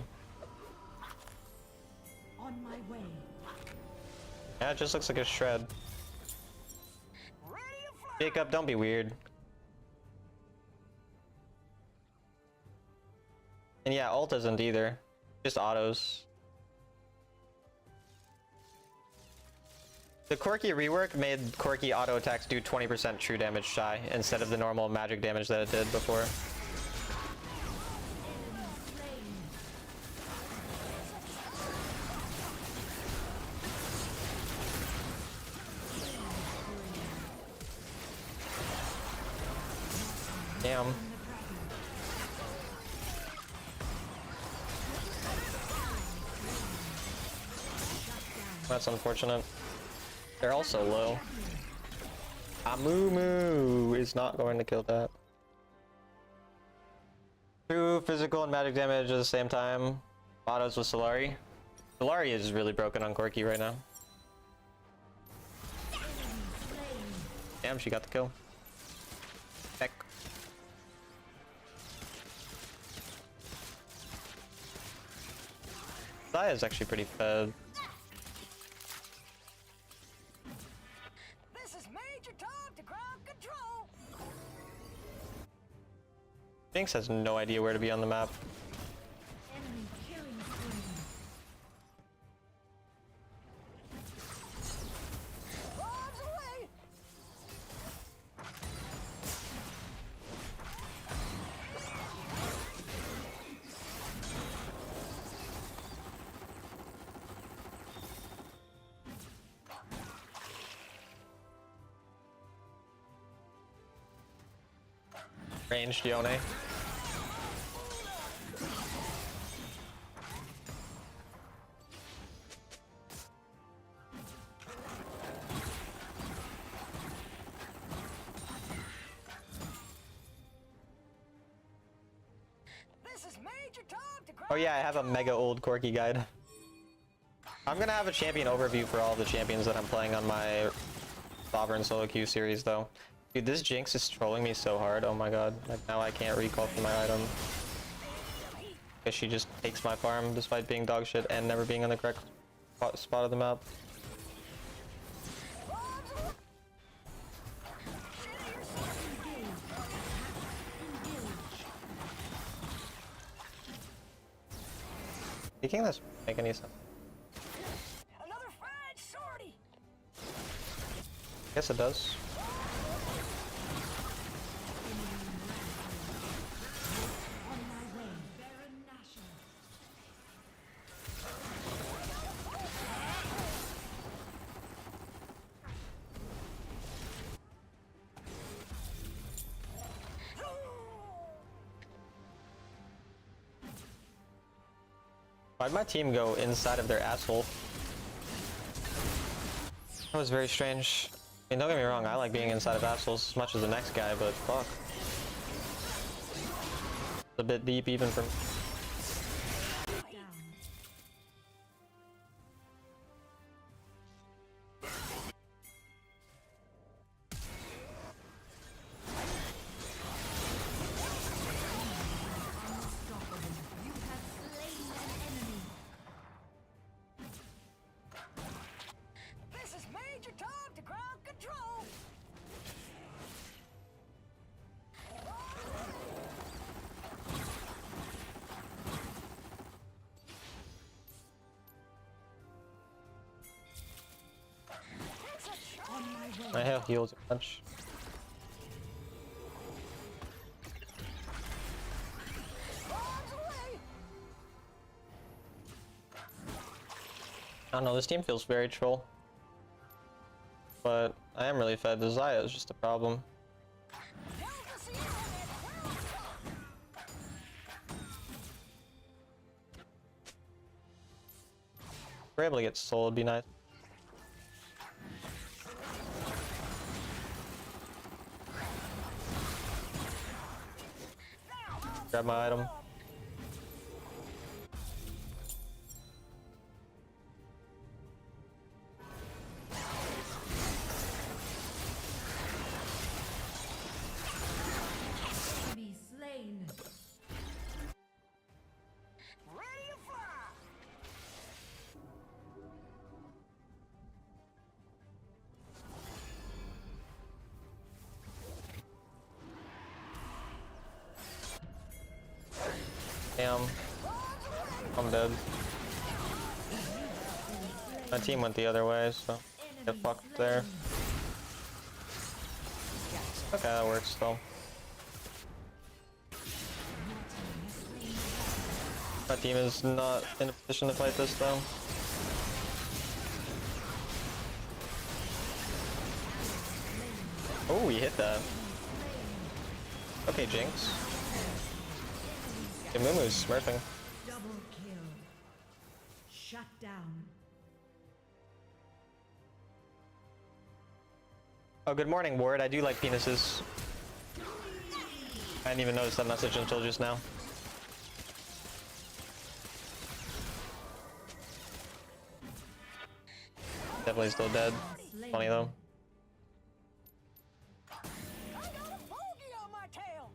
On my way. Yeah, it just looks like a shred. Jacob, don't be weird. And yeah, ult isn't either. Just autos. The Corki rework made Corki auto attacks do 20% true damage Shy instead of the normal magic damage that it did before. Damn. That's unfortunate. They're also low. Amumu is not going to kill that. True physical and magic damage at the same time. Autos with Solari. Solari is really broken on Corki right now. Damn, she got the kill. Heck. Zaya is actually pretty fed. This is Major Tom to ground control. Jinx has no idea where to be on the map. Enemy killing spree. Bombs away. Ranged Yone. This is Major Tom to ground. Oh yeah, I have a mega old Corki guide. I'm gonna have a champion overview for all the champions that I'm playing on my Sovereign solo queue series though. Dude, this Jinx is trolling me so hard, oh my god. Like now I can't recall for my item. Guess she just takes my farm despite being dog shit and never being in the correct spot of the map. Thinking this make any sense? Another fried shorty. Guess it does. On my way, Baron Nashor. Why'd my team go inside of their asshole? That was very strange. I mean, don't get me wrong, I like being inside of assholes as much as the next guy, but fuck. It's a bit deep even for me. Down. Unstoppable. You have slain an enemy. This is Major Tom to ground control. On my way. My health heals a bunch. I don't know, this team feels very troll. But I am really fed. The Xayah is just a problem. If we're able to get soul, it'd be nice. Grab my item. Be slain. Ready to fly. Damn. I'm dead. My team went the other way, so get fucked there. Okay, that works still. My team is not in a position to fight this though. Oh, we hit that. Okay, Jinx. Okay, Mumu's smurfing. Double kill. Shut down. Oh, good morning, Ward. I do like penises. I didn't even notice that message until just now. Definitely still dead. Funny though. I got a bogey on my tail.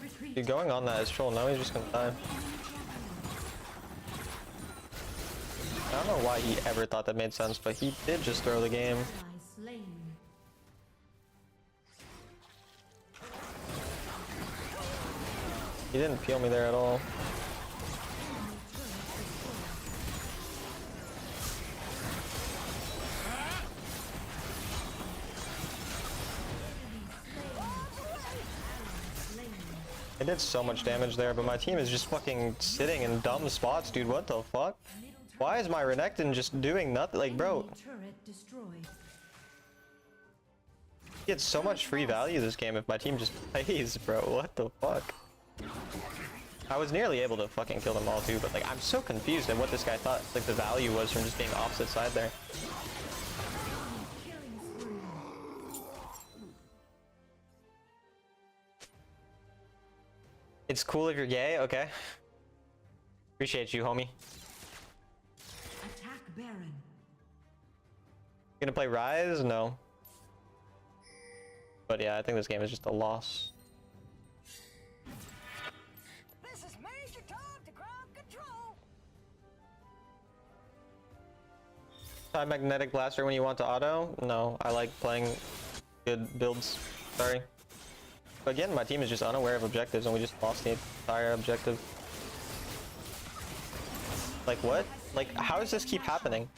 Retreat. Dude, going on that is troll. Now he's just gonna die. I don't know why he ever thought that made sense, but he did just throw the game. Ally slain. He didn't peel me there at all. I did so much damage there, but my team is just fucking sitting in dumb spots, dude. What the fuck? Why is my Renekton just doing nothing? Like, bro, Enemy turret destroyed. he gets so much free value this game if my team just plays, bro. What the fuck? I was nearly able to fucking kill them all too, but like, I'm so confused at what this guy thought like the value was from just being opposite side there. Killing spree. It's cool if you're gay, okay. Appreciate you, homie. Attack Baron. Gonna play Rise? No. But yeah, I think this game is just a loss. This is Major Tom to ground control. Try Magnetic Blaster when you want to auto? No, I like playing good builds. Sorry. But again, my team is just unaware of objectives and we just lost the entire objective. Like what? Like how does this keep happening?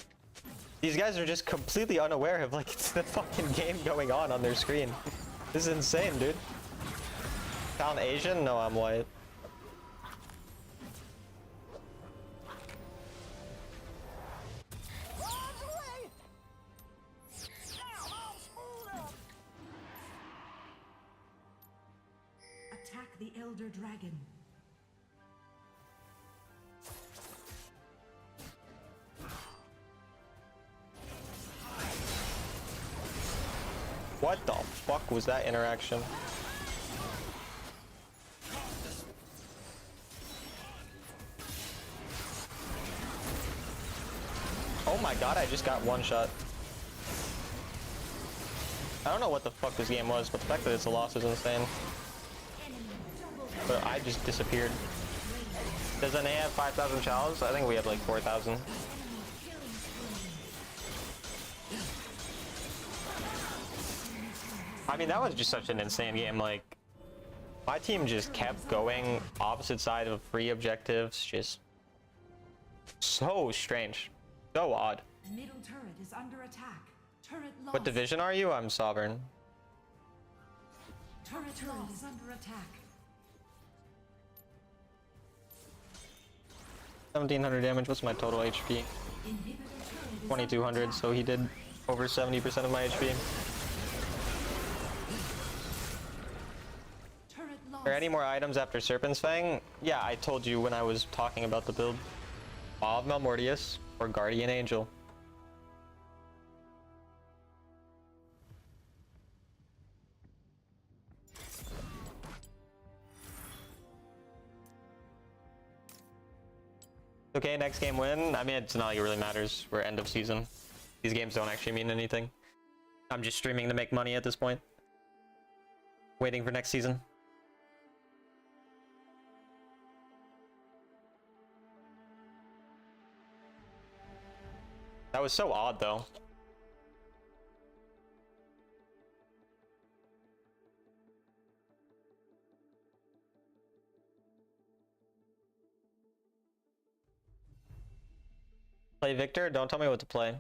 These guys are just completely unaware of like the fucking game going on their screen. This is insane, dude. Found Asian? No, I'm white. Attack the Elder Dragon. What the fuck was that interaction? Oh my god, I just got one shot. I don't know what the fuck this game was, but the fact that it's a loss is insane. But I just disappeared. Does NA have 5,000 chows? I think we have like 4,000. I mean, that was just such an insane game. Like, my team just kept going opposite side of free objectives. Just so strange. So odd. Middle turret is under attack. Turret lost. What division are you? I'm Sovereign. Turret is under attack. 1,700 damage. What's my total HP? 2,200, so he did over 70% of my HP. Are there any more items after Serpent's Fang? Yeah, I told you when I was talking about the build. Maw of Malmortius or Guardian Angel. Okay, next game win. I mean, it's not like it really matters. We're end of season. These games don't actually mean anything. I'm just streaming to make money at this point. Waiting for next season. That was so odd, though. Play Victor? Don't tell me what to play.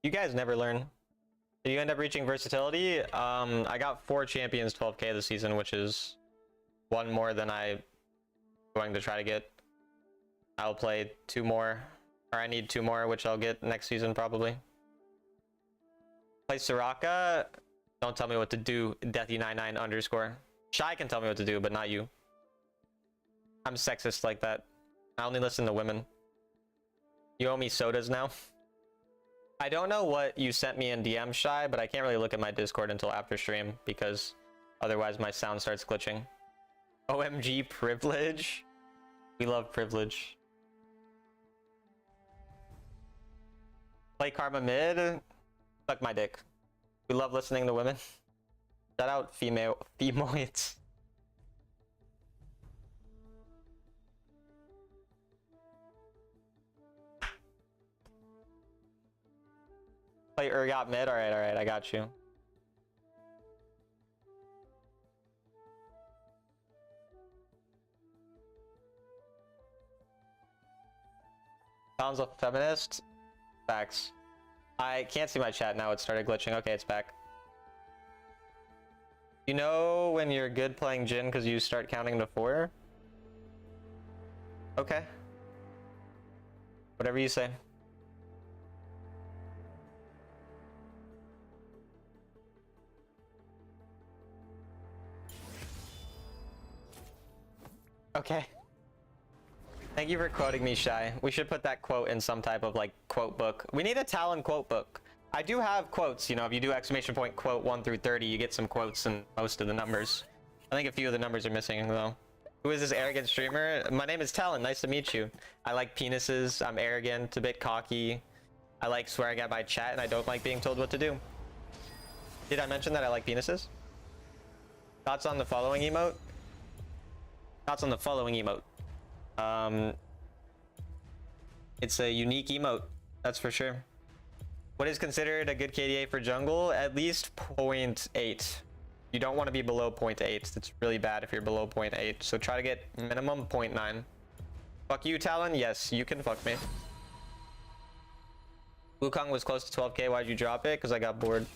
You guys never learn. Did you end up reaching versatility? I got 4 champions 12k this season, which is one more than I'm going to try to get. I'll play 2 more, or I need 2 more, which I'll get next season probably. Play Soraka. Don't tell me what to do, Deathy99 underscore. Shy can tell me what to do, but not you. I'm sexist like that. I only listen to women. You owe me sodas now. I don't know what you sent me in DM, Shy, but I can't really look at my Discord until after stream because otherwise my sound starts glitching. OMG privilege. We love privilege. Play Karma mid. Suck my dick. We love listening to women. Shout out femoids. Play Urgot mid. Alright, I got you. Sounds a feminist. Facts. I can't see my chat now. It started glitching. Okay, it's back. You know when you're good playing Jhin because you start counting to 4? Okay. Whatever you say. Okay. Thank you for quoting me, Shy. We should put that quote in some type of like quote book. We need a Talon quote book. I do have quotes, you know, if you do exclamation point quote 1 through 30, you get some quotes in most of the numbers. I think a few of the numbers are missing though. Who is this arrogant streamer? My name is Talon, nice to meet you. I like penises, I'm arrogant, a bit cocky. I like swearing at my chat and I don't like being told what to do. Did I mention that I like penises? Thoughts on the following emote? Thoughts on the following emote. It's a unique emote, that's for sure. What is considered a good KDA for jungle? At least 0.8. You don't want to be below 0.8. It's really bad if you're below 0.8. So try to get minimum 0.9. Fuck you, Talon? Yes, you can fuck me. Wukong was close to 12k. Why'd you drop it? Because I got bored.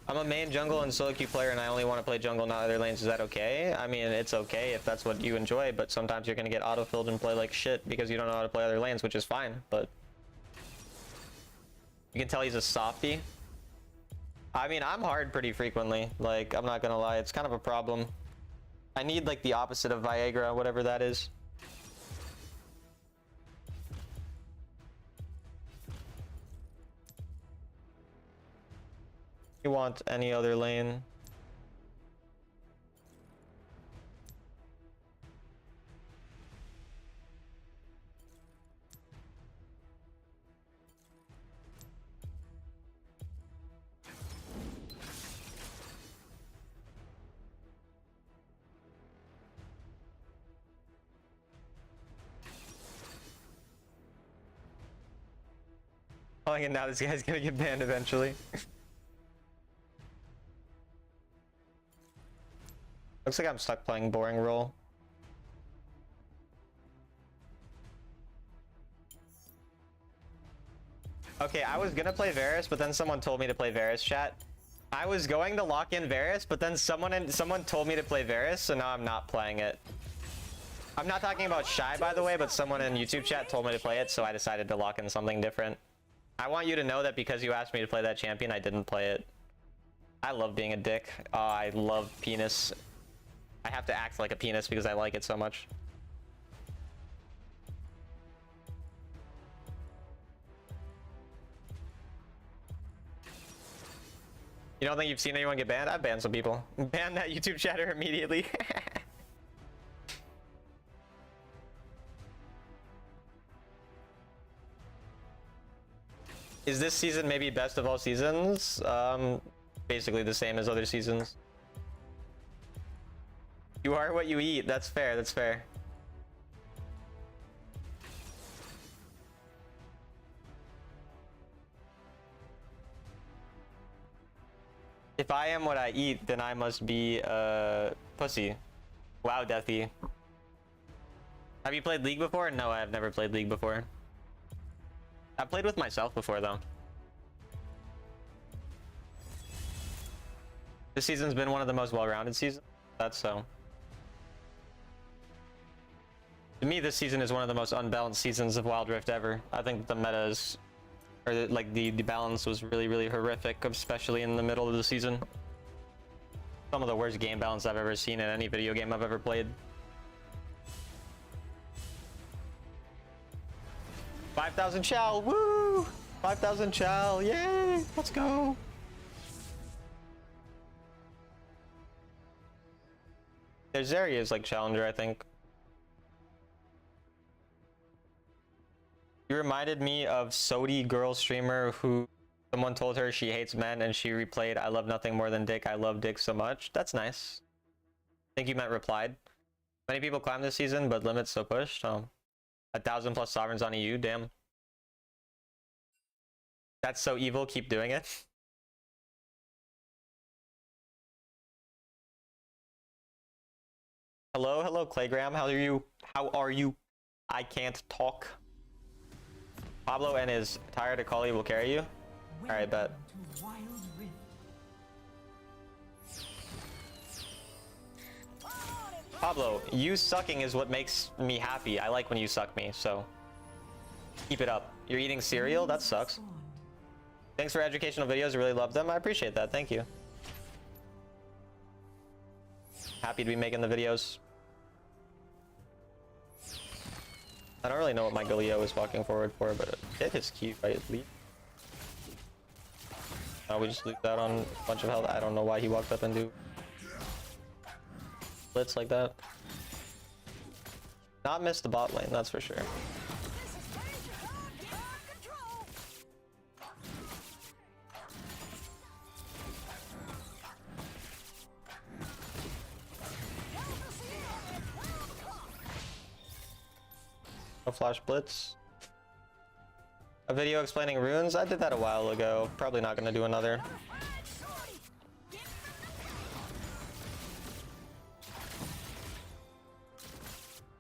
I'm a main jungle and solo queue player and I only want to play jungle, not other lanes. Is that okay? I mean, it's okay if that's what you enjoy, but sometimes you're going to get autofilled and play like shit because you don't know how to play other lanes, which is fine, but... You can tell he's a softie. I mean, I'm hard pretty frequently. Like, I'm not gonna lie, it's kind of a problem. I need like the opposite of Viagra, whatever that is. You want any other lane? Oh, and now this guy's gonna get banned eventually. Looks like I'm stuck playing boring role. Okay, I was gonna play Varus, but then someone told me to play Varus, chat. I was going to lock in Varus, but then someone told me to play Varus, so now I'm not playing it. I'm not talking about Shy, by the way, but someone in YouTube chat told me to play it, so I decided to lock in something different. I want you to know that because you asked me to play that champion, I didn't play it. I love being a dick. Oh, I love penis. I have to act like a penis because I like it so much. You don't think you've seen anyone get banned? I've banned some people. Ban that YouTube chatter immediately. Is this season maybe best of all seasons? Basically the same as other seasons. You are what you eat. That's fair. That's fair. If I am what I eat, then I must be pussy. Wow, Deathy. Have you played League before? No, I have never played League before. I've played with myself before, though. This season's been one of the most well-rounded seasons. That's so. To me, this season is one of the most unbalanced seasons of Wild Rift ever. I think the meta is, or like the balance was really, really horrific, especially in the middle of the season. Some of the worst game balance I've ever seen in any video game I've ever played. 5,000 chow, woo! 5,000 chow, yay! Let's go! There's areas like Challenger, I think. You reminded me of Sodi girl streamer who someone told her she hates men and she replayed, "I love nothing more than dick, I love dick so much." That's nice. I think you meant replied. Many people climb this season, but limits so pushed. Oh. 1,000 plus sovereigns on EU, damn. That's so evil, keep doing it. Hello, hello, Claygram, how are you? How are you? I can't talk. Pablo and his tired Akali will carry you. Alright, bet. To Wild Rift. Pablo, you sucking is what makes me happy. I like when you suck me, so keep it up. You're eating cereal? That sucks. Thanks for educational videos. I really love them. I appreciate that. Thank you. Happy to be making the videos. I don't really know what my Galio is walking forward for, but it is cute, right? Lead. We just lose out on a bunch of health. I don't know why he walked up and do blitz like that. Not miss the bot lane, that's for sure. No flash blitz. A video explaining runes? I did that a while ago. Probably not gonna do another.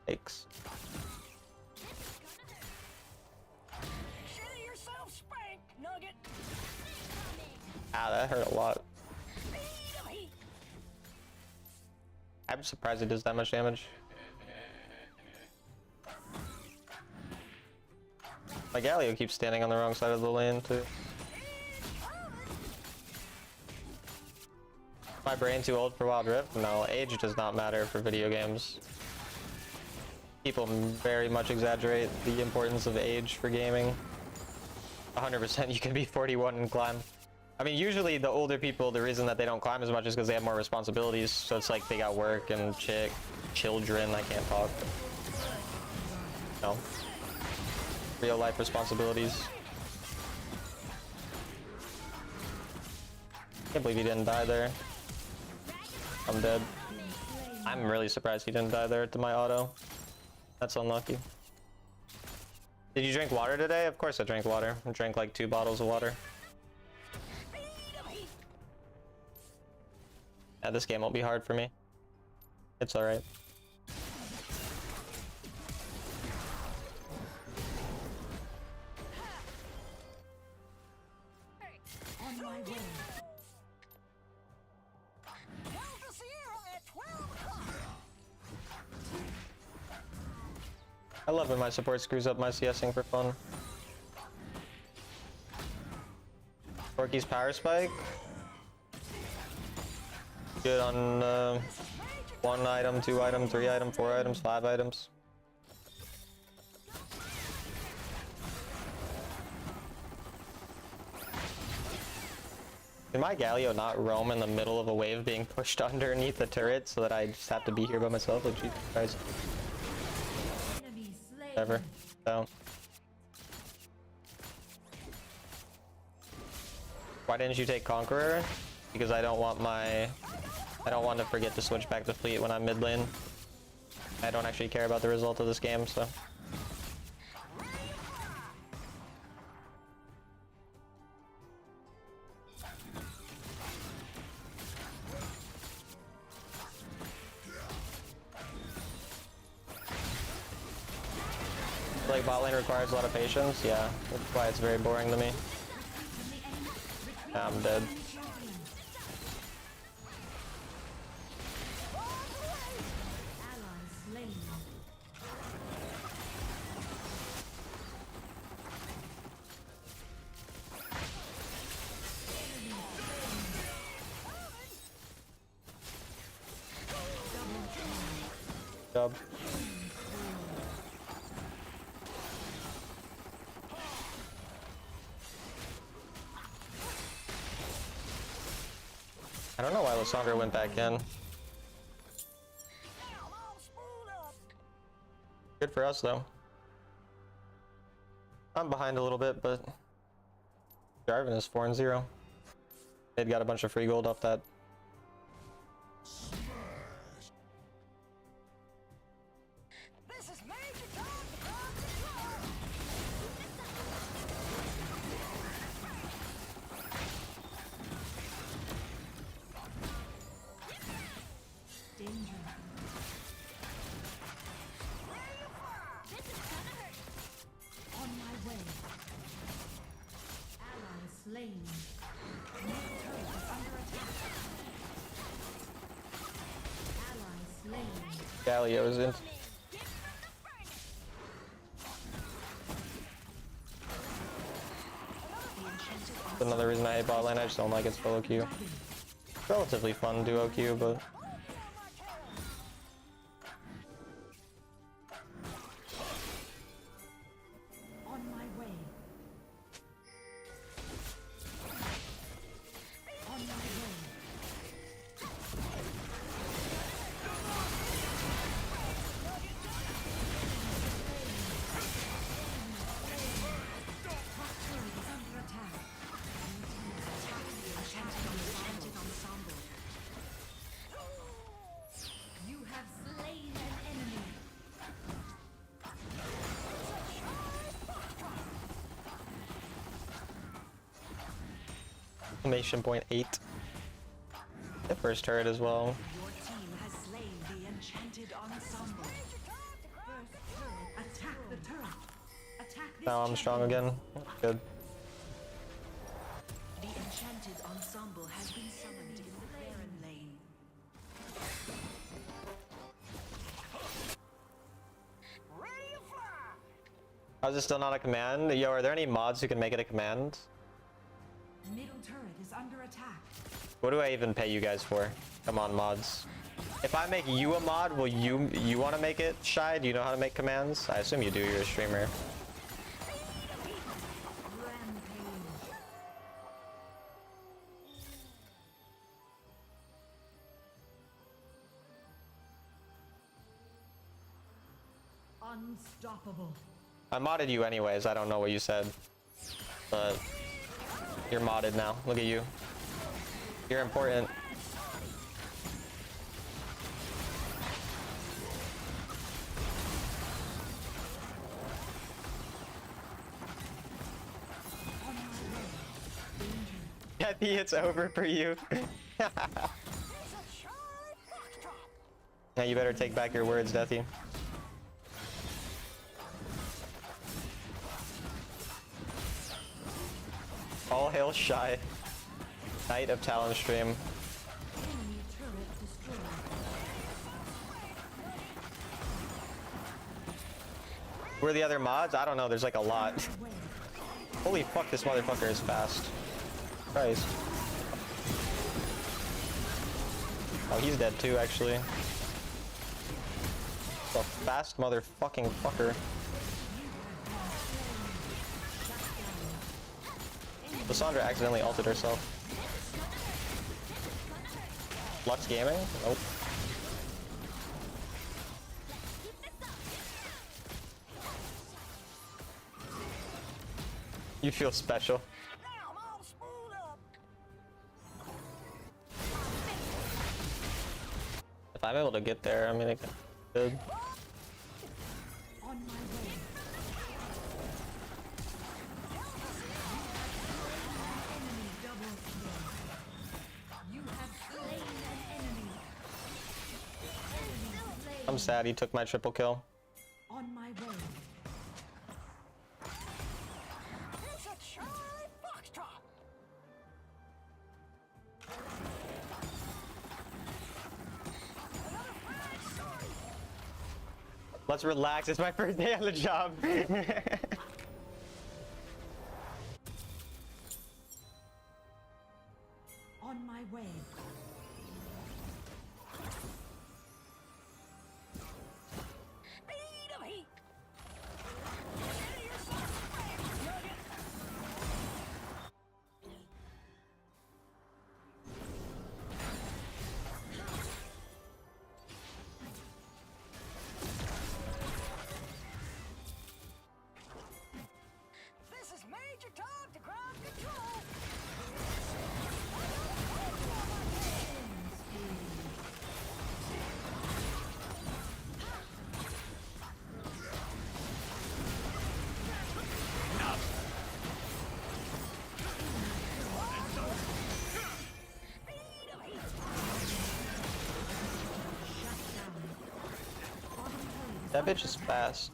Thanks. Ah, that hurt a lot. I'm surprised it does that much damage. My Galio keeps standing on the wrong side of the lane too. My brain too old for Wild Rift? No, age does not matter for video games. People very much exaggerate the importance of age for gaming. 100% you can be 41 and climb. I mean, usually the older people, the reason that they don't climb as much is because they have more responsibilities. So it's like they got work and children. I can't talk. No. Real life responsibilities. Can't believe he didn't die there. I'm dead. I'm really surprised he didn't die there to my auto. That's unlucky. Did you drink water today? Of course I drank water. I drank like 2 bottles of water. Yeah, this game won't be hard for me. It's alright. On my way. I love when my support screws up my CSing for fun. Corky's power spike. Good on 1 item, 2 item, 3 item, 4 items, 5 items. Can my Galio not roam in the middle of a wave being pushed underneath the turret so that I just have to be here by myself? Like, Jesus Christ. Enemy slain. Whatever. So. Why didn't you take Conqueror? Because I don't want to forget to switch back to Fleet when I'm mid lane. I don't actually care about the result of this game, so. Like bot lane requires a lot of patience, yeah. That's why it's very boring to me. I'm dead. Job. I don't know why Lysandra went back in. Good for us though. I'm behind a little bit, but Jarvan is 4-0. They'd got a bunch of free gold off that. On my way. Ally slain. Mid turret is under attack. Ally slain. Galio's in. Another reason I hate bot lane, I just don't like its solo queue. Relatively fun duo queue, but On my way. Exclamation point 8. The first turret as well. Your team has slain the enchanted ensemble. First turret. Attack the turret. Attack this Now I'm strong champion. again. Good. The enchanted ensemble has been summoned in the Baron lane. How's it still not a command? Yo, are there any mods who can make it a command? Middle turret is under attack. What do I even pay you guys for? Come on, mods. If I make you a mod, will you want to make it, Shy? Do you know how to make commands? I assume you do, you're a streamer. Rampage. Unstoppable. I modded you anyways, I don't know what you said. But you're modded now. Look at you. You're important. Kathy, it's over for you. Now you better take back your words, Deathy. All hail Shy, Knight of Talonstream. Enemy turret destroyed. Where are the other mods? I don't know, there's like a lot. Holy fuck, this motherfucker is fast. Christ. Oh, he's dead too, actually. The fast motherfucking fucker. Lissandra accidentally ulted herself. Lux Gaming? Nope. You feel special. If I'm able to get there, I mean, it good. On my way. Enemy double kill. You have slain an enemy. Enemy slain. I'm sad he took my triple kill. On my way. Let's relax, it's my first day on the job. On my way. This is Major Tom to ground control. That bitch is fast.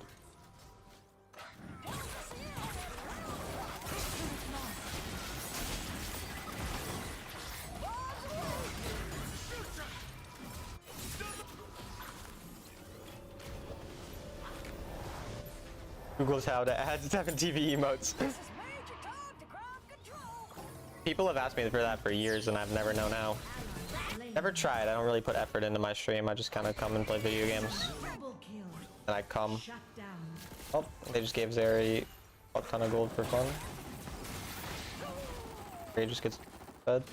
Google's how to add 7 TV emotes. This is Major Tom to ground control. People have asked me for that for years and I've never known how. Never tried. I don't really put effort into my stream. I just kind of come and play video games. Double kill. And I come. Shut down. Oh, they just gave Zeri a ton of gold for fun. Zeri just gets fed.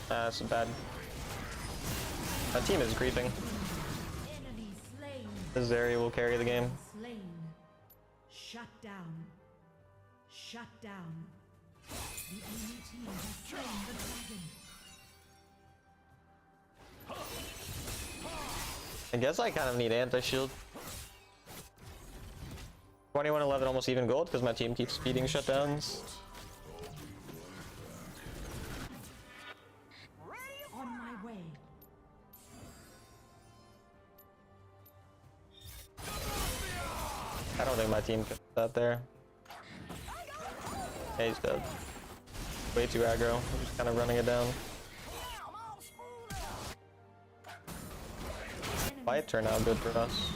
That's bad. My team is creeping. Enemy slain. Zeri will carry the game. Slain. Shut down. Shut down. The enemy team has slain the dragon. I guess I kind of need anti-shield. 21-11, almost even gold because my team keeps beating shutdowns. On my way. I don't think my team can put that there. Hey, he's dead. Way too aggro. I'm just kind of running it down. Might turn out good for us.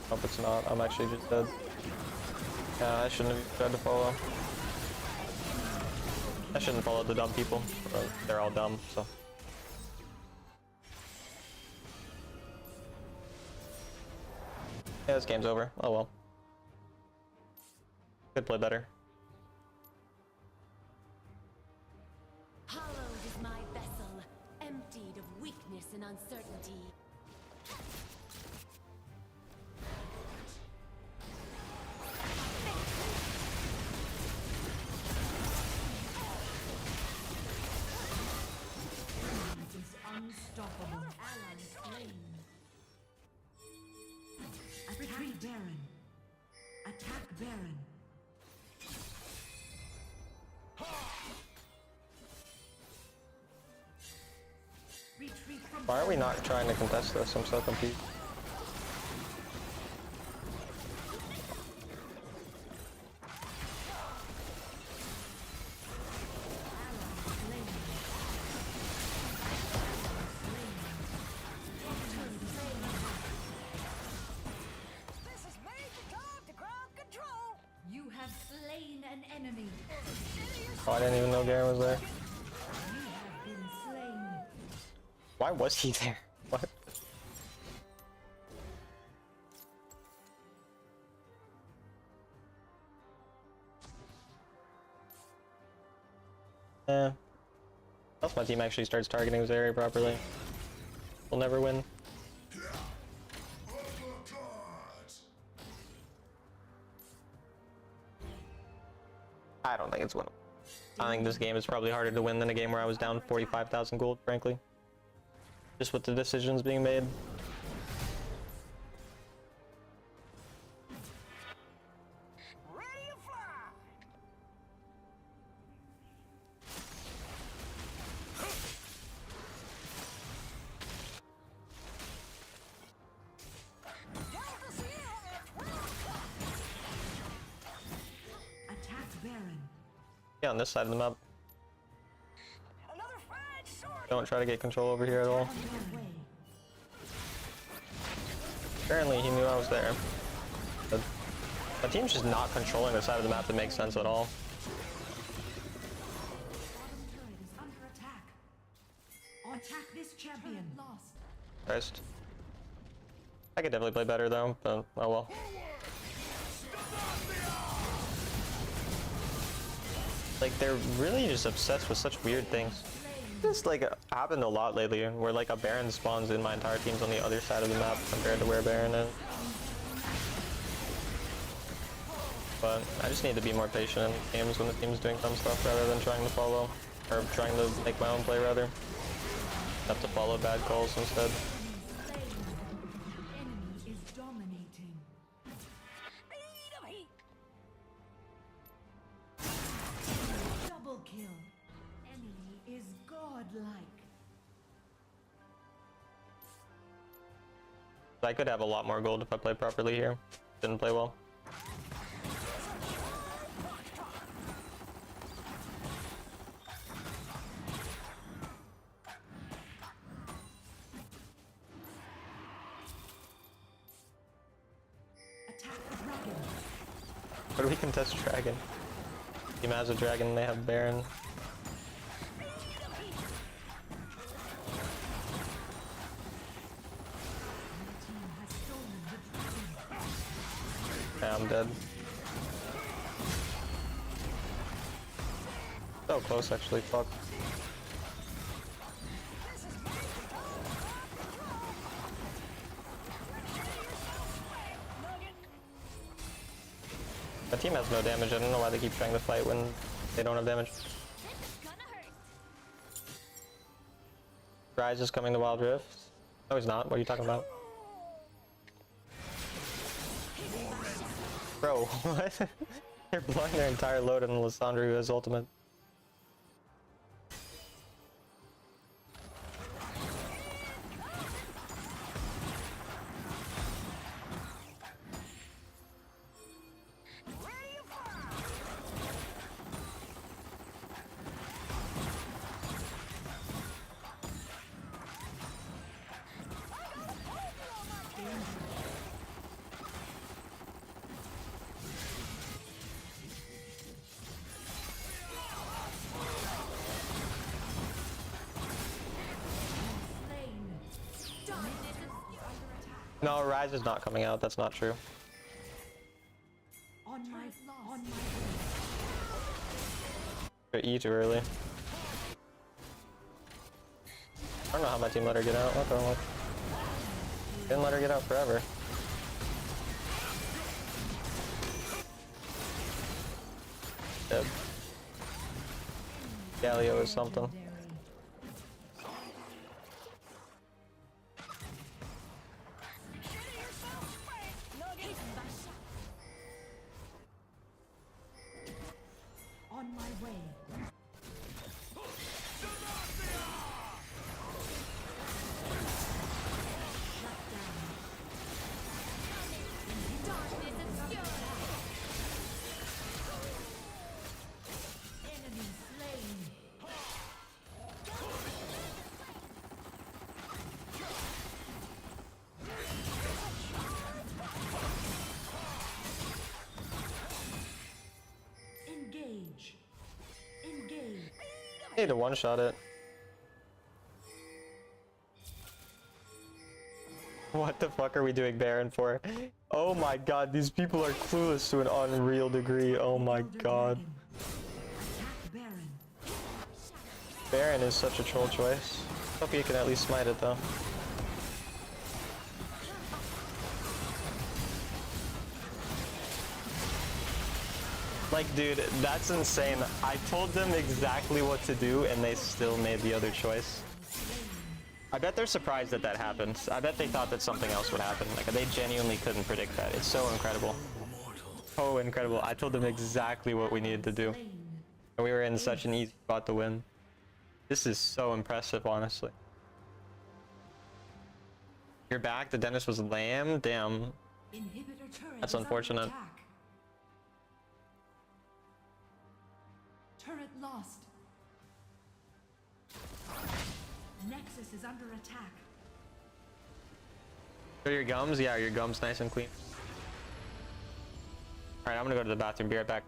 Hope it's not. I'm actually just dead. Yeah, I shouldn't have tried to follow. I shouldn't follow the dumb people. They're all dumb, so. Yeah, this game's over. Oh well. Could play better. Hallowed is my vessel, emptied of weakness and uncertainty. It is unstoppable. Ally slain. Retreat Baron. Attack Baron. Retreat from Why are we not trying to contest this? I'm so confused. This is Major Tom to ground control. You have slain an enemy. Oh, I didn't even know Garen was there. You have been slain. Why was he there? What? Yeah. Unless my team actually starts targeting this area properly, we'll never win. I don't think it's winnable. I think this game is probably harder to win than a game where I was down 45,000 gold, frankly. Just with the decisions being made. Ready to fly. Delta Sierra at 12 o'clock. Attack Baron. Yeah, on this side of the map. Another fine sword. Don't try to get control over here at all. On their way. Apparently he knew I was there. But my team's just not controlling the side of the map that makes sense at all. Bottom turret is under attack. Attack this champion. Lost. Christ. I could definitely play better though, but oh well. Like, they're really just obsessed with such weird things. This like happened a lot lately, where like a Baron spawns in, my entire team's on the other side of the map compared to where Baron is. But I just need to be more patient in games when the team's doing dumb stuff rather than trying to follow, or trying to make my own play rather. Have to follow bad calls instead. Enemy is dominating. Speed of heat. Double kill. Enemy is godlike. I could have a lot more gold if I played properly here. Didn't play well. Attack the dragon. What do we contest dragon? Team has a dragon, they have Baron. Your team has stolen the dragon. Yeah, I'm dead. So close actually, fuck. My team has no damage. I don't know why they keep trying to fight when they don't have damage. This is gonna hurt. Rise is coming to Wild Rift. No, he's not. What are you talking about? Bro, what? They're blowing their entire load on Lissandra, who has ultimate. No, Rise is not coming out. That's not true. On my E too early. I don't know how my team let her get out. What the fuck? Didn't let her get out forever. Dead. Galio is something. on my way. Engage. Engage. I need to one-shot it. What the fuck are we doing Baron for? Oh my god, these people are clueless to an unreal degree. Oh my god. Attack Baron. Baron is such a troll choice. Hope you can at least smite it though. Like, dude, that's insane. I told them exactly what to do and they still made the other choice. I bet they're surprised that that happened. I bet they thought that something else would happen. Like, they genuinely couldn't predict that. It's so incredible. Oh, incredible. I told them exactly what we needed to do. And we were in such an easy spot to win. This is so impressive, honestly. You're back? The dentist was lame? Damn. Inhibitor turret That's is under unfortunate. attack. Turret lost. Nexus is under attack. Are your gums? Yeah, your gums nice and clean. Alright, I'm gonna go to the bathroom. Be right back.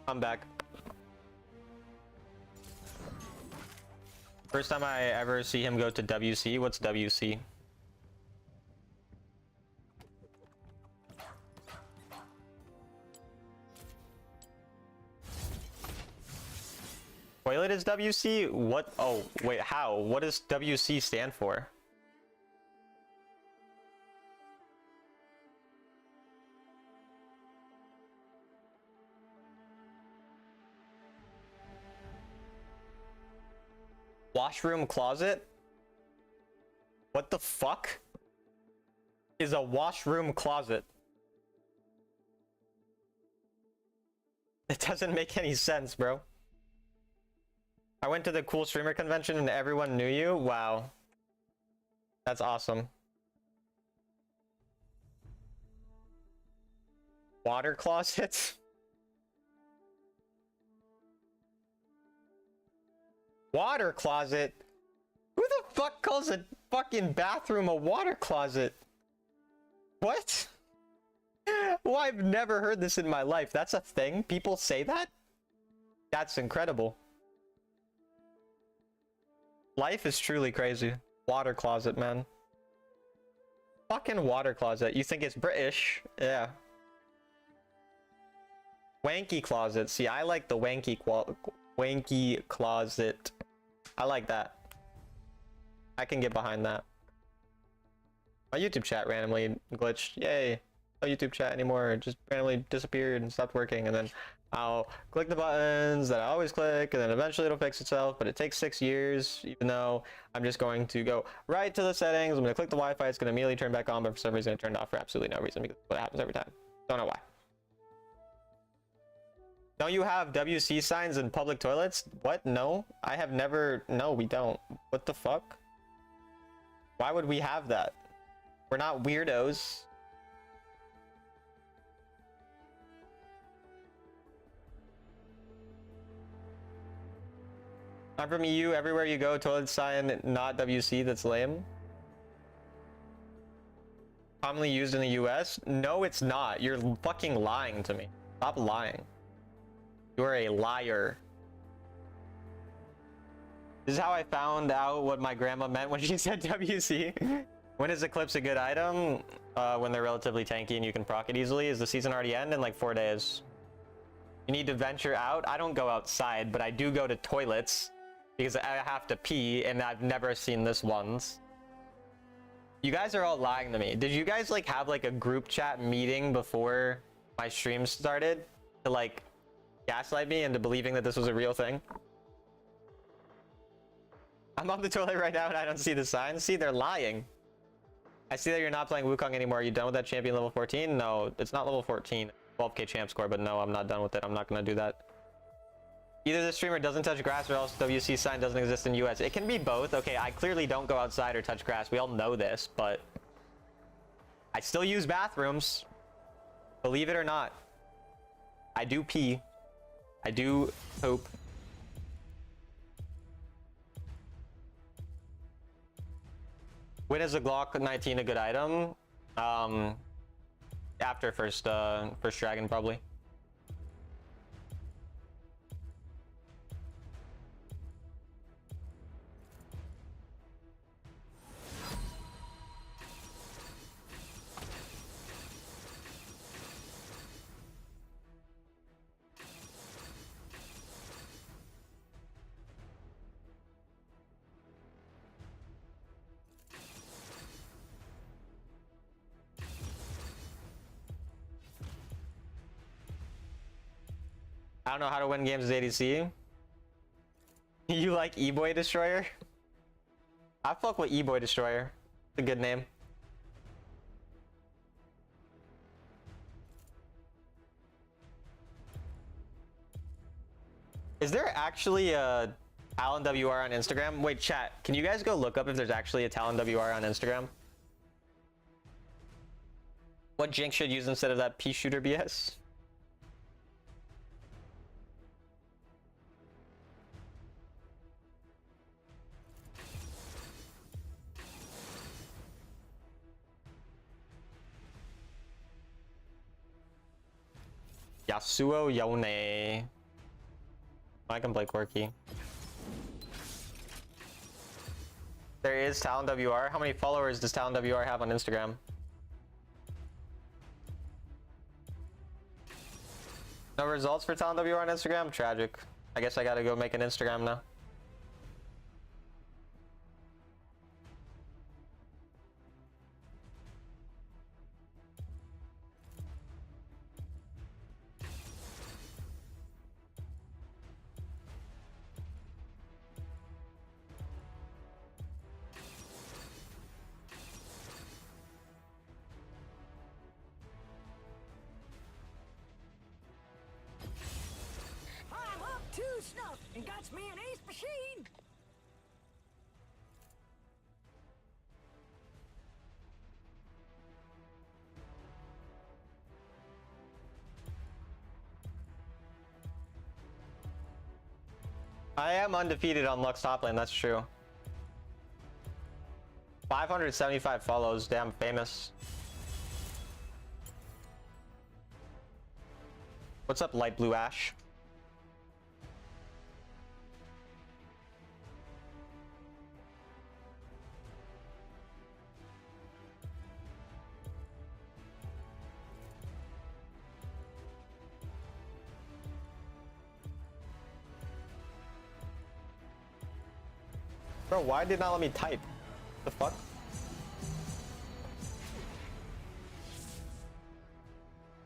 I'm back. First time I ever see him go to WC. What's WC? toilet is WC? What? Oh, wait, how? What does WC stand for? Washroom closet? What the fuck is a washroom closet? It doesn't make any sense, bro. I went to the cool streamer convention and everyone knew you? Wow. That's awesome. Water closet? Water closet? Who the fuck calls a fucking bathroom a water closet? What? Well, I've never heard this in my life. That's a thing? People say that? That's incredible. Life is truly crazy. Water closet, man. Fucking water closet. You think it's British? Yeah. Wanky closet. See, I like the wanky closet. I like that. I can get behind that. My YouTube chat randomly glitched. Yay. No YouTube chat anymore. It just randomly disappeared and stopped working, and then I'll click the buttons that I always click, and then eventually it'll fix itself, but it takes 6 years, even though I'm just going to go right to the settings. I'm going to click the Wi-Fi. It's going to immediately turn back on, but for some reason it turned off for absolutely no reason, because that's what happens every time. Don't know why. Don't you have WC signs in public toilets? What? No, I have never. No, we don't. What the fuck? Why would we have that? We're not weirdos. I'm from EU. Everywhere you go, toilet sign not WC. That's lame. Commonly used in the US? No, it's not. You're fucking lying to me. Stop lying. You're a liar. This is how I found out what my grandma meant when she said WC. When is Eclipse a good item? When they're relatively tanky and you can proc it easily. Is the season already end in like 4 days? You need to venture out. I don't go outside, but I do go to toilets because I have to pee, and I've never seen this once. You guys are all lying to me. Did you guys like have like a group chat meeting before my stream started to like gaslight me into believing that this was a real thing? I'm on the toilet right now and I don't see the signs. See, they're lying. I see that you're not playing Wukong anymore. Are you done with that champion level 14? No, it's not level 14. 12k champ score, but no, I'm not done with it. I'm not gonna do that. Either the streamer doesn't touch grass or else WC sign doesn't exist in US. It can be both. Okay, I clearly don't go outside or touch grass. We all know this, but I still use bathrooms. Believe it or not. I do pee. I do poop. When is a Glock 19 a good item? After first dragon, probably. I don't know how to win games as ADC. You like E-Boy Destroyer? I fuck with E-Boy Destroyer. It's a good name. Is there actually a Talon WR on Instagram? Wait, chat. Can you guys go look up if there's actually a Talon WR on Instagram? What Jinx should use instead of that pea shooter BS? Yasuo Yone. I can play Quirky. There is Talon WR. How many followers does Talon WR have on Instagram? No results for Talon WR on Instagram? Tragic. I guess I gotta go make an Instagram now. I'm up to snuff and got me an ace machine. I am undefeated on Lux top lane, that's true. 575 follows, damn famous. What's up, light blue Ash? Bro, why did it not let me type? The fuck?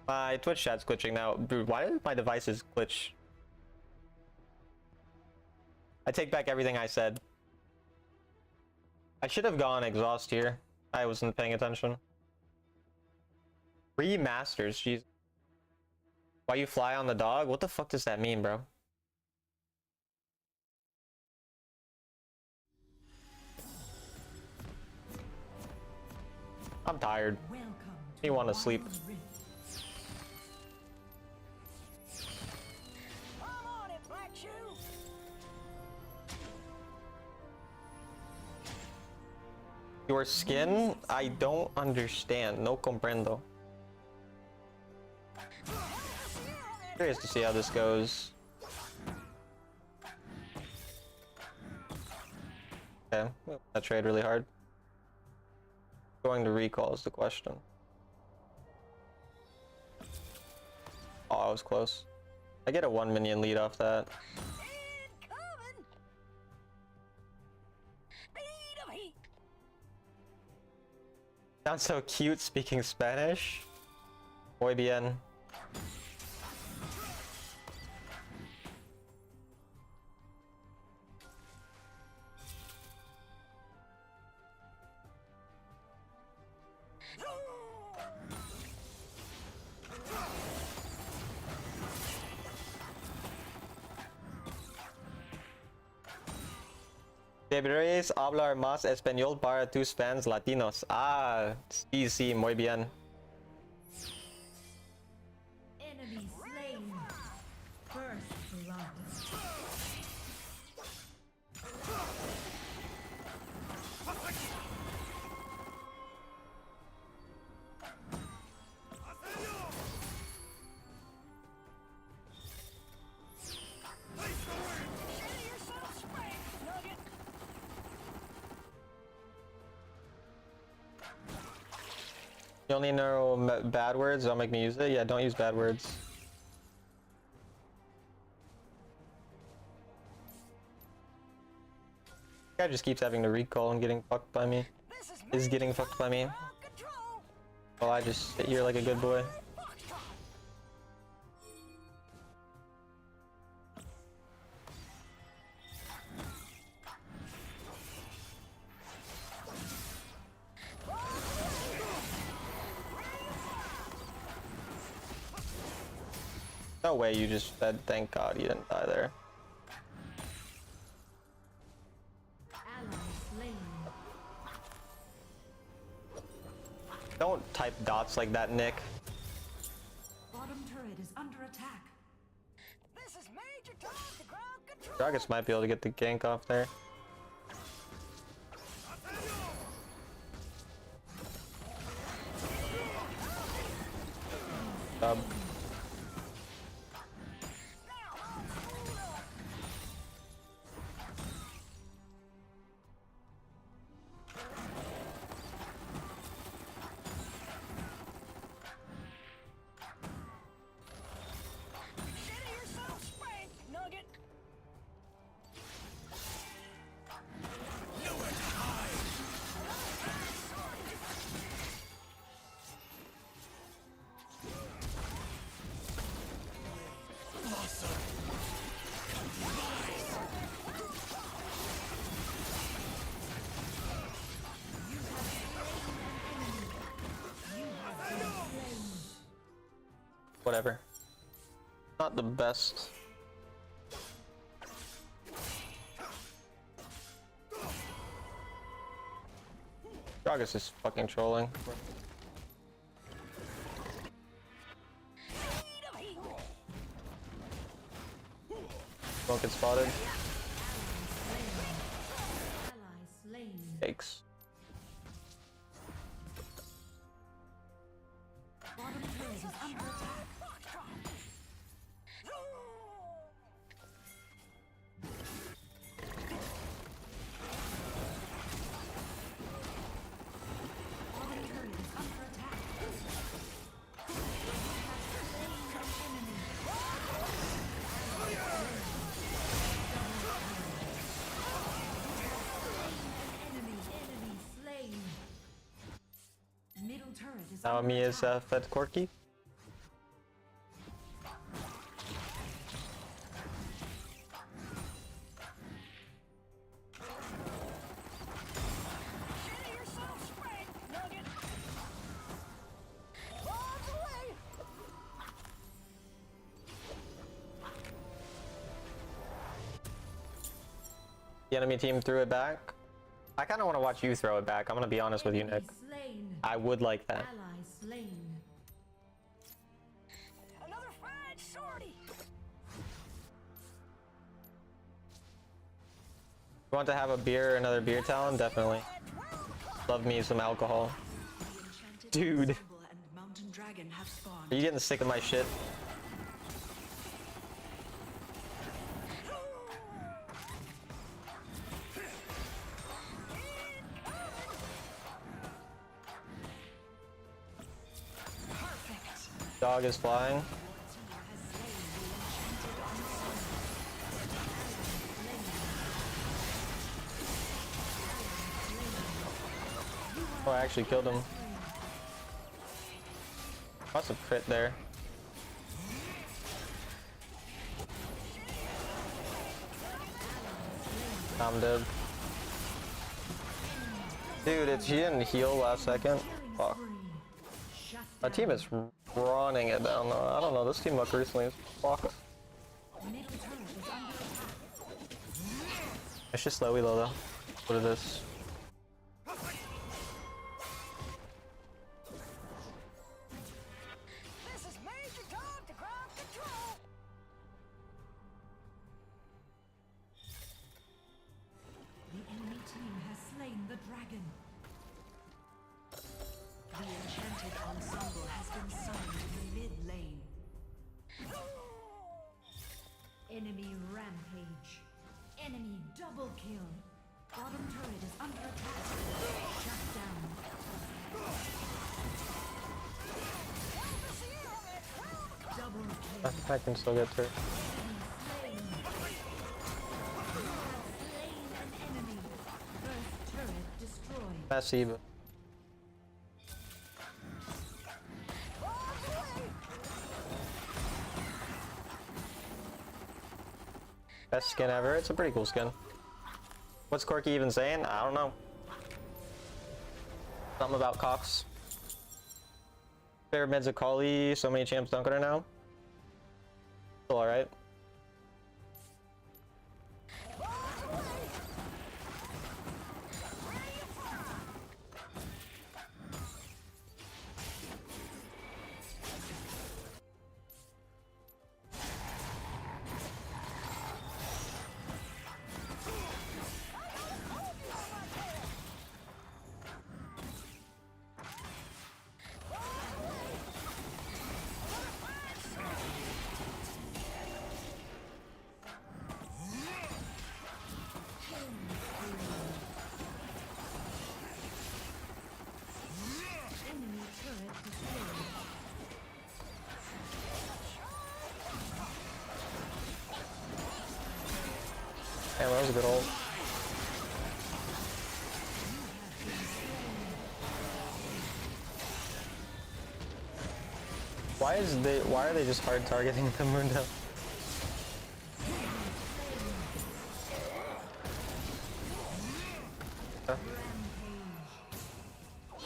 My Twitch chat's glitching now. Dude, why did my devices glitch? I take back everything I said. I should have gone exhaust here. I wasn't paying attention. Remasters, jeez. Why you fly on the dog? What the fuck does that mean, bro? I'm tired. Welcome You want to sleep. Wild Rift. I'm on it, Black Shoe. Your skin? I don't understand. No comprendo. Curious to see how this goes. Okay, that trade really hard. Going to recall is the question. Oh, I was close. I get a 1 minion lead off that. Incoming. Speed of heat. Sounds so cute speaking Spanish. Muy bien. Deberíais hablar más español para tus fans latinos. Ah, sí, sí, muy bien. Enemy slain. First blood. Consider yourself spanked, Nugget. You only know bad words, don't make me use it? Yeah, don't use bad words. Guy just keeps having to recall and getting fucked by me. This Is getting fucked by me. ground control. Well, I just sit here like a good boy. Foxtrot. No way you just fed, thank God you didn't die there. Ally slain. Don't type dots like that, Nick. Bottom turret is under attack. This is Major Tom to ground control. Gragas might be able to get the gank off there. Dub. Consider yourself spanked, Nugget. Whatever. Not the best. Gragas is fucking trolling. Don't get spotted. Ally slain. Yikes. Bottom turret is under attack. Bottom turret is under attack. Enemy slain. Middle turret is Now under me is attack. fed Corky. yourself straight, Nugget. All the way. The enemy team threw it back. I kind of want to watch you throw it back. I'm gonna be honest with you, Nick. Enemy slain. I would like that. Ally slain. Another fried shorty. You want to have a beer, another beer talon? Definitely. Love me some alcohol. The enchanted Dude. ensemble and mountain dragon have spawned. Are you getting sick of my shit? Dog is flying. Oh, I actually killed him. Lots of crit there. I'm dead. Dude, she didn't heal last second. Fuck. Shut My team is running it down though. I don't know, this team look recently is fucked. Middle turret is under attack. It's just slow though. What it is. This is Major Dog to ground control. The enemy team has slain the dragon. The enchanted ensemble has been summoned to mid lane. Enemy rampage. Enemy double kill. Bottom turret is under attack. Shut down. Double kill. I can still get through. Slain. You have slain an enemy. First turret destroyed. Messy, but best skin ever. It's a pretty cool skin. What's Corky even saying? I don't know. Something about Cox. Favorite mid's a Kali. So many champs dunk on her now. Still alright. Enemy turret destroyed. Damn, that was a good ult. Why are they just hard targeting the Mundo?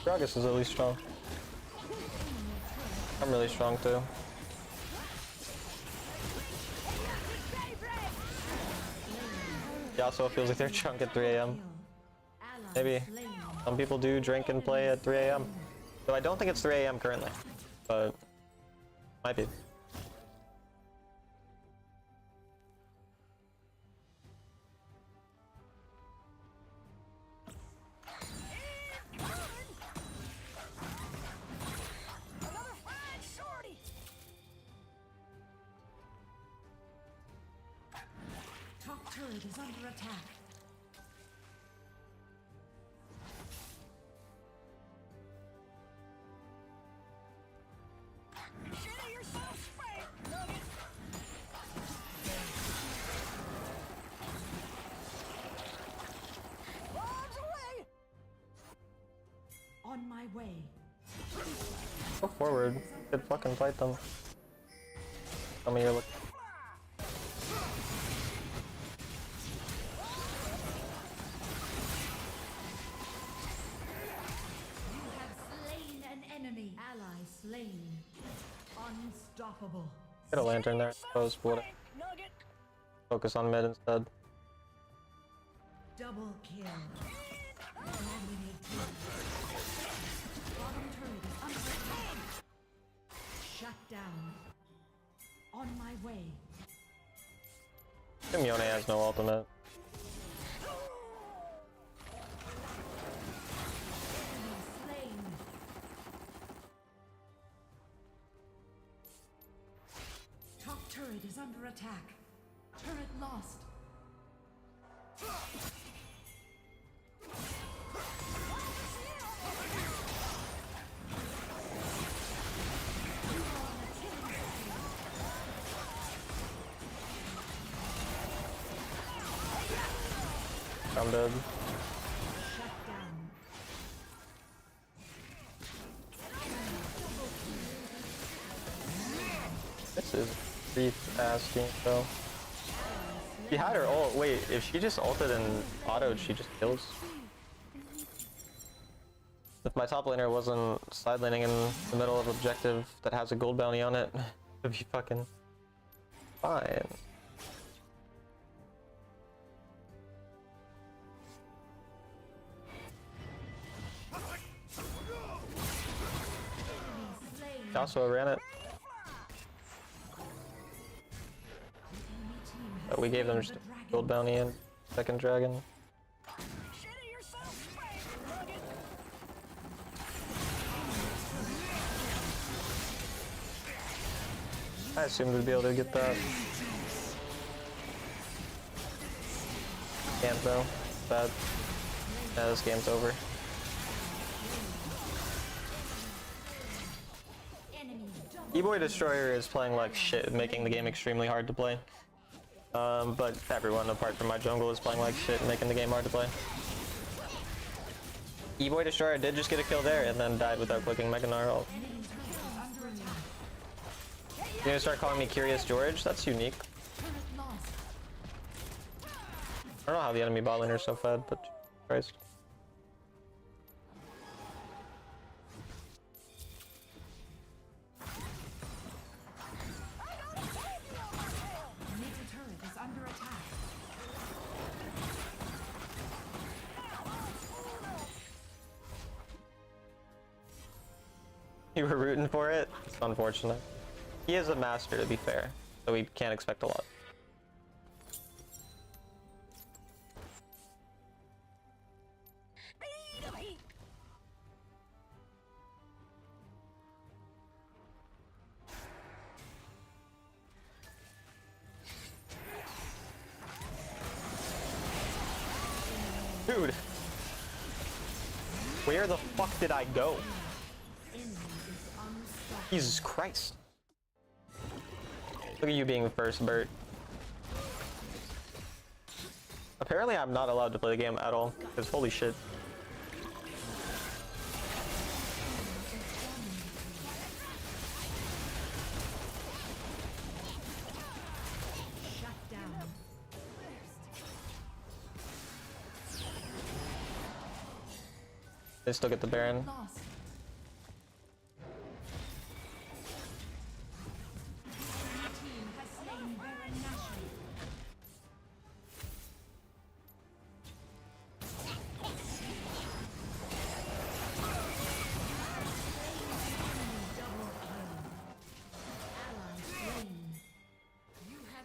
Gragas is at least strong. I'm really strong too. also feels like they're drunk at 3 a.m. Ally Maybe. slain. Some people do drink and play at 3 a.m. So I don't think it's 3 a.m. currently, but might be. Another fine shorty. Top turret is under attack. Shitty yourself straight, Nugget. Bombs away. On my way. Go forward. Good fucking fight them. Tell me you're looking. You have slain an enemy. Ally slain. Unstoppable. Get a lantern there. Suppose would Nugget. focus on mid instead. Double kill. Dominating. Bottom turret is under attack. Shut down. On my way. Yone has no ultimate. Enemy slain. Top turret is under attack. Turret lost. I'm dead. Shut down. This is brief ass game though. She had her ult. Wait, if she just ulted and autoed, she just kills. If my top laner wasn't side laning in the middle of objective that has a gold bounty on it, it'd be fucking fine. Joshua ran it. But we gave them just a gold bounty and second dragon. Shitty yourself straight, Nugget. I assumed we'd be able to get that. Can't though. Bad. Yeah, this game's over. E-Boy Destroyer is playing like shit, making the game extremely hard to play. But everyone apart from my jungle is playing like shit, making the game hard to play. E-Boy Destroyer did just get a kill there and then died without clicking Mega Gnarl. You're gonna start calling me Curious George? That's unique. I don't know how the enemy bot laner is so fed, but Christ. Middle turret is under attack. You were rooting for it? It's unfortunate. He is a master, to be fair, so we can't expect a lot. Speed of heat. Dude! Where the fuck did I go? Jesus Christ. Look at you being first, Bert. Apparently I'm not allowed to play the game at all, because holy shit. Shut down. They still get the Baron. Lost. Team has slain Baron Nashor.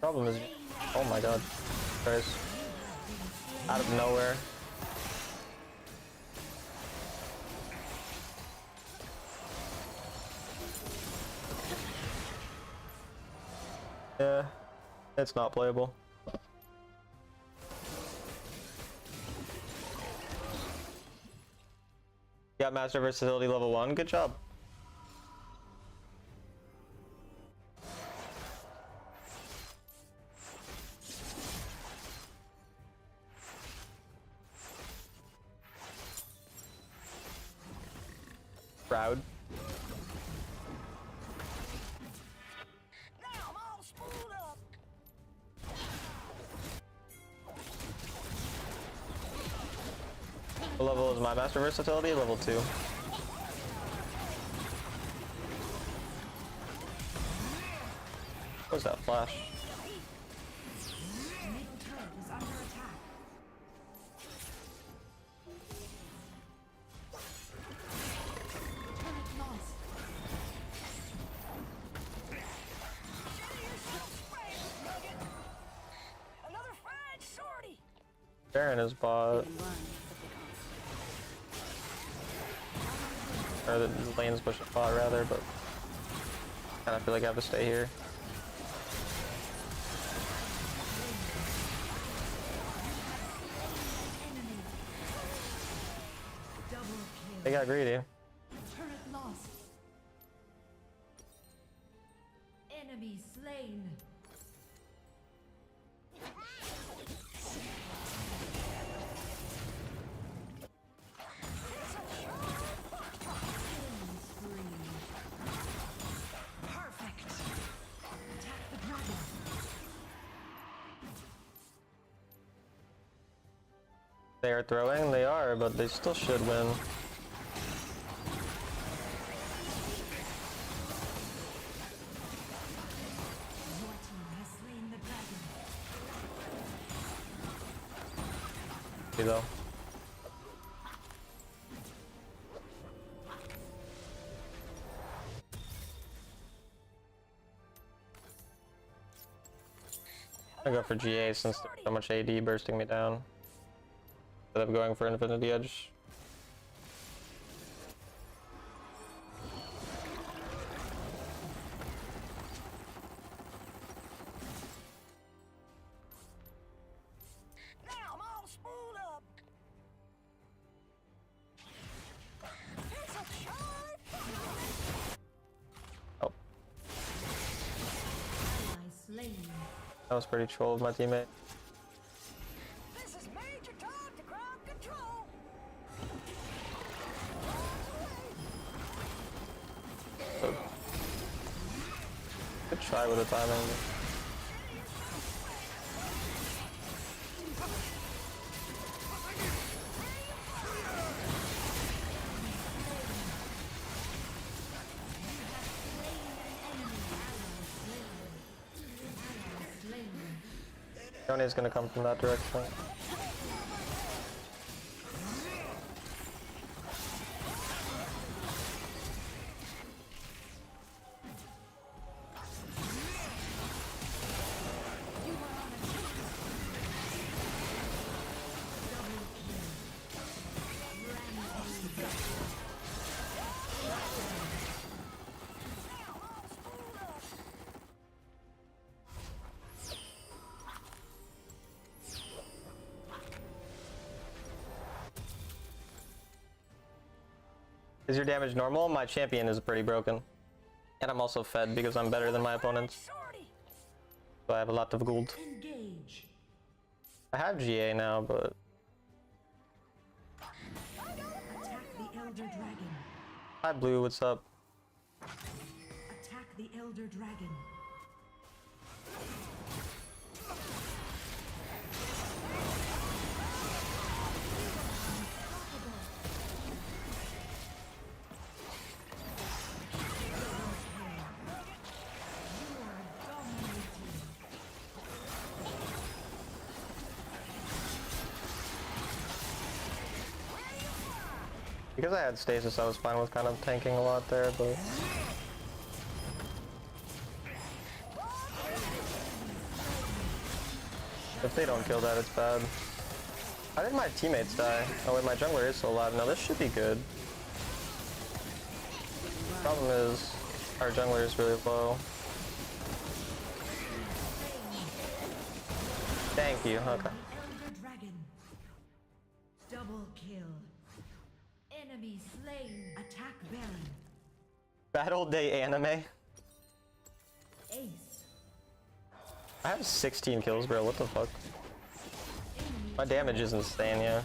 Problem is, oh my god, Christ. Out of nowhere. Yeah, it's not playable. Got master versatility level 1, good job. Proud. Now I'm all spooled up. What level is my master versatility? Level 2. What's that flash? Middle turret is under attack. Turret lost. Another fried sortie. Baron is bot. Or the lane's push bot rather, but kind of feel like I have to stay here. Enemy. Double kill. They got greedy. Turret lost. Enemy slain. Killing spree. Perfect. Attack the dragon. They are throwing, they are, but they still should win. Your team has slain the dragon. See though. I go for GA since there's so much AD bursting me down. Instead of going for Infinity Edge. Now I'm all spooled up. It's a charge. Oh, Ally slain. that was pretty troll of my teammate. This is Major Tom to ground control. So, good try with the timing. Yone is gonna come from that direction. Is your damage normal? My champion is pretty broken. And I'm also fed because I'm better than my opponents. Sortie. So I have a lot of gold. Engage. I have GA now, but Attack the Elder Dragon. hi Blue, what's up? Attack the Elder Dragon. Because I had stasis, I was fine with kind of tanking a lot there, but If they don't kill that, it's bad. How did my teammates die? Oh wait, my jungler is still alive. No, this should be good. Problem is, our jungler is really low. Thank you. Okay. The Elder Dragon. Double kill. Enemy slain. Attack Baron. Battle Day anime. Ace. I have 16 kills, bro. What the fuck? My damage is insane, yeah.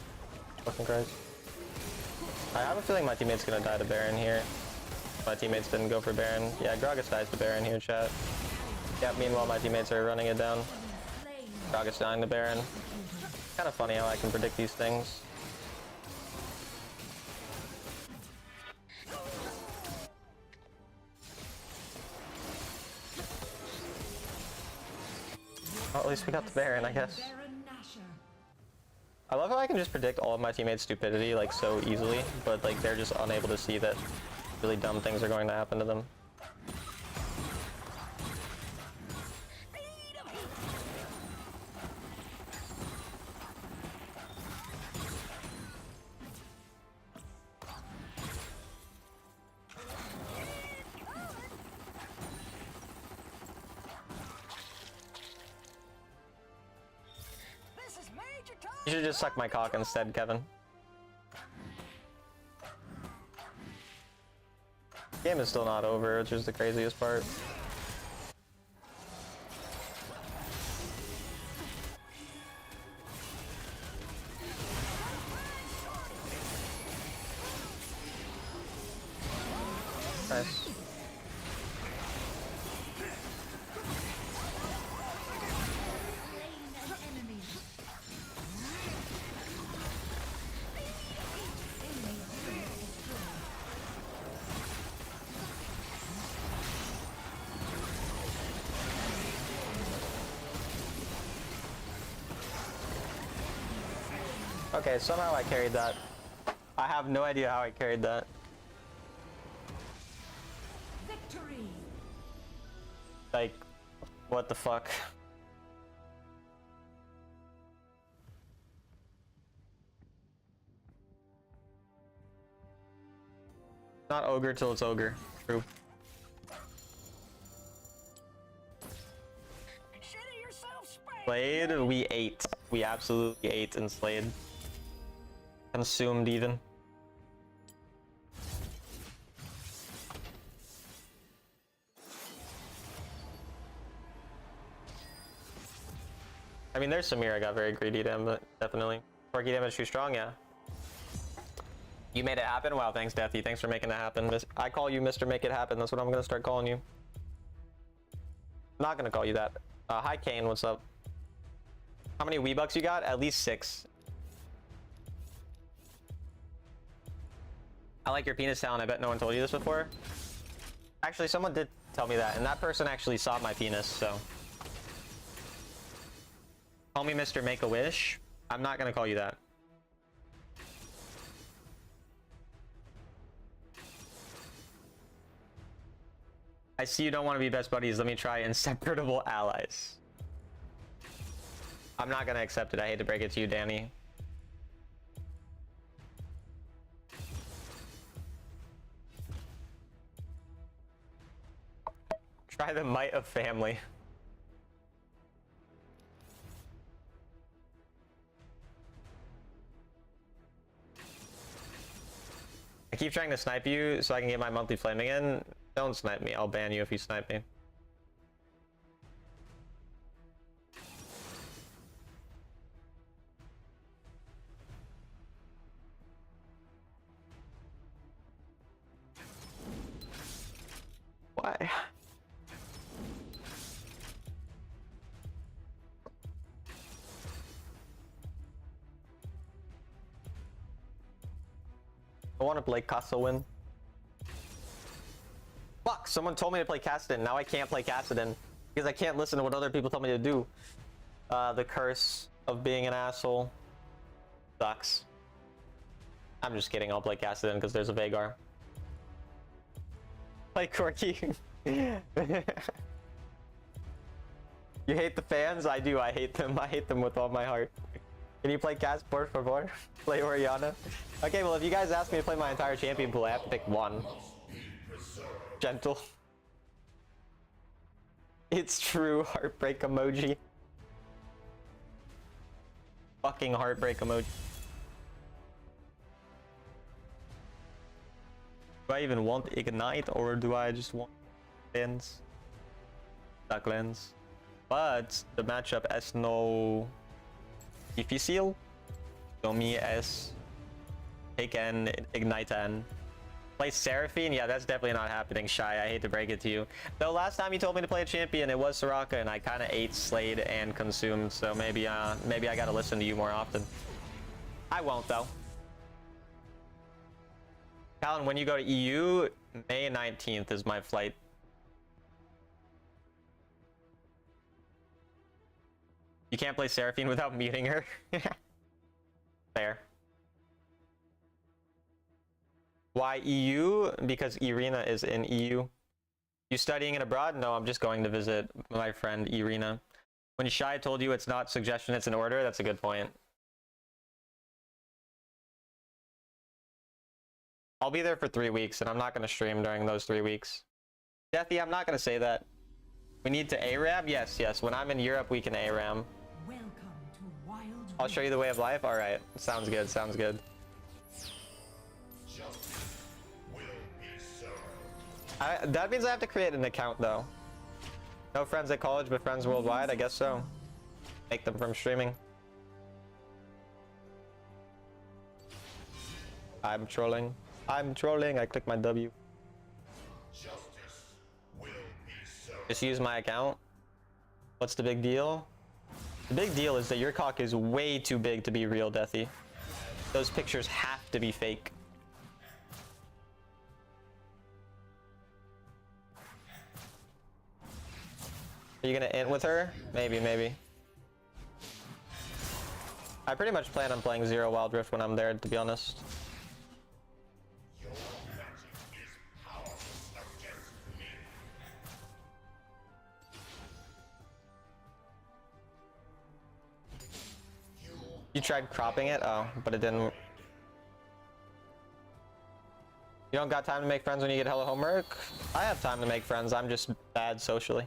Fucking Christ. I have a feeling my teammate's gonna die to Baron here. My teammates didn't go for Baron. Yeah, Gragas dies to Baron here, chat. Yeah, meanwhile my teammates are running it down. Gragas dying to Baron. Kind of funny how I can predict these things. Well, at least we got the Baron, I guess. Baron Nashor. I love how I can just predict all of my teammates' stupidity like so easily, but like they're just unable to see that really dumb things are going to happen to them. This is major time. You should just suck my cock instead, Kevin. Game is still not over, which is the craziest part. Nice. Okay, somehow I carried that. I have no idea how I carried that. Victory. Like, what the fuck? Not ogre till it's ogre. True. Consider yourself spanked. Slayed, we ate. We absolutely ate and slayed. Consumed even. I mean, there's Samira got very greedy damn, but definitely. Quirky damage too strong, yeah. You made it happen? Wow, thanks, Deathy. Thanks for making it happen. I call you Mr. Make It Happen. That's what I'm gonna start calling you. I'm not gonna call you that. Hi, Kane. What's up? How many Weebucks you got? At least 6. I like your penis talent. I bet no one told you this before. Actually, someone did tell me that, and that person actually saw my penis, so. Call me Mr. Make-A-Wish. I'm not gonna call you that. I see you don't want to be best buddies. Let me try inseparable allies. I'm not gonna accept it. I hate to break it to you, Danny. Try the might of family. I keep trying to snipe you so I can get my monthly flame again. Don't snipe me. I'll ban you if you snipe me. Why? I want to play Castle win. Fuck, someone told me to play Kassadin. Now I can't play Kassadin because I can't listen to what other people tell me to do. The curse of being an asshole sucks. I'm just kidding. I'll play Kassadin because there's a Vhagar. Play Corky. You hate the fans? I do. I hate them. I hate them with all my heart. Can you play Cas, por favor? Play Oriana? Okay, well, if you guys ask me to play my entire champion pool, I have to pick one. Gentle. It's true. Heartbreak emoji. Fucking heartbreak emoji. Do I even want Ignite, or do I just want lens? Duck lens. But the matchup es no difícil. So me es taken Ignite. Play Seraphine? Yeah, that's definitely not happening, Shy. I hate to break it to you. Though last time you told me to play a champion, it was Soraka, and I kind of ate, slayed, and consumed. So maybe I gotta listen to you more often. I won't though. Callan, when you go to EU, May 19th is my flight. You can't play Seraphine without muting her. Fair. Why EU? Because Irina is in EU. You studying it abroad? No, I'm just going to visit my friend Irina. When Shai told you it's not suggestion, it's an order, that's a good point. I'll be there for 3 weeks, and I'm not going to stream during those 3 weeks. Deathy, I'm not going to say that. We need to ARAM? Yes, yes. When I'm in Europe, we can ARAM. Welcome to Wild I'll show you the way of life? Alright. Sounds good, sounds good. That means I have to create an account, though. No friends at college, but friends worldwide? I guess so. Make them from streaming. I'm trolling. I'm trolling. I clicked my W. Just use my account. What's the big deal? The big deal is that your cock is way too big to be real, Deathy. Those pictures have to be fake. Are you gonna int with her? Maybe, maybe. I pretty much plan on playing Zero Wild Rift when I'm there, to be honest. You tried cropping it? Oh, but it didn't. You don't got time to make friends when you get hella homework? I have time to make friends, I'm just bad socially.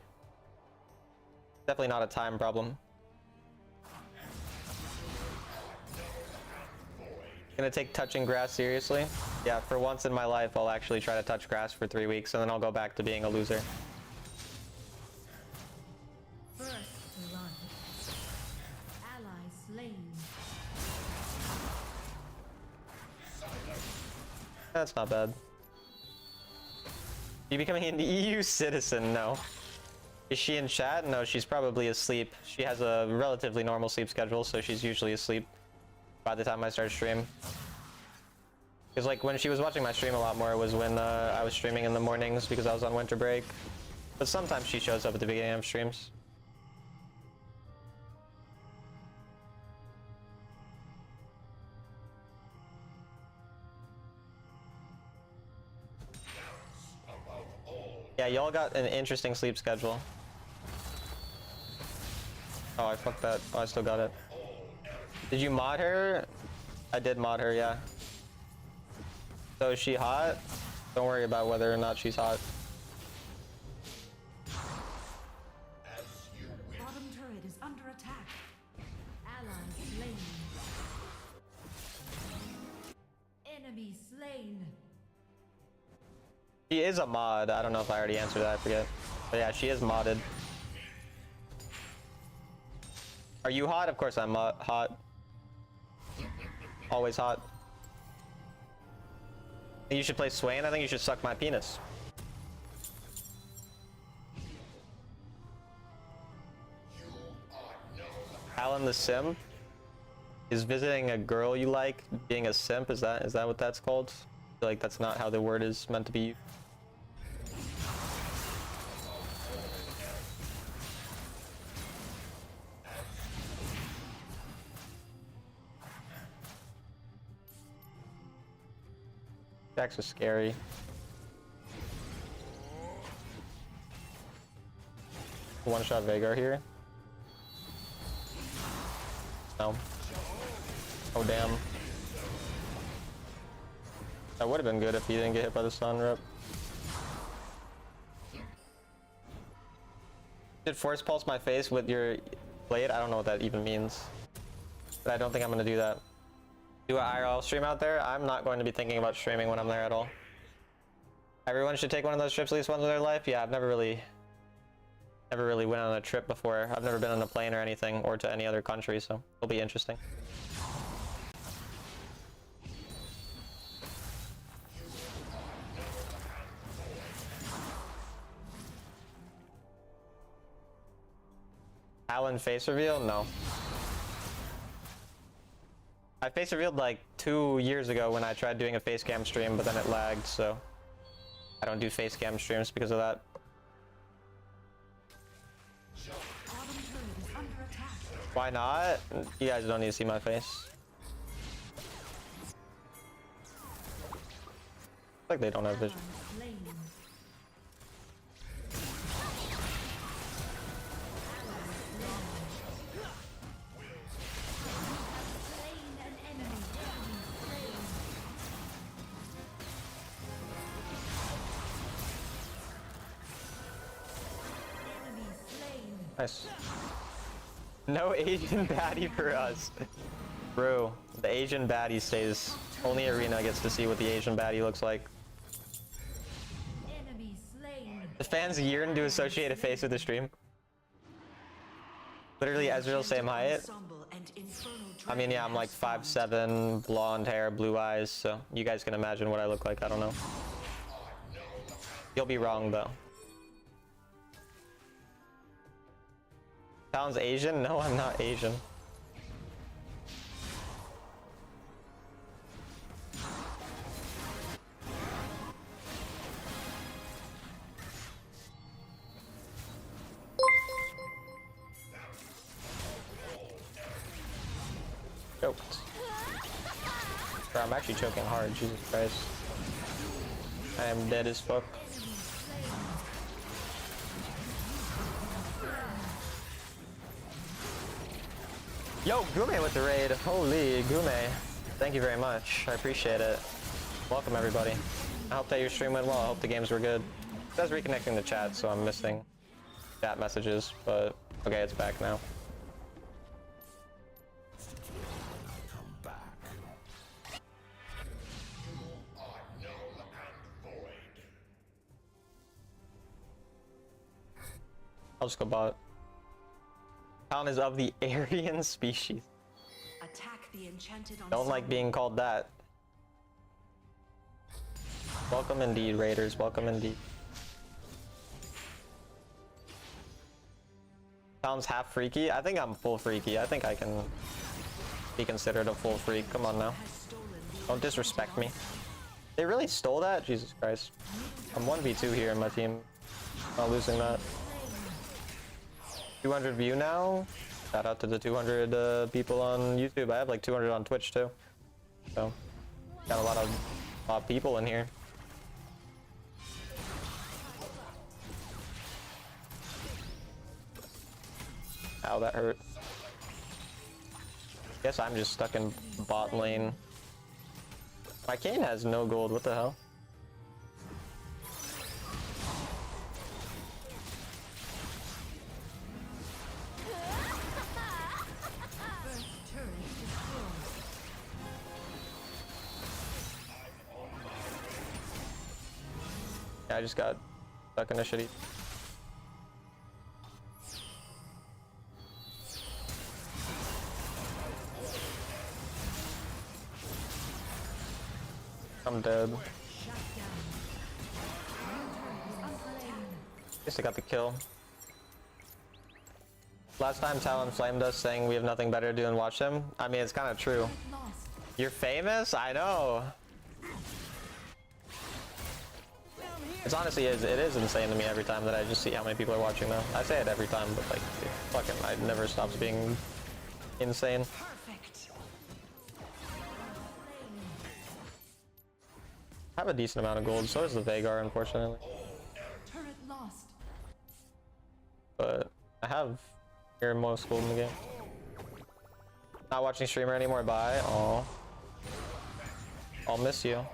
Definitely not a time problem. Gonna take touching grass seriously? Yeah, for once in my life, I'll actually try to touch grass for 3 weeks, and then I'll go back to being a loser. First blood. Ally slain. That's not bad. You becoming an EU citizen? No. Is she in chat? No, she's probably asleep. She has a relatively normal sleep schedule, so she's usually asleep by the time I start stream. Because like when she was watching my stream a lot more was when I was streaming in the mornings because I was on winter break. But sometimes she shows up at the beginning of streams. Yeah, y'all got an interesting sleep schedule. Oh, I fucked that. Oh, I still got it. Did you mod her? I did mod her, yeah. So is she hot? Don't worry about whether or not she's hot. Bottom turret is under attack. Ally slain. Enemy slain. She is a mod. I don't know if I already answered that. I forget. But yeah, she is modded. Are you hot? Of course I'm hot. Always hot. You should play Swain. I think you should suck my penis. Alan the Sim is visiting a girl you like being a simp. Is that what that's called? I feel like that's not how the word is meant to be. Jax is scary. One shot Veigar here. No. Oh damn. That would have been good if he didn't get hit by the stun rip. Did force pulse my face with your blade? I don't know what that even means. But I don't think I'm gonna do that. Do an IRL stream out there? I'm not going to be thinking about streaming when I'm there at all. Everyone should take one of those trips at least once in their life. Yeah, I've never really went on a trip before. I've never been on a plane or anything, or to any other country, so it'll be interesting. Alan face reveal? No. I face revealed like 2 years ago when I tried doing a face cam stream, but then it lagged, so I don't do face cam streams because of that. Why not? You guys don't need to see my face. Like they don't have vision. Nice. No Asian baddie for us. Bro, the Asian baddie stays. Only Arena gets to see what the Asian baddie looks like. Enemy slain. The fans yearn to associate a face with the stream. Literally Ezreal, same height. I mean, yeah, I'm like 5'7", blonde hair, blue eyes, so you guys can imagine what I look like. I don't know. You'll be wrong though. Sounds Asian? No, I'm not Asian. Choked. Bro, I'm actually choking hard, Jesus Christ. I am dead as fuck. Yo, Gume with the raid. Holy Gume. Thank you very much. I appreciate it. Welcome everybody. I hope that your stream went well. I hope the games were good. It says reconnecting the chat, so I'm missing chat messages, but okay, it's back now. I'll just go bot. Town is of the Aryan species. Attack the enchanted Don't like being called that. Welcome indeed, Raiders. Welcome indeed. Sounds half freaky. I think I'm full freaky. I think I can be considered a full freak. Come on now. Don't disrespect me. They really stole that? Jesus Christ. I'm 1v2 here in my team. Not losing that. 200 view now. Shout out to the 200 people on YouTube. I have like 200 on Twitch too. So got a lot of people in here. Ow, that hurt. Guess I'm just stuck in bot lane. My Kayn has no gold. What the hell? I just got stuck in a shitty. I'm dead. Guess I got the kill. Last time Talon flamed us saying we have nothing better to do than watch him. I mean, it's kind of true. You're famous? I know. It's honestly it is insane to me every time that I just see how many people are watching though. I say it every time, but like, dude, fucking, it never stops being insane. I have a decent amount of gold, so does the Veigar, unfortunately. Turret lost. But I have here most gold in the game. Not watching streamer anymore. Bye. Oh, I'll miss you.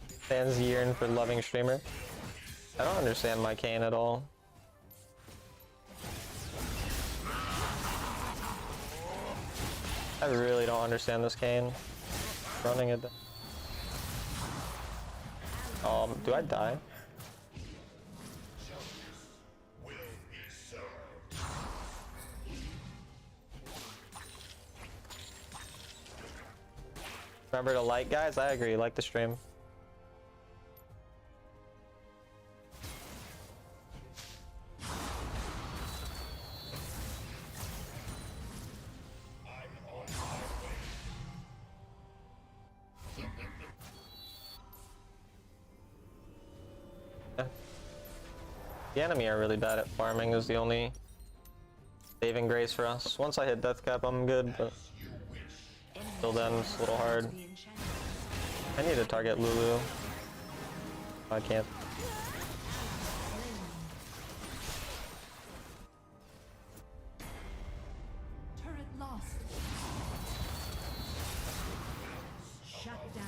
Fans yearn for loving streamer. I don't understand my Kane at all. I really don't understand this Kane. Running it. Do I die? Remember to like, guys. I agree. Like the stream. The enemy are really bad at farming is the only saving grace for us. Once I hit death cap, I'm good, but till then it's a little hard. I need to target Lulu. I can't. Turret lost. Shut down.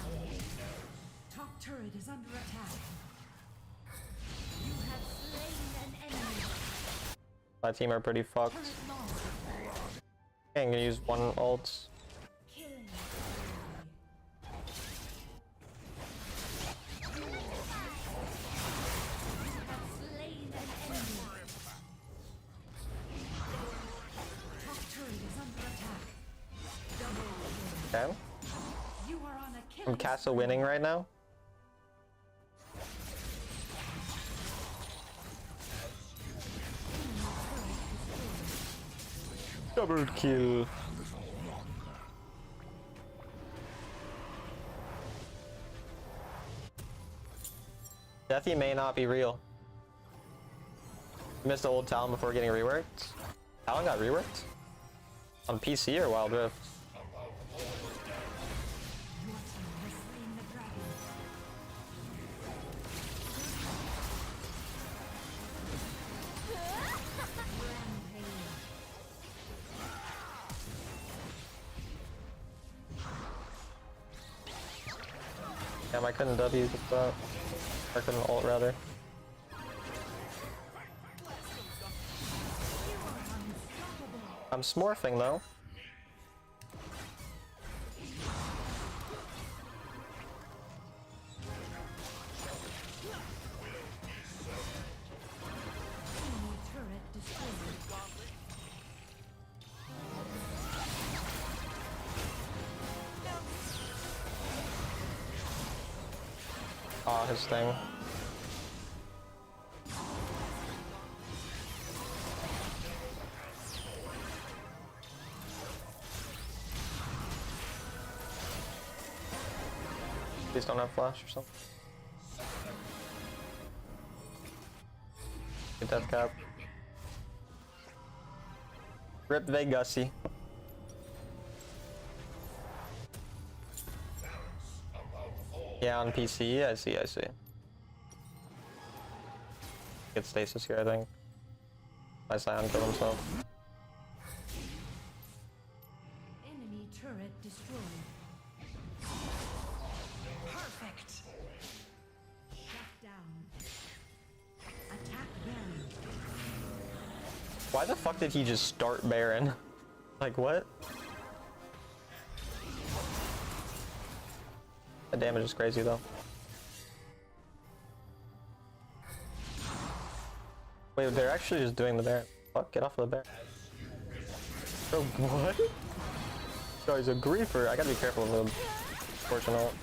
Top turret is under attack. You have slain an enemy. My team are pretty fucked. Turret lost. Okay, I'm gonna use one ult. Killing. Slain an enemy. Top turret is under attack. Double kill. Okay. You are on a kill. I'm Castle winning right now. Double kill. Deathy may not be real. You missed the old Talon before getting reworked? Talon got reworked? On PC or Wild Rift? Your team has slain the dragon. Rampage. Damn, I couldn't W with that. I couldn't ult rather. I'm smorphing though. Enemy turret destroyed. Aw, his thing. Please don't have flash or something. Good death cap. Rip Vegassi. Yeah, on PC, I see. Get stasis here, I think. My Scion killed himself. Enemy turret destroyed. Perfect. Shut down. Attack Baron. Why the fuck did he just start Baron? Like, what? The damage is crazy, though. Wait, they're actually just doing the Baron. Fuck, get off of the Baron. Bro, what? Bro, he's a griefer. I gotta be careful of the fortune ult.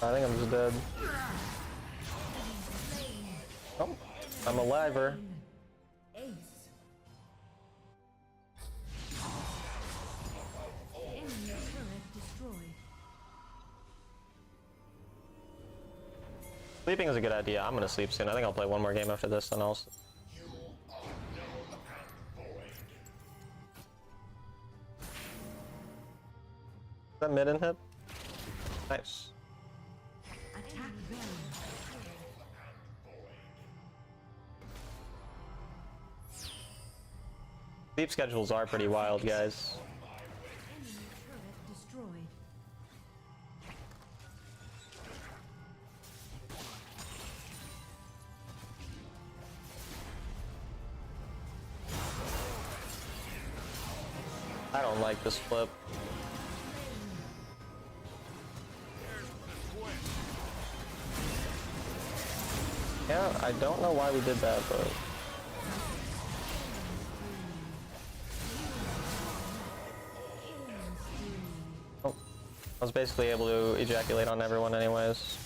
I think I'm just dead. Oh, I'm aliver. Ace. Enemy turret destroyed. Sleeping is a good idea. I'm gonna sleep soon. I think I'll play one more game after this, then I'll... that mid and hit? Nice. Attack Baron. Sleep schedules are pretty wild, guys. Enemy turret destroyed. I don't like this flip. Yeah, I don't know why we did that, but... Oh, I was basically able to ejaculate on everyone anyways.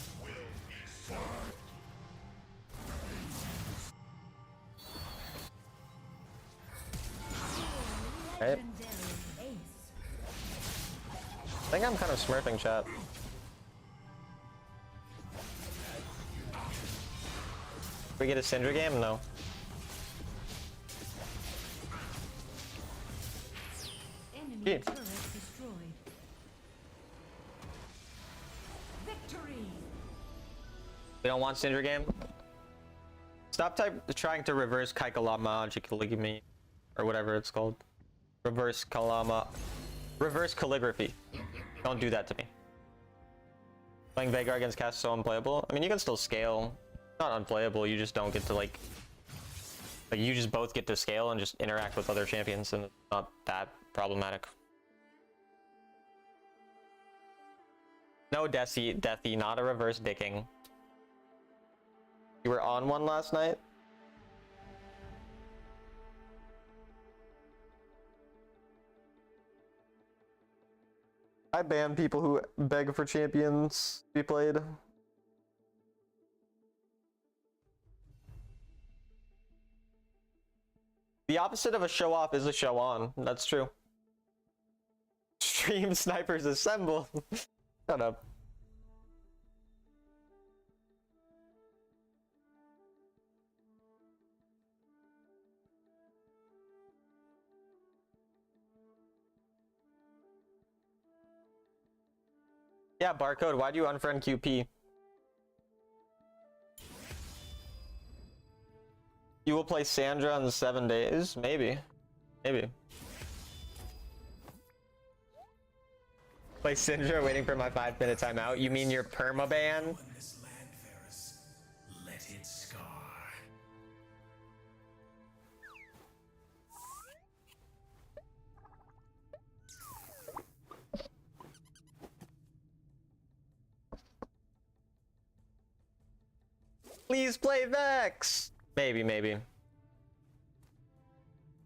Right. I think I'm kind of smurfing chat. We get a Syndra game? No. Enemy Yeah. turret destroyed. Victory. We don't want Syndra game? Stop trying to reverse calligraphy, or whatever it's called. Reverse calligraphy. Don't do that to me. Playing Veigar against Cass is so unplayable. I mean, you can still scale. It's not unplayable, you just don't get to like you just both get to scale and just interact with other champions, and it's not that problematic. No, Deathy, not a reverse dicking. You were on one last night? I ban people who beg for champions to be played. The opposite of a show off is a show on. That's true. Stream snipers assemble. Shut up. Yeah, Barcode, why do you unfriend QP? You will play Sandra in 7 days? Maybe. Maybe. Play Syndra waiting for my 5-minute timeout? You mean your permaban? Let it scar. Please play Vex! Maybe, maybe.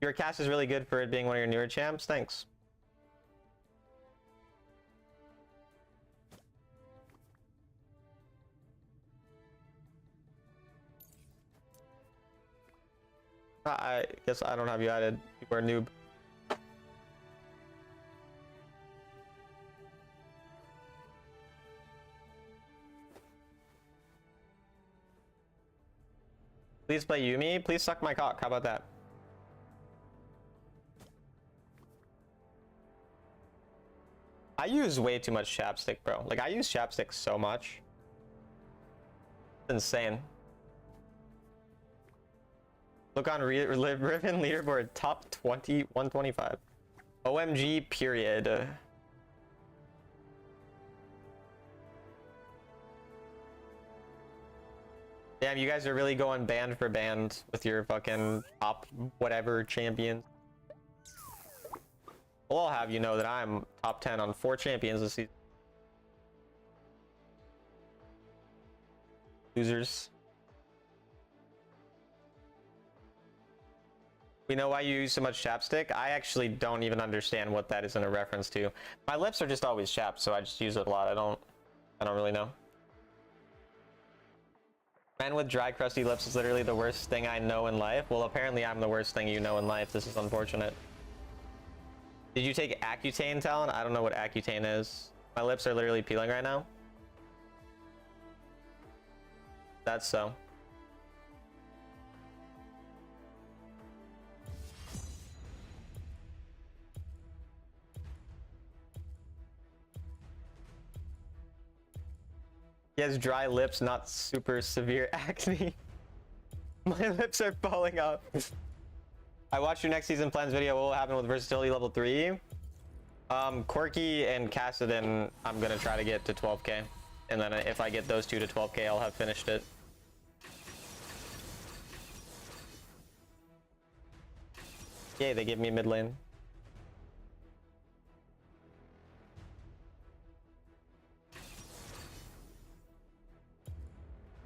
Your cast is really good for it being one of your newer champs. Thanks. I guess I don't have you added. You are a noob. Please play Yumi. Please suck my cock. How about that? I use way too much chapstick, bro. Like, I use chapstick so much. It's insane. Look on Riven leaderboard, top 20, 125. OMG, period. Damn, you guys are really going band for band with your fucking top whatever champions. Well, I'll have you know that I'm top 10 on 4 champions this season. Losers. We know why you use so much chapstick. I actually don't even understand what that is in a reference to. My lips are just always chapped, so I just use it a lot. I don't really know. Men with dry, crusty lips is literally the worst thing I know in life. Well, apparently I'm the worst thing you know in life. This is unfortunate. Did you take Accutane, Talon? I don't know what Accutane is. My lips are literally peeling right now. That's so. He has dry lips, not super severe acne. My lips are falling off. I watched your next season plans video. What will happen with versatility level 3? Corky and Cassidon, I'm gonna try to get to 12k. And then if I get those two to 12k, I'll have finished it. Yay, they give me mid lane.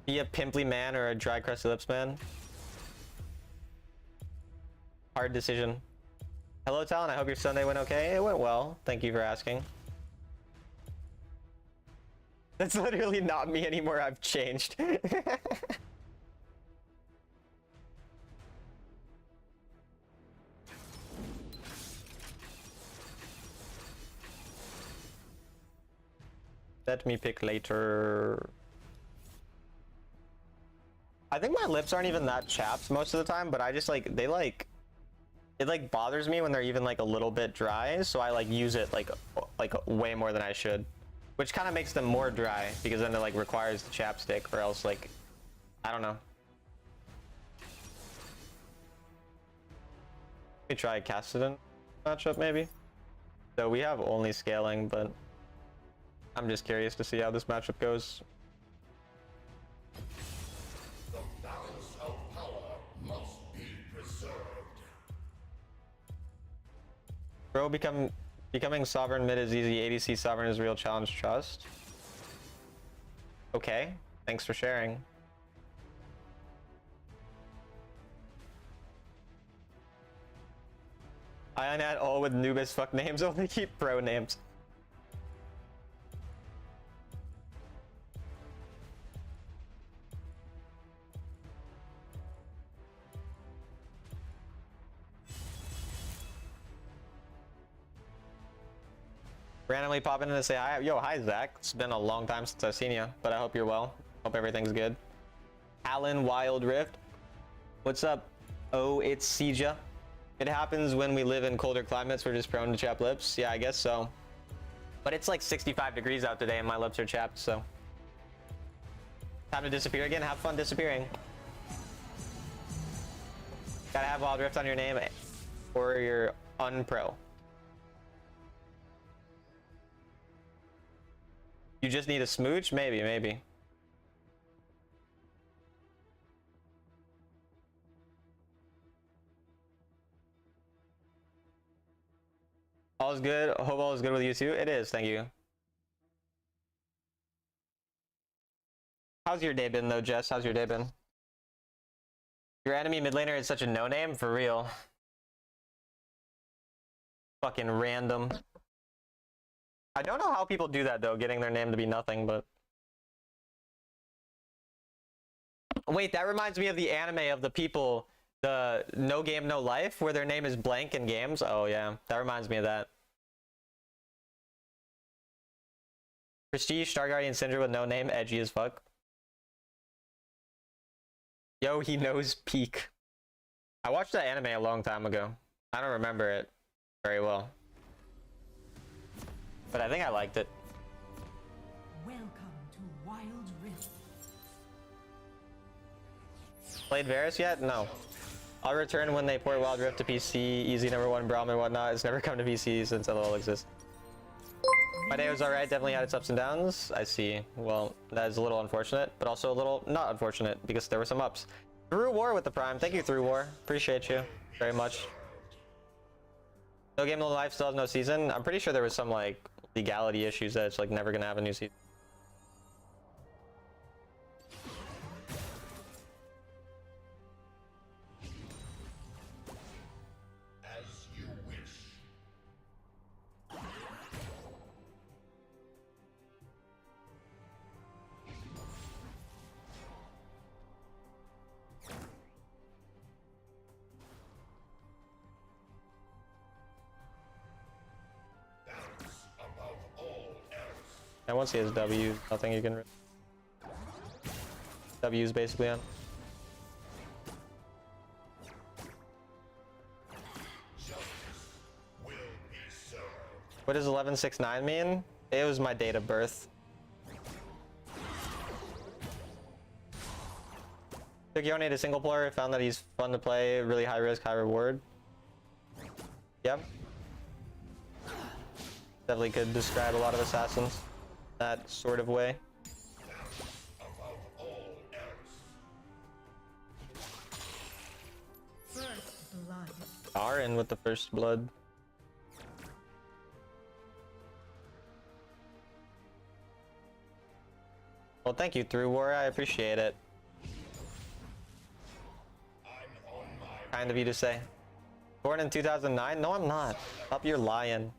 Be a pimply man or a dry crusty lips man? Hard decision. Hello Talon, I hope your Sunday went okay. It went well. Thank you for asking. That's literally not me anymore. I've changed. Let me pick later. I think my lips aren't even that chapped most of the time, but I just like, it like bothers me when they're even like a little bit dry, so I like use it like way more than I should, which kind of makes them more dry because then it like requires the chapstick, or else like, I don't know. Let me try a Cassidon matchup maybe. So we have only scaling, but I'm just curious to see how this matchup goes. The balance of power must be preserved. Bro, becoming sovereign mid is easy. ADC sovereign is real challenge. Trust. Okay, thanks for sharing. I unadd all with noob as fuck names. Only keep pro names. Randomly popping in to say hi. Yo, hi Zach. It's been a long time since I've seen you, but I hope you're well. Hope everything's good. Alan Wild Rift. What's up? Oh, it's Sieja. It happens when we live in colder climates. We're just prone to chapped lips. Yeah, I guess so. But it's like 65 degrees out today and my lips are chapped, so. Time to disappear again. Have fun disappearing. Gotta have Wild Rift on your name or you're unpro. You just need a smooch? Maybe, maybe. All's good. Hope all is good with you too. It is, thank you. How's your day been though, Jess? How's your day been? Your enemy mid laner is such a no-name, for real. Fucking random. I don't know how people do that though, getting their name to be nothing, but... Wait, that reminds me of the anime of the people, the No Game No Life, where their name is blank in games. Oh yeah, that reminds me of that. Prestige, Star Guardian, Syndra with no name, edgy as fuck. Yo, he knows peak. I watched that anime a long time ago. I don't remember it very well, but I think I liked it. Welcome to Wild Rift. Played Varus yet? No. I'll return when they port Wild Rift to PC. Easy #1 Braum and whatnot. It's never come to PC since LOL exists. My day was alright. Definitely had its ups and downs. I see. Well, that is a little unfortunate, but also a little not unfortunate because there were some ups. Through War with the Prime. Thank you, Through War. Appreciate you very much. No Game No Life still has no season. I'm pretty sure there was some like legality issues that it's like never gonna have a new season. As you wish. Balance above all else. And once he has W, nothing you can. W's basically on. Justice will be served. What does 1169 mean? It was my date of birth. Took Yone to single player, found that he's fun to play, really high risk, high reward. Yep. Definitely could describe a lot of assassins that sort of way. First blood. Aaron with the first blood. Well, thank you, Through War. I appreciate it. Kind of you to say. Born in 2009? No, I'm not. Up, you're lying.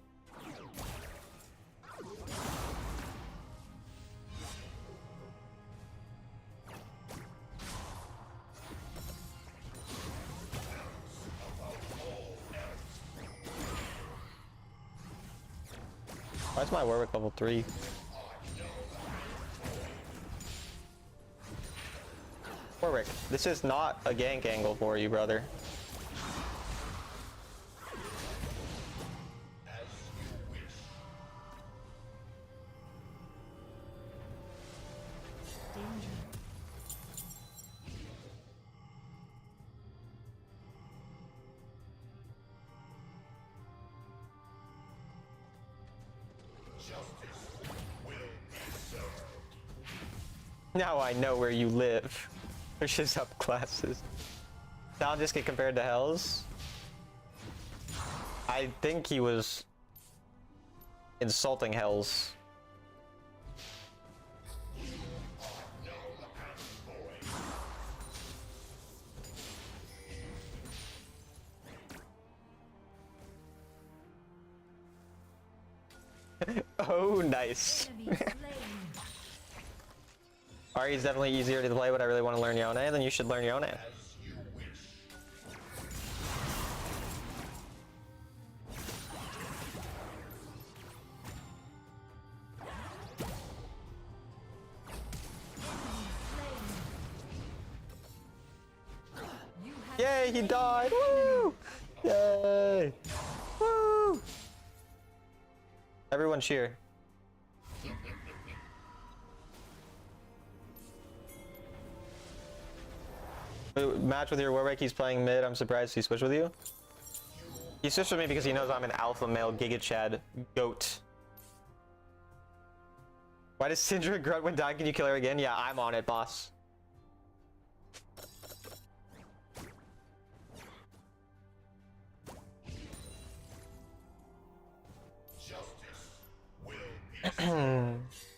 Why is my Warwick level 3? Warwick, this is not a gank angle for you, brother. Danger. Now I know where you live. Pushes up classes. I'll just get compared to Hells. I think he was insulting Hells. Oh, nice. Enemy slain. Ari's definitely easier to play, but I really want to learn Yone, then you should learn Yone. Yay, he died! Woo! Yay! Woo! Everyone cheer. Match with your Warwick, he's playing mid. I'm surprised he switched with you. He switched with me because he knows I'm an alpha male Giga Chad goat. Why does Syndra grunt when down? Can you kill her again? Yeah, I'm on it, boss.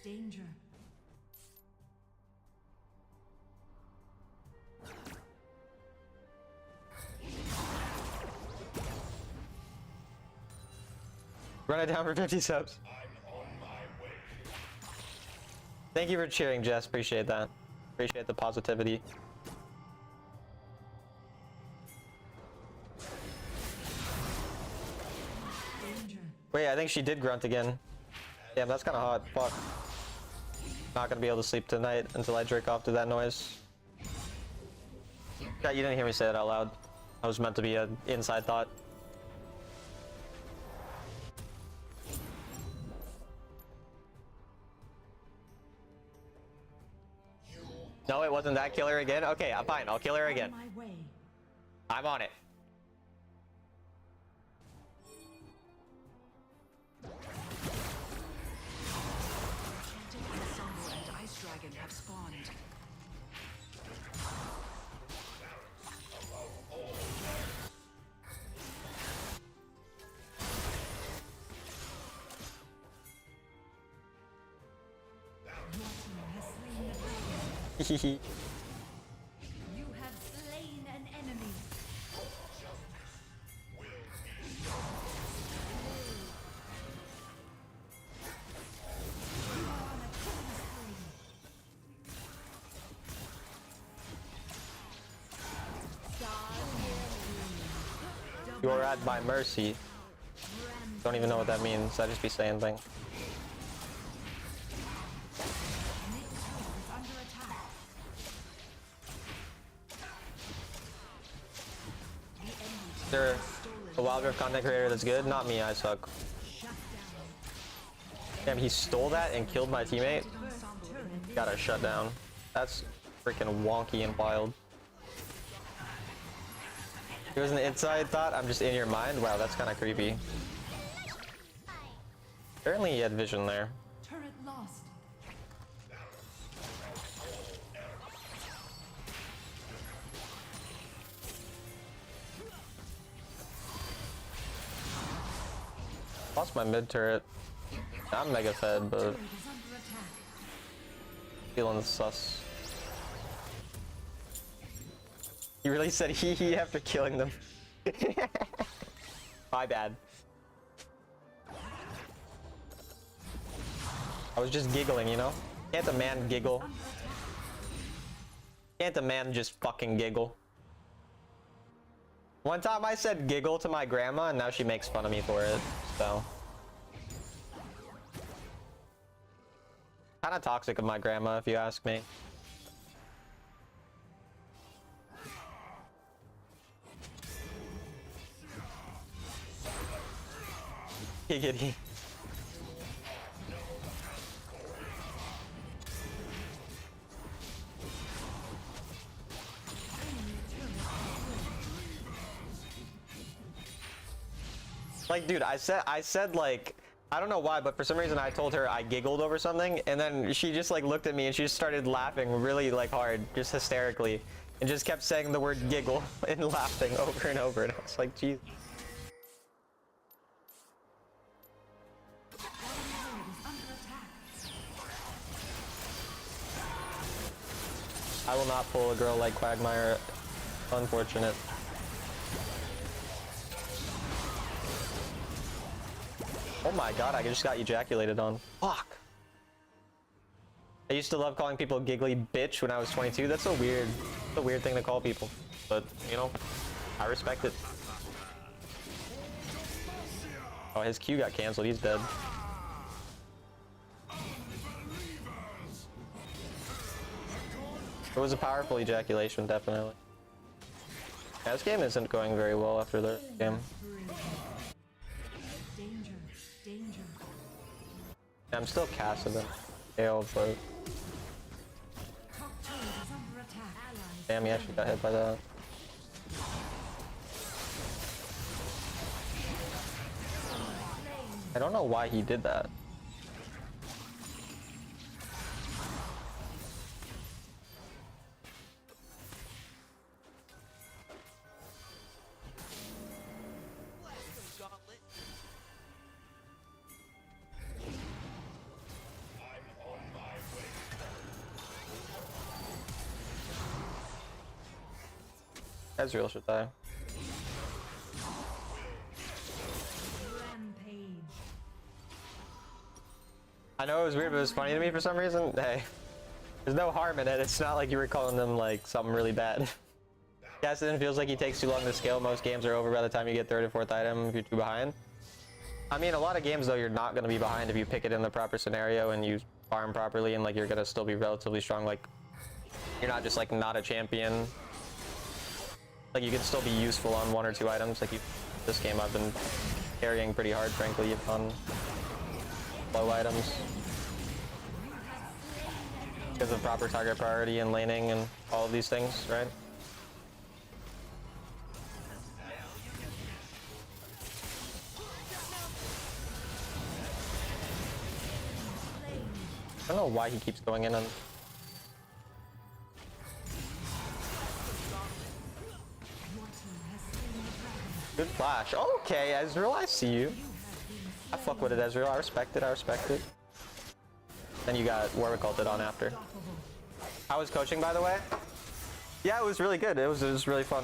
Danger. Run it down for 50 subs. Thank you for cheering, Jess. Appreciate that. Appreciate the positivity. Danger. Wait, I think she did grunt again. Damn, that's kind of hot. Fuck. Not gonna be able to sleep tonight until I jerk off to that noise. Yeah, you didn't hear me say that out loud. I was meant to be an inside thought. No, it wasn't that. Kill her again? Okay, I'm fine. I'll kill her again. On my way. I'm on it. Ensemble and Ice Dragon have spawned. Your team has slain the dragon. You have slain an enemy. You are on a killing spree. You are at my mercy. Don't even know what that means. I just be saying things. Mid turret is under attack. Is there a Wildcraft content creator that's good? Not me, I suck. Shut down. Damn, he stole that and killed my teammate? First turret Got to shut down. That's freaking wonky and wild. It was an inside thought. I'm just in your mind. Wow, that's kind of creepy. Apparently he had vision there. Turret lost. Lost my mid turret. I'm mega fed, but Turret is under attack. feeling sus. You really said hee hee after killing them. My bad. I was just giggling, you know? Can't a man giggle? Can't a man just fucking giggle? One time I said giggle to my grandma and now she makes fun of me for it, so. Kinda toxic of my grandma if you ask me. Giggity. Like, dude, I said like, I don't know why, but for some reason I told her I giggled over something, and then she just like looked at me and she just started laughing really like hard, just hysterically, and just kept saying the word giggle and laughing over and over, and I was like, geez. I will not pull a girl like Quagmire. Unfortunate. Oh my god, I just got ejaculated on. Fuck. I used to love calling people giggly bitch when I was 22. That's so weird. It's a weird thing to call people. But, you know, I respect it. Oh, his Q got canceled. He's dead. It was a powerful ejaculation, definitely. Yeah, this game isn't going very well after the game. Danger, danger. Yeah, I'm still casting it. AO, but Top turret is under attack. Allies damn, he actually got hit by that. I don't know why he did that. Ezreal should die. rampage. I know it was weird, but it was funny to me for some reason. Hey, there's no harm in it. It's not like you were calling them like something really bad. Gaston feels like he takes too long to scale. Most games are over by the time you get third or fourth item if you're too behind. I mean, a lot of games though, you're not going to be behind if you pick it in the proper scenario and you farm properly, and like you're going to still be relatively strong. Like you're not just like not a champion. Like you can still be useful on one or two items. Like this game I've been carrying pretty hard, frankly, on low items because of proper target priority and laning and all of these things, right? I don't know why he keeps going in on. Good flash. Okay, Ezreal, I see you. I fuck with it, Ezreal. I respect it. I respect it. Then you got Warwick ulted on after. How was coaching, by the way? Yeah, it was really good. It was really fun.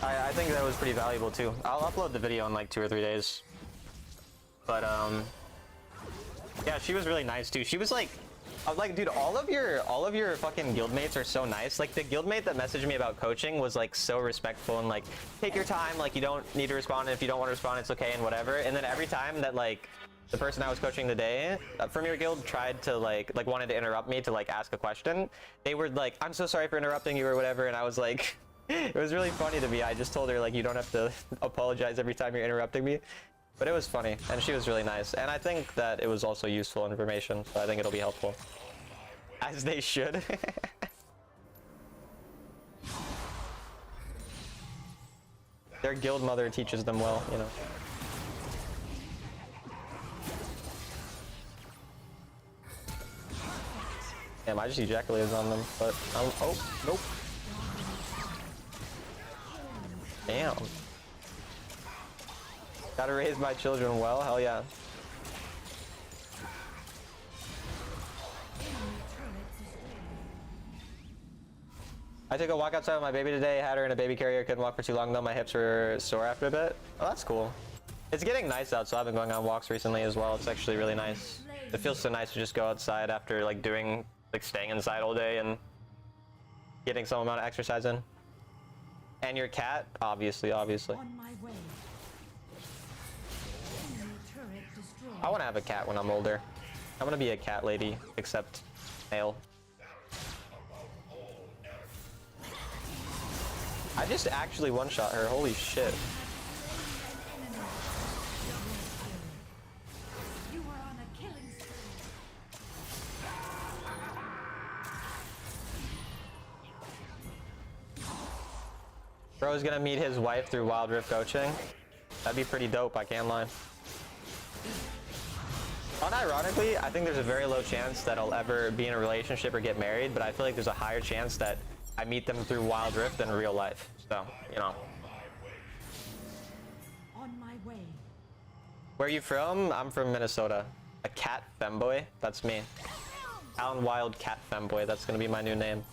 I think that was pretty valuable too. I'll upload the video in like 2 or 3 days. But yeah, she was really nice too. She was like, I was like, dude, all of your fucking guildmates are so nice. Like the guildmate that messaged me about coaching was like so respectful and like, take your time, like you don't need to respond, and if you don't want to respond, it's okay and whatever. And then every time that like the person I was coaching today from your guild tried to like wanted to interrupt me to like ask a question, they were like, I'm so sorry for interrupting you or whatever, and I was like, it was really funny to me. I just told her like, you don't have to apologize every time you're interrupting me. But it was funny, and she was really nice. And I think that it was also useful information, so I think it'll be helpful. As they should. Their guild mother teaches them well, you know. Damn, I just ejaculated on them, but oh, nope. Damn. Gotta raise my children well, hell yeah. I took a walk outside with my baby today, had her in a baby carrier, couldn't walk for too long though, my hips were sore after a bit. Oh, that's cool. It's getting nice out, so I've been going on walks recently as well. It's actually really nice. It feels so nice to just go outside after like staying inside all day and getting some amount of exercise in. And your cat, obviously. On my way. Enemy turret destroyed. I want to have a cat when I'm older. I want to be a cat lady, except male. I just actually one-shot her, holy shit. You are on a killing spree. Bro's gonna meet his wife through Wild Rift coaching. That'd be pretty dope, I can't lie. Unironically, I think there's a very low chance that I'll ever be in a relationship or get married, but I feel like there's a higher chance that I meet them through Wild Rift than real life. So, you know. On my way. Where are you from? I'm from Minnesota. A cat femboy? That's me. Alan Wild cat femboy. That's gonna be my new name.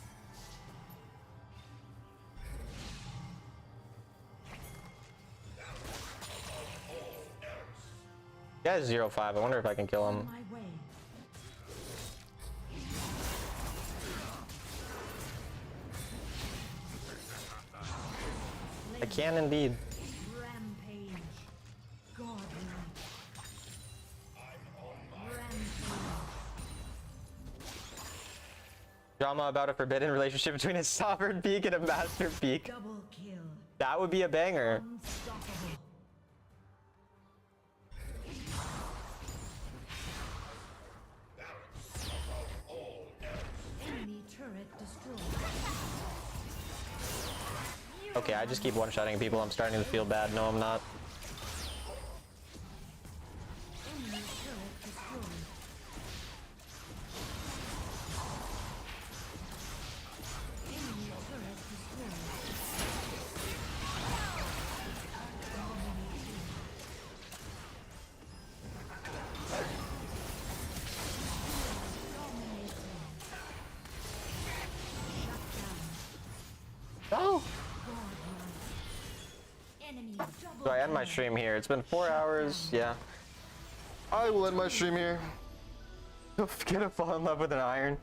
Yeah, 0-5. I wonder if I can kill him. On my way. I can indeed. Rampage. Godlike. Rampage. Drama about a forbidden relationship between a sovereign peak and a master peak. Double kill. That would be a banger. Unstoppable. Enemy turret destroyed. Okay, I just keep one-shotting people. I'm starting to feel bad. No, I'm not. Enemy turret destroyed. Enemy turret destroyed. Oh! Enemy double So I end my kill. stream here. It's been 4 hours. Yeah. I will end my stream here. Gonna fall in love with an iron.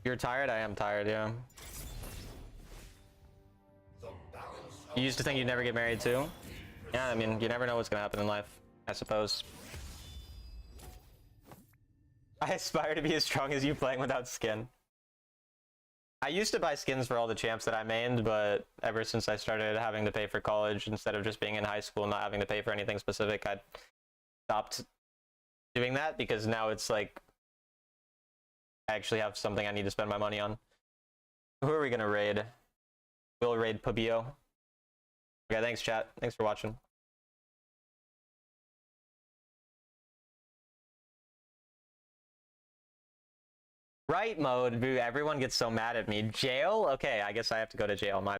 You're tired? I am tired, yeah. You used to think you'd never get married too? Yeah, I mean, you never know what's gonna happen in life, I suppose. I aspire to be as strong as you playing without skin. I used to buy skins for all the champs that I mained, but ever since I started having to pay for college instead of just being in high school, not having to pay for anything specific, I stopped doing that because now it's like I actually have something I need to spend my money on. Who are we gonna raid? We'll raid Pabio. Okay, thanks chat. Thanks for watching. Right mode, boo, everyone gets so mad at me. Jail? Okay, I guess I have to go to jail. My